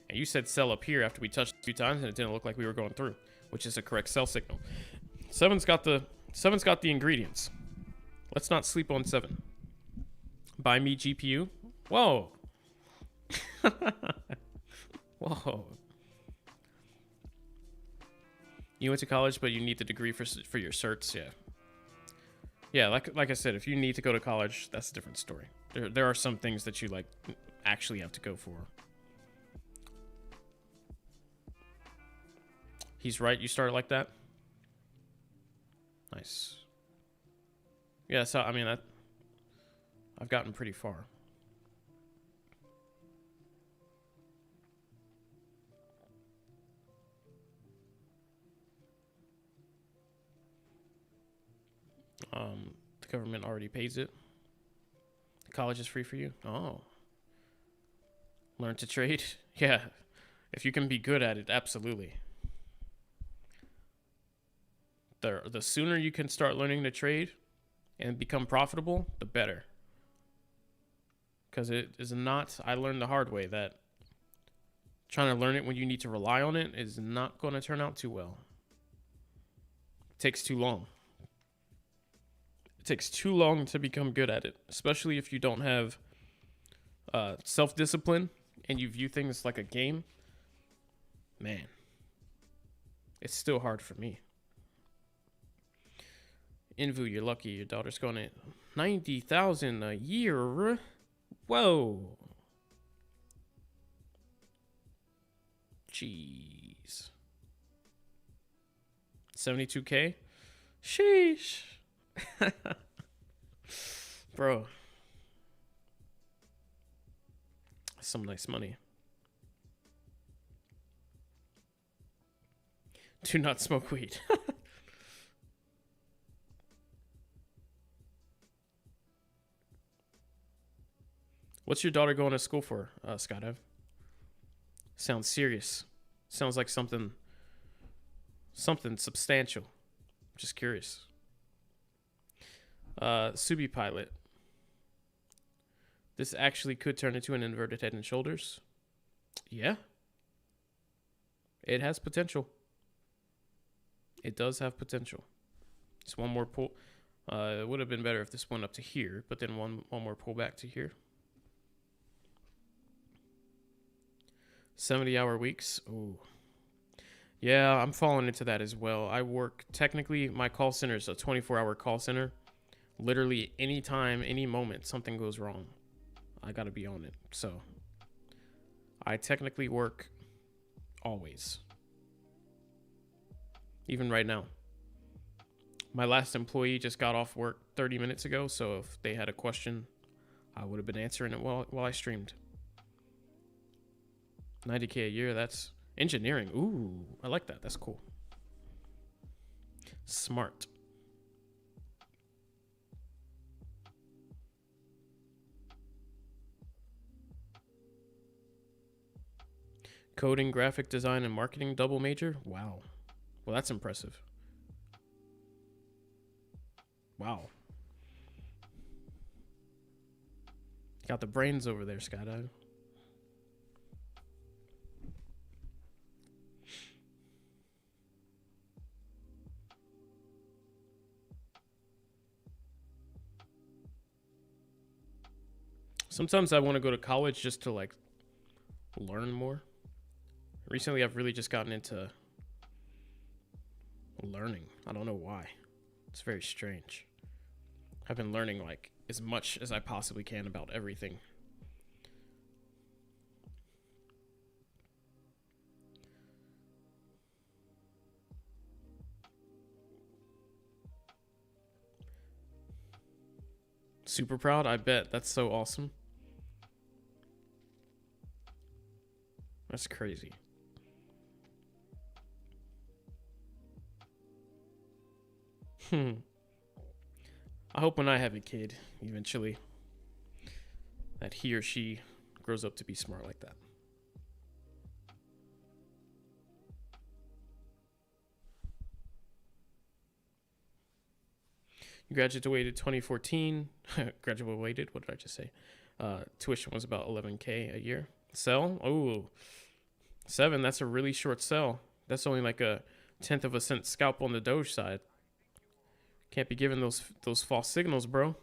And you said sell up here after we touched 2 times and it didn't look like we were going through, which is a correct sell signal. 7's got the ingredients. Let's not sleep on 7. Buy me GPU. Whoa. Whoa. You went to college, but you need the degree for your certs. Yeah. Yeah, like I said, if you need to go to college, that's a different story. There are some things that you like actually have to go for. He's right. You started like that. Nice. Yeah. So I mean, I've gotten pretty far. The government already pays it. College is free for you. Oh. Learn to trade. Yeah. If you can be good at it, absolutely. The sooner you can start learning to trade and become profitable, the better. Because it is not, I learned the hard way that trying to learn it when you need to rely on it is not going to turn out too well. It takes too long. It takes too long to become good at it, especially if you don't have self-discipline and you view things like a game. Man, it's still hard for me. Invu, you're lucky. Your daughter's going at 90,000 a year. Whoa. Jeez. 72K? Sheesh. Bro. That's some nice money. Do not smoke weed. What's your daughter going to school for, Skydive? Sounds serious. Sounds like something substantial. Just curious. Subi pilot. This actually could turn into an inverted head and shoulders. Yeah. It has potential. It does have potential. Just one more pull. It would have been better if this went up to here, but then one more pull back to here. 70-hour weeks. Ooh. Yeah, I'm falling into that as well. I work, technically, my call center is a 24-hour call center. Literally, anytime, any moment, something goes wrong, I gotta be on it. So, I technically work always. Even right now. My last employee just got off work 30 minutes ago, so if they had a question, I would have been answering it while I streamed. 90K a year, that's engineering. Ooh, I like that. That's cool. Smart. Coding, graphic design, and marketing double major? Wow. Well, that's impressive. Wow. Got the brains over there, Skydive. Sometimes I want to go to college just to like learn more. Recently, I've really just gotten into learning. I don't know why. It's very strange. I've been learning like as much as I possibly can about everything. Super proud, I bet. That's so awesome. That's crazy. I hope when I have a kid, eventually, that he or she grows up to be smart like that. You graduated 2014. Graduated, what did I just say? Tuition was about $11K a year. Sell? Oh, 7. That's a really short sell. That's only like a 1/10 of a cent scalp on the Doge side. Can't be giving those false signals, bro.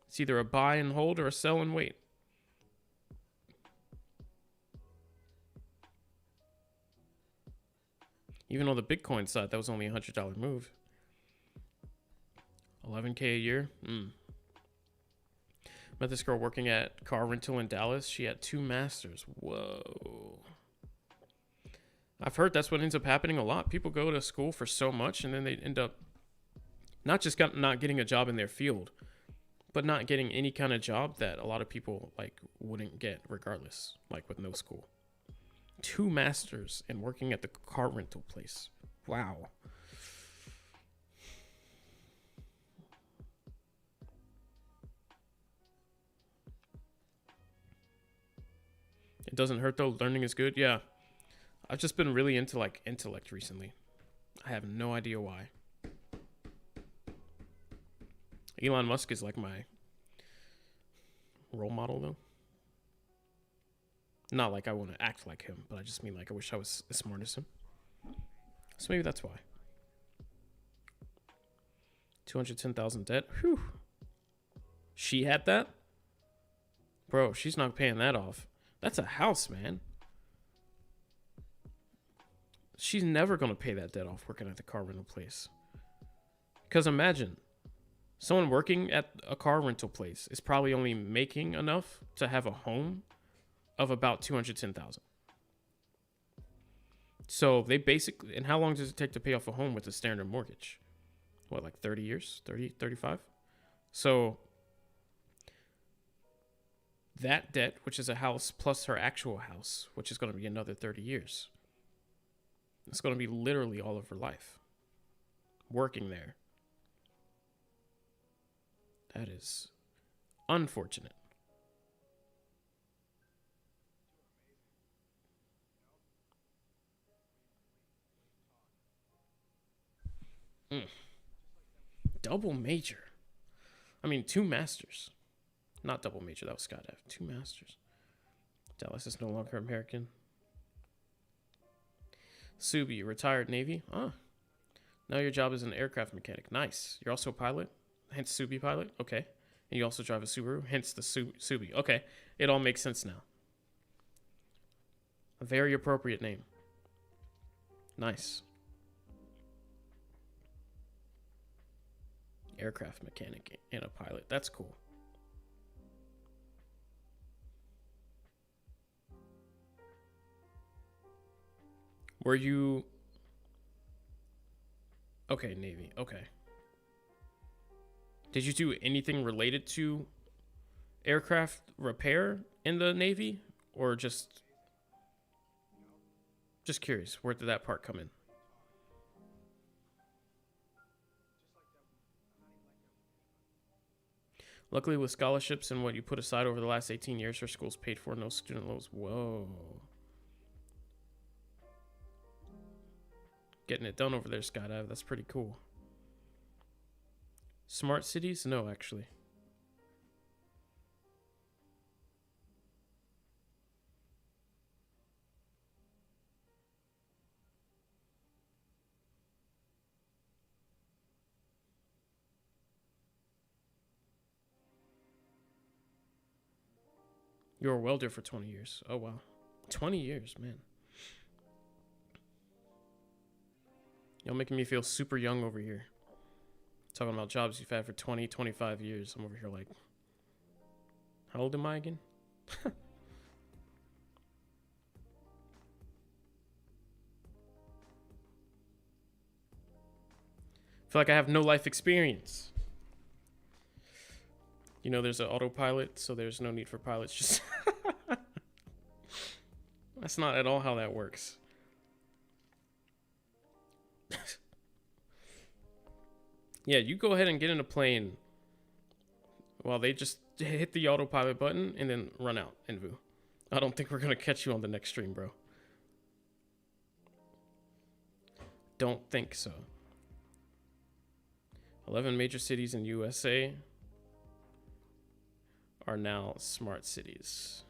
It's either a buy and hold or a sell and wait. Even on the Bitcoin side, that was only a $100 move. 11K a year. Met this girl working at car rental in Dallas. She had 2 masters. Whoa. I've heard that's what ends up happening a lot. People go to school for so much and then they end up not just not getting a job in their field, but not getting any kind of job that a lot of people like wouldn't get regardless, like with no school. 2 masters and working at the car rental place. Wow. It doesn't hurt though. Learning is good. Yeah. I've just been really into like intellect recently. I have no idea why. Elon Musk is like my role model though. Not like I want to act like him, but I just mean like I wish I was as smart as him. So maybe that's why. 210,000 debt. Whew. She had that? Bro, she's not paying that off. That's a house, man. She's never going to pay that debt off working at the car rental place. Because imagine, someone working at a car rental place is probably only making enough to have a home of about 210,000. So they basically, and how long does it take to pay off a home with a standard mortgage? What, like 30 years? 30, 35? So that debt, which is a house plus her actual house, which is going to be another 30 years. It's going to be literally all of her life working there. That is unfortunate. Double major. I mean, 2 masters. Not double major, that was Skydive. 2 masters. Dallas is no longer American. Subi, retired Navy. Ah. Now your job is an aircraft mechanic. Nice. You're also a pilot, hence Subi pilot. Okay. And you also drive a Subaru, hence the Subi. Okay. It all makes sense now. A very appropriate name. Nice. Aircraft mechanic and a pilot. That's cool. Were you... Okay, Navy. Okay. Did you do anything related to aircraft repair in the Navy? Or just curious, where did that part come in? Luckily, with scholarships and what you put aside over the last 18 years, her school's paid for, no student loans. Whoa. Getting it done over there, Skydive. That's pretty cool. Smart cities? No, actually. You were a welder for 20 years. Oh, wow. 20 years, man. Y'all making me feel super young over here. Talking about jobs you've had for 20, 25 years. I'm over here like, how old am I again? Feel like I have no life experience. You know, there's an autopilot, so there's no need for pilots. Just that's not at all how that works. Yeah, you go ahead and get in a plane while they just hit the autopilot button and then run out, Envu. I don't think we're gonna catch you on the next stream, bro. Don't think so. 11 major cities in USA are now smart cities.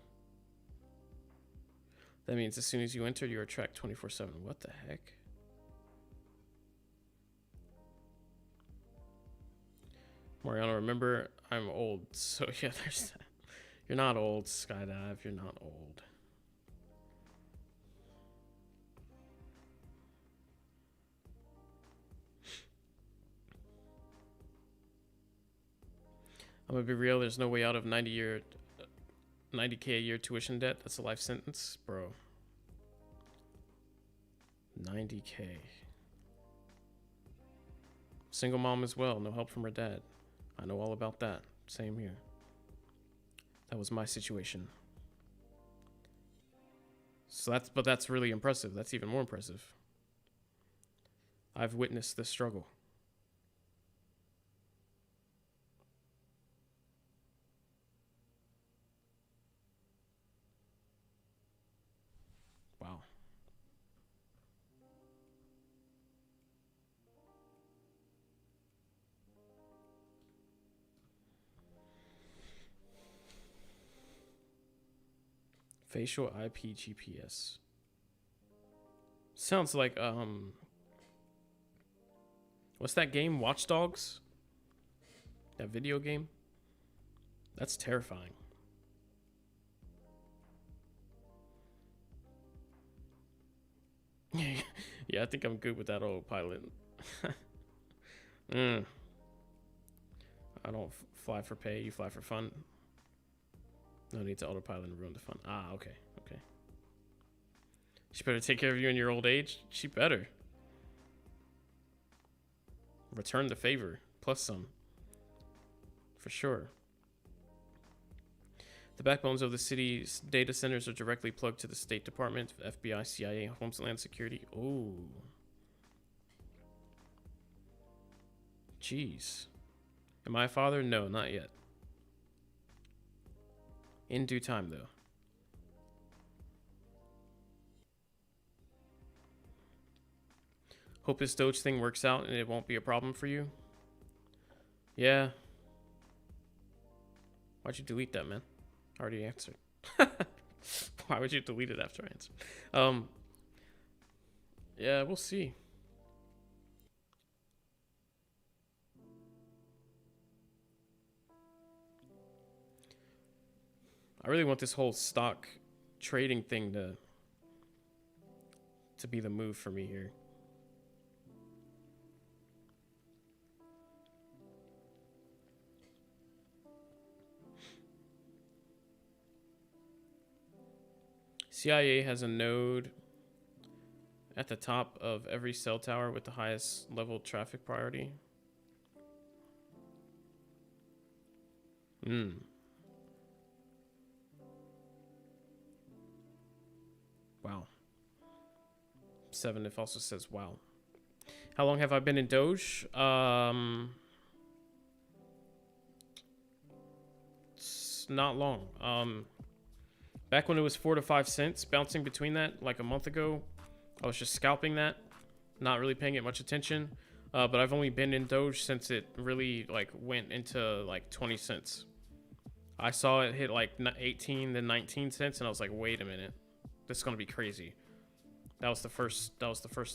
That means as soon as you enter, you are tracked 24/7. What the heck? Mariano, remember, I'm old. So yeah, there's that. You're not old, Skydive. You're not old. I'm gonna be real. There's no way out of 90K a year tuition debt. That's a life sentence, bro. 90K. Single mom as well. No help from her dad. I know all about that. Same here. That was my situation. So that's really impressive. That's even more impressive. I've witnessed this struggle. Wow. Facial IP GPS. Sounds like what's that game? Watch Dogs? That video game? That's terrifying. Yeah, I think I'm good with that autopilot. I don't fly for pay, you fly for fun. No need to autopilot and ruin the fun. Ah, okay, okay. She better take care of you in your old age. She better. Return the favor, plus some. For sure. The backbones of the city's data centers are directly plugged to the State Department, FBI, CIA, Homeland Security. Oh. Jeez. Am I a father? No, not yet. In due time, though. Hope this Doge thing works out and it won't be a problem for you. Yeah. Why'd you delete that, man? I already answered. Why would you delete it after I answered? Yeah, we'll see. I really want this whole stock trading thing to be the move for me here. CIA has a node at the top of every cell tower with the highest level traffic priority. Wow. 7 if also says wow. How long have I been in Doge? It's not long. Back when it was 4 to 5 cents, bouncing between that like a month ago, I was just scalping that, not really paying it much attention. But I've only been in Doge since it really like went into like 20 cents. I saw it hit like 18 then 19 cents and I was like, wait a minute. This is gonna be crazy. That was the first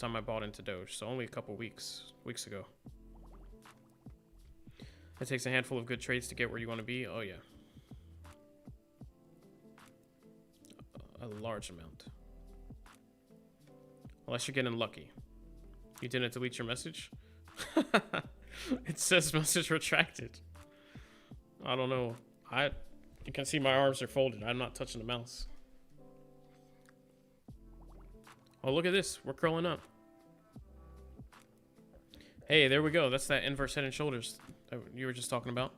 time I bought into Doge, so only a couple weeks ago. It takes a handful of good trades to get where you want to be. Oh yeah. A large amount. Unless you're getting lucky. You didn't delete your message? It says message retracted. I don't know. You can see my arms are folded. I'm not touching the mouse. Oh, look at this. We're curling up. Hey, there we go. That's that inverse head and shoulders that you were just talking about.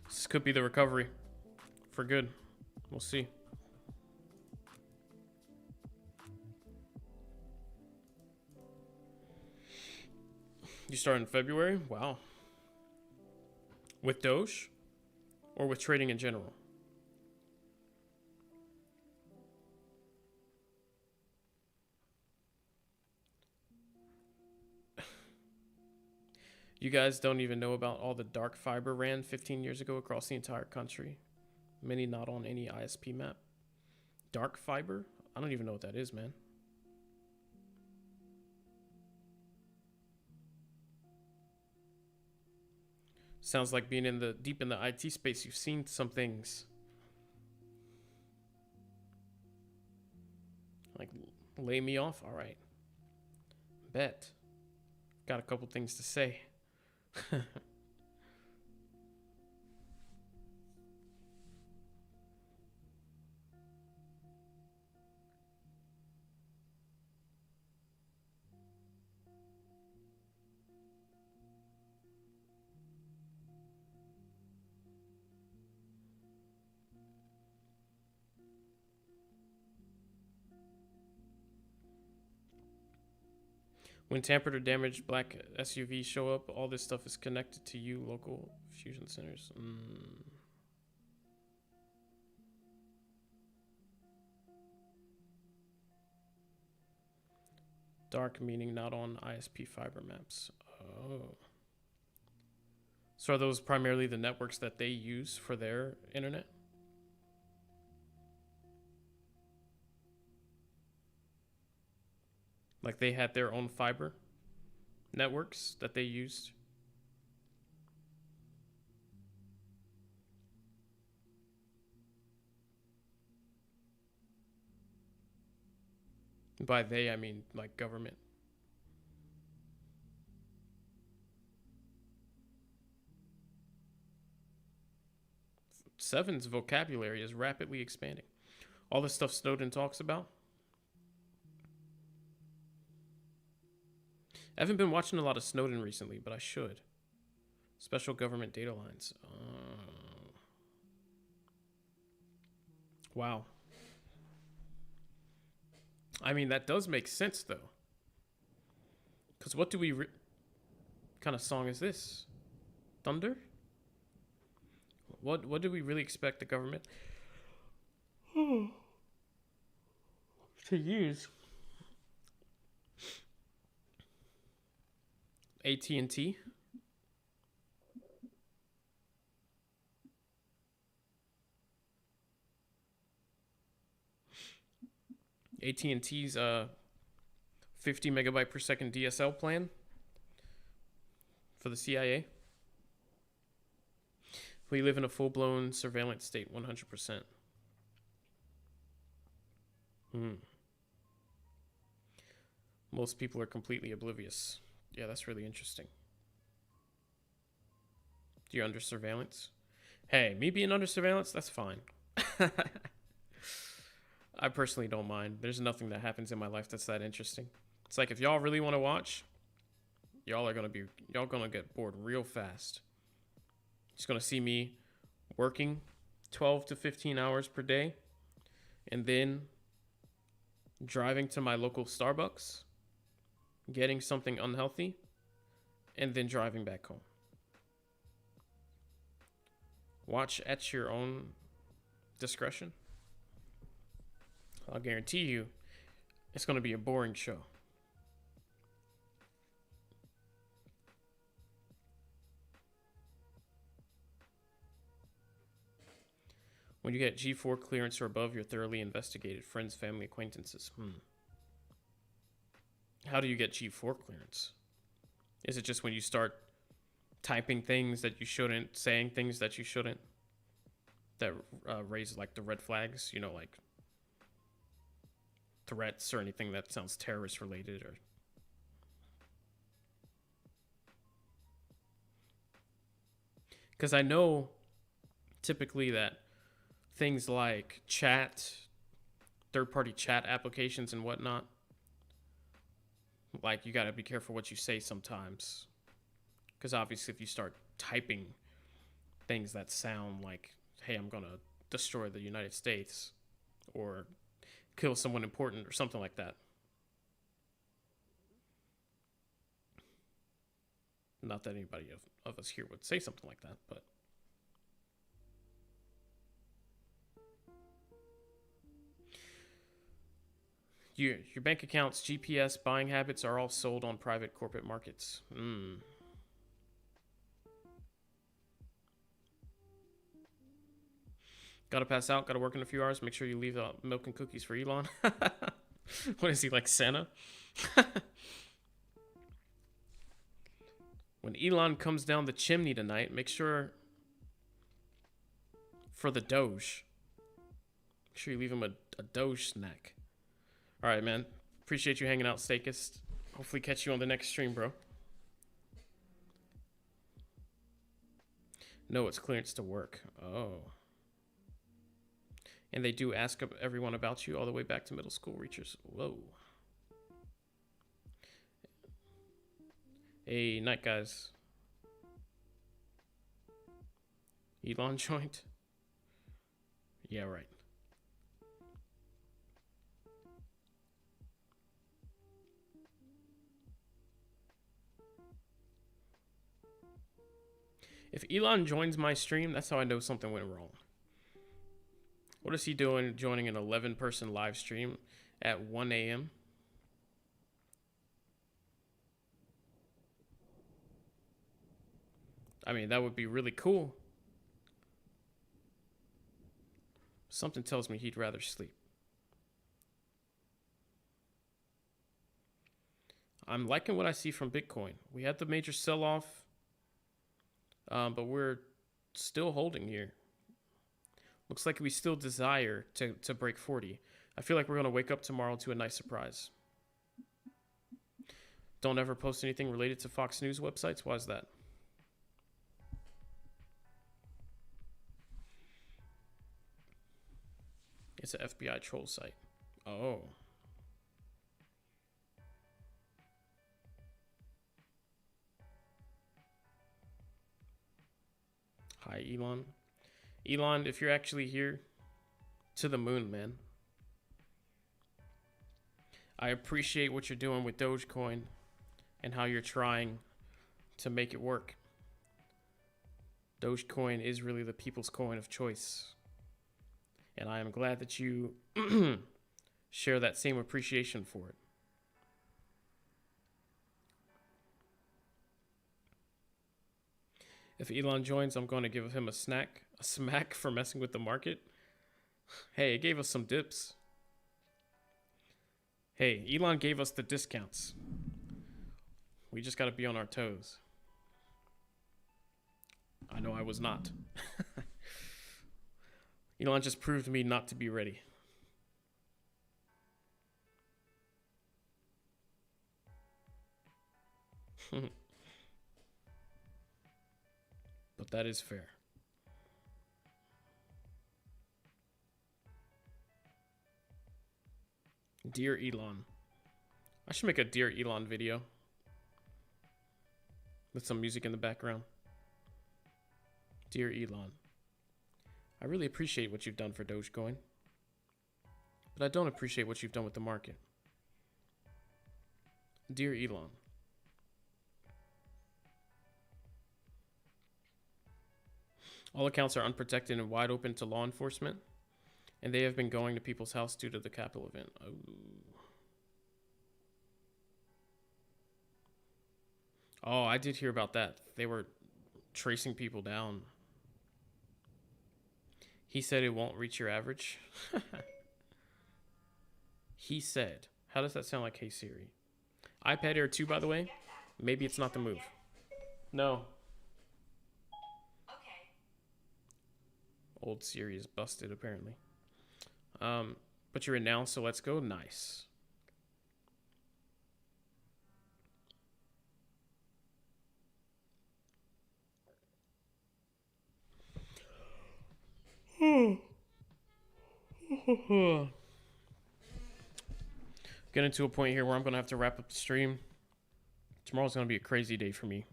This could be the recovery for good. We'll see. You start in February? Wow. With Doge? Or with trading in general? You guys don't even know about all the dark fiber ran 15 years ago across the entire country. Many not on any ISP map. Dark fiber? I don't even know what that is, man. Sounds like being in the deep in the IT space. You've seen some things. Like, lay me off? All right. Bet. Got a couple things to say. When tampered or damaged black SUVs show up, all this stuff is connected to you, local fusion centers. Dark meaning not on ISP fiber maps. Oh. So are those primarily the networks that they use for their internet? Like they had their own fiber networks that they used? By they, I mean like government. Seven's vocabulary is rapidly expanding. All the stuff Snowden talks about. I haven't been watching a lot of Snowden recently, but I should. Special government data lines. Wow. I mean, that does make sense, though. Because what do we... kind of song is this? Thunder? What do we really expect the government to use? AT&T? AT&T's 50 megabyte per second DSL plan for the CIA. We live in a full-blown surveillance state, 100%. Most people are completely oblivious. Yeah, that's really interesting. You're under surveillance? Hey, me being under surveillance, that's fine. I personally don't mind. There's nothing that happens in my life that's that interesting. It's like if y'all really want to watch, y'all gonna get bored real fast. Just gonna see me working 12 to 15 hours per day and then driving to my local Starbucks, getting something unhealthy, and then driving back home. Watch at your own discretion. I'll guarantee you it's going to be a boring show. When you get G4 clearance or above, you're thoroughly investigated. Friends, family, acquaintances. How do you get G4 clearance? Is it just when you start typing things that you shouldn't, saying things that you shouldn't, that raise like the red flags, you know, like threats or anything that sounds terrorist related, or because I know typically that things like chat, third-party chat applications and whatnot, like you got to be careful what you say sometimes, because obviously if you start typing things that sound like, hey, I'm gonna destroy the United States or kill someone important or something like that. Not that anybody of us here would say something like that, but your bank accounts, GPS, buying habits are all sold on private corporate markets. Gotta pass out, gotta work in a few hours. Make sure you leave milk and cookies for Elon. What is he, like Santa? When Elon comes down the chimney tonight, make sure for the Doge. Make sure you leave him a Doge snack. All right, man. Appreciate you hanging out, Stakist. Hopefully catch you on the next stream, bro. No, it's clearance to work. Oh. And they do ask everyone about you all the way back to middle school reachers. Whoa. Hey, night, guys. Elon joint? Yeah, right. If Elon joins my stream, that's how I know something went wrong. What is he doing joining an 11-person live stream at 1 a.m.? I mean, that would be really cool. Something tells me he'd rather sleep. I'm liking what I see from Bitcoin. We had the major sell-off, but we're still holding here. Looks like we still desire to break 40. I feel like we're going to wake up tomorrow to a nice surprise. Don't ever post anything related to Fox News websites. Why is that? It's an FBI troll site. Oh. Hi, Elon. Elon, if you're actually here, to the moon, man. I appreciate what you're doing with Dogecoin and how you're trying to make it work. Dogecoin is really the people's coin of choice. And I am glad that you share that same appreciation for it. If Elon joins, I'm going to give him a smack for messing with the market. Hey, it gave us some dips. Hey, Elon gave us the discounts. We just got to be on our toes. I know I was not. Elon just proved me not to be ready. But that is fair. Dear Elon. I should make a Dear Elon video with some music in the background. Dear Elon. I really appreciate what you've done for Dogecoin, but I don't appreciate what you've done with the market. Dear Elon. All accounts are unprotected and wide open to law enforcement, and they have been going to people's house due to the Capitol event. Oh, I did hear about that. They were tracing people down. He said it won't reach your average. He said. How does that sound like Hey Siri? iPad Air 2, by the way. Maybe it's not the move. No. Old Siri is busted apparently. But you're in now, so let's go. Nice. Getting to a point here where I'm gonna have to wrap up the stream. Tomorrow's gonna be a crazy day for me.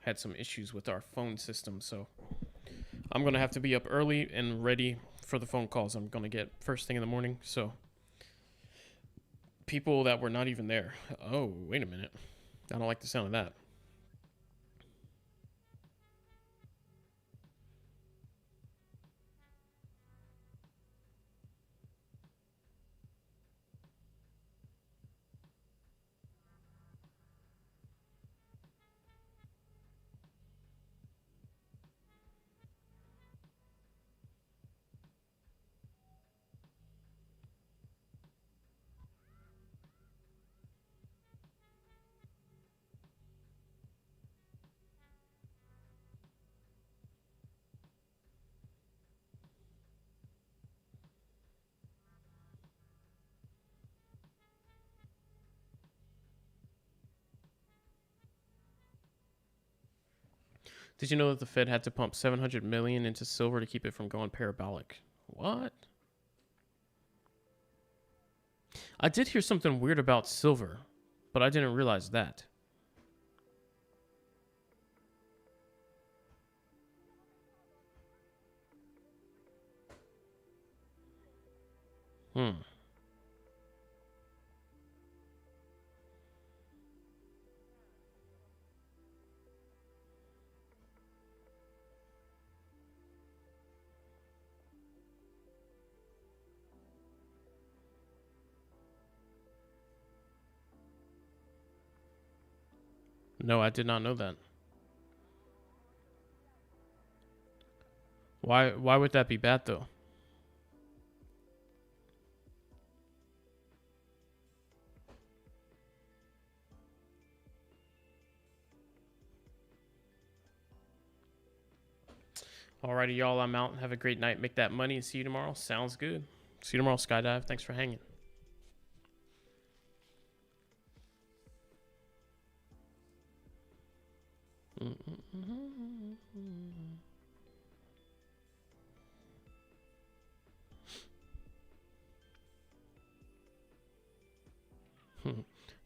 Had some issues with our phone system, so I'm gonna have to be up early and ready for the phone calls I'm gonna get first thing in the morning. So people that were not even there. Oh, wait a minute. I don't like the sound of that. Did you know that the Fed had to pump 700 million into silver to keep it from going parabolic? What? I did hear something weird about silver, but I didn't realize that. Hmm. No, I did not know that. Why would that be bad though? Alrighty, y'all, I'm out. Have a great night. Make that money and see you tomorrow. Sounds good. See you tomorrow, Skydive. Thanks for hanging.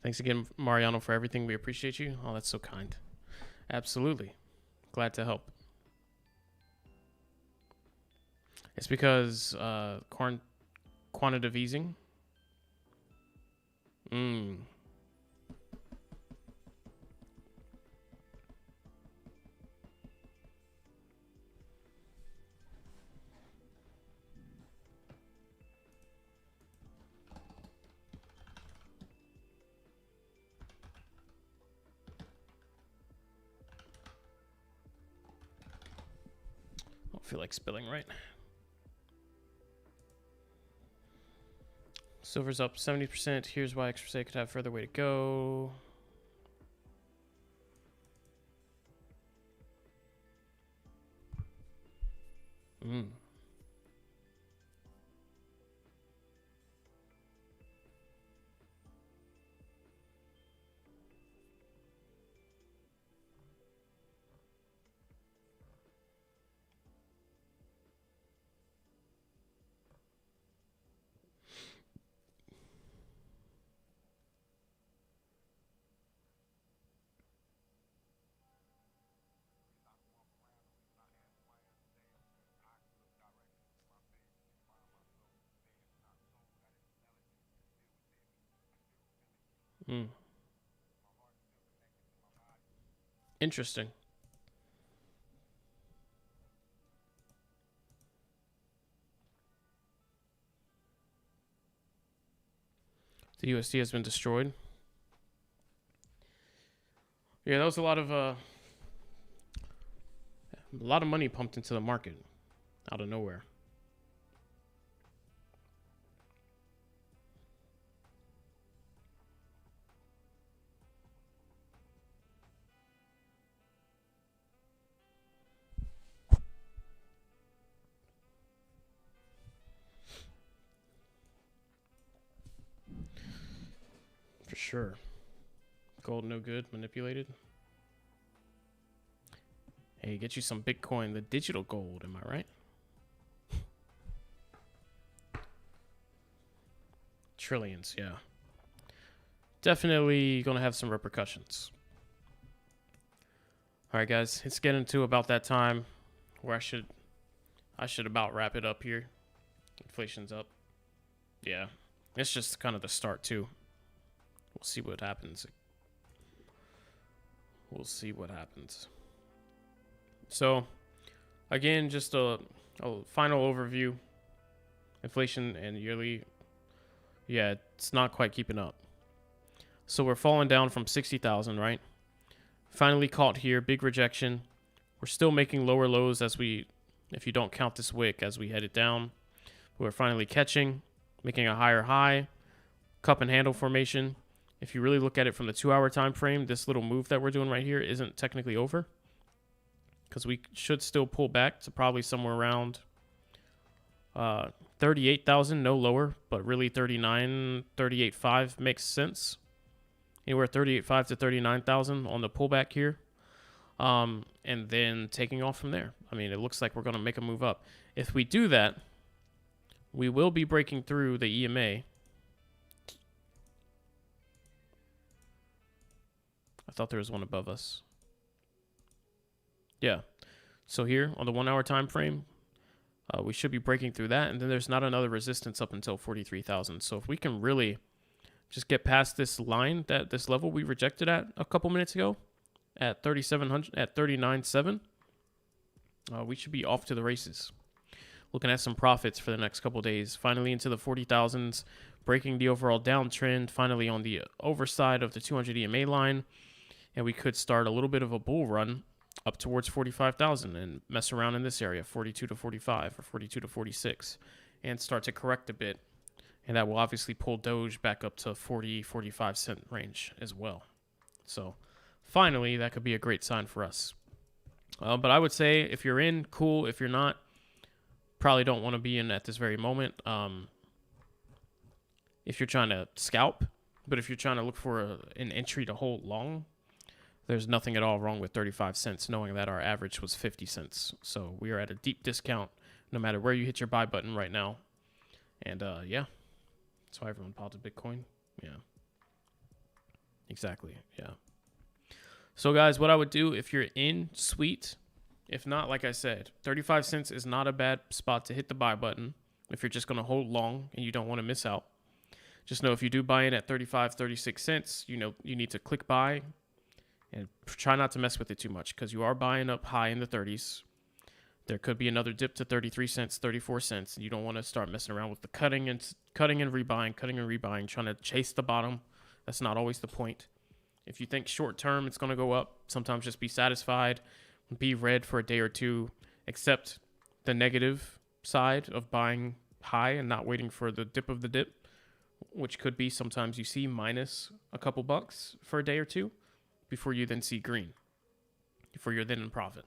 Thanks again, Mariano, for everything. We appreciate you. Oh, that's so kind. Absolutely. Glad to help. It's because quantitative easing. Don't feel like spilling, right? Silver's up 70%. Here's why XRSA could have further way to go. Interesting. The USD has been destroyed. Yeah, that was a lot of money pumped into the market out of nowhere. sure. Gold no good, manipulated. Hey, get you some Bitcoin, the digital gold, am I right? Trillions, yeah. Definitely gonna have some repercussions. All right, guys, it's getting to about that time where I should about wrap it up here. Inflation's up. Yeah, it's just kind of the start too. We'll see what happens. We'll see what happens. So, again, just a final overview. Inflation and yearly, yeah, it's not quite keeping up. So we're falling down from 60,000, right? Finally caught here, big rejection. We're still making lower lows as we, if you don't count this wick, as we headed down. We're finally catching, making a higher high, cup and handle formation. If you really look at it from the 2-hour time frame, this little move that we're doing right here isn't technically over, because we should still pull back to probably somewhere around 38,000, no lower, but really 39, 38.5 makes sense. Anywhere 38.5 to 39,000 on the pullback here. And then taking off from there. I mean, it looks like we're going to make a move up. If we do that, we will be breaking through the EMA. I thought there was one above us. Yeah. So here on the 1-hour time frame, we should be breaking through that. And then there's not another resistance up until 43,000. So if we can really just get past this line, that this level we rejected at a couple minutes ago at 3,700, at 39.7, we should be off to the races. Looking at some profits for the next couple days. Finally into the 40,000s, breaking the overall downtrend. Finally on the overside of the 200 EMA line, and we could start a little bit of a bull run up towards 45,000 and mess around in this area, 42 to 45 or 42 to 46, and start to correct a bit. And that will obviously pull Doge back up to 40, 45 cent range as well. So finally, that could be a great sign for us. But I would say if you're in, cool. If you're not, probably don't want to be in at this very moment. If you're trying to scalp, but if you're trying to look for an entry to hold long, there's nothing at all wrong with 35 cents, knowing that our average was 50 cents. So we are at a deep discount no matter where you hit your buy button right now. And yeah. That's why everyone piled to Bitcoin. Yeah. Exactly. Yeah. So, guys, what I would do if you're in, sweet. If not, like I said, 35 cents is not a bad spot to hit the buy button if you're just going to hold long and you don't want to miss out. Just know if you do buy in at 35, 36 cents, you know, you need to click buy and try not to mess with it too much because you are buying up high in the 30s. There could be another dip to 33 cents, 34 cents, and you don't want to start messing around with the cutting and rebuying, trying to chase the bottom. That's not always the point. If you think short term it's going to go up, sometimes just be satisfied, be red for a day or two, accept the negative side of buying high and not waiting for the dip of the dip, which could be sometimes you see minus a couple bucks for a day or two before you then see green, before you're then in profit.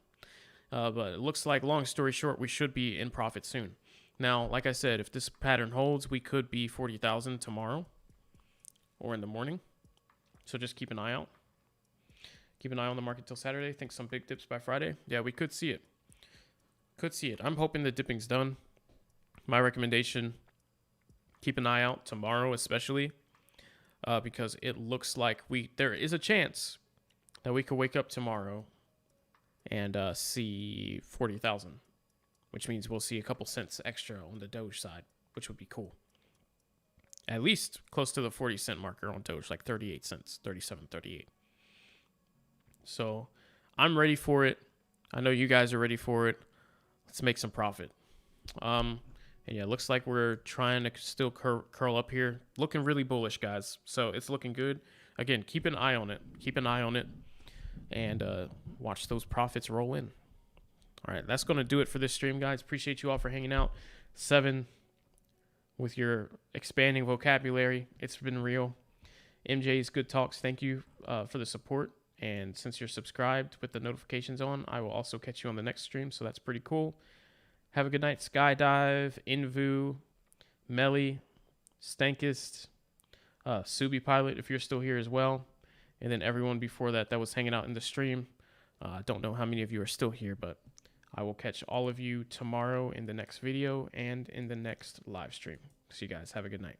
But it looks like, long story short, we should be in profit soon. Now, like I said, if this pattern holds, we could be 40,000 tomorrow or in the morning. So just keep an eye out. Keep an eye on the market till Saturday. Think some big dips by Friday. Yeah, we could see it. Could see it. I'm hoping the dipping's done. My recommendation, keep an eye out tomorrow especially, because it looks like there is a chance that we could wake up tomorrow and see 40,000, which means we'll see a couple cents extra on the Doge side, which would be cool. At least close to the 40 cent marker on Doge, like 38 cents, 37, 38. So I'm ready for it. I know you guys are ready for it. Let's make some profit. And yeah, looks like we're trying to still curl up here. Looking really bullish, guys. So it's looking good. Again, keep an eye on it. Keep an eye on it. And watch those profits roll in. All right, that's going to do it for this stream, guys. Appreciate you all for hanging out. 7 with your expanding vocabulary. It's been real. MJ's Good Talks, thank you for the support. And since you're subscribed with the notifications on, I will also catch you on the next stream, so that's pretty cool. Have a good night. Skydive, Invu, Melly, Stankist, Subi Pilot, if you're still here as well. And then everyone before that was hanging out in the stream. I don't know how many of you are still here, but I will catch all of you tomorrow in the next video and in the next live stream. So you guys have a good night.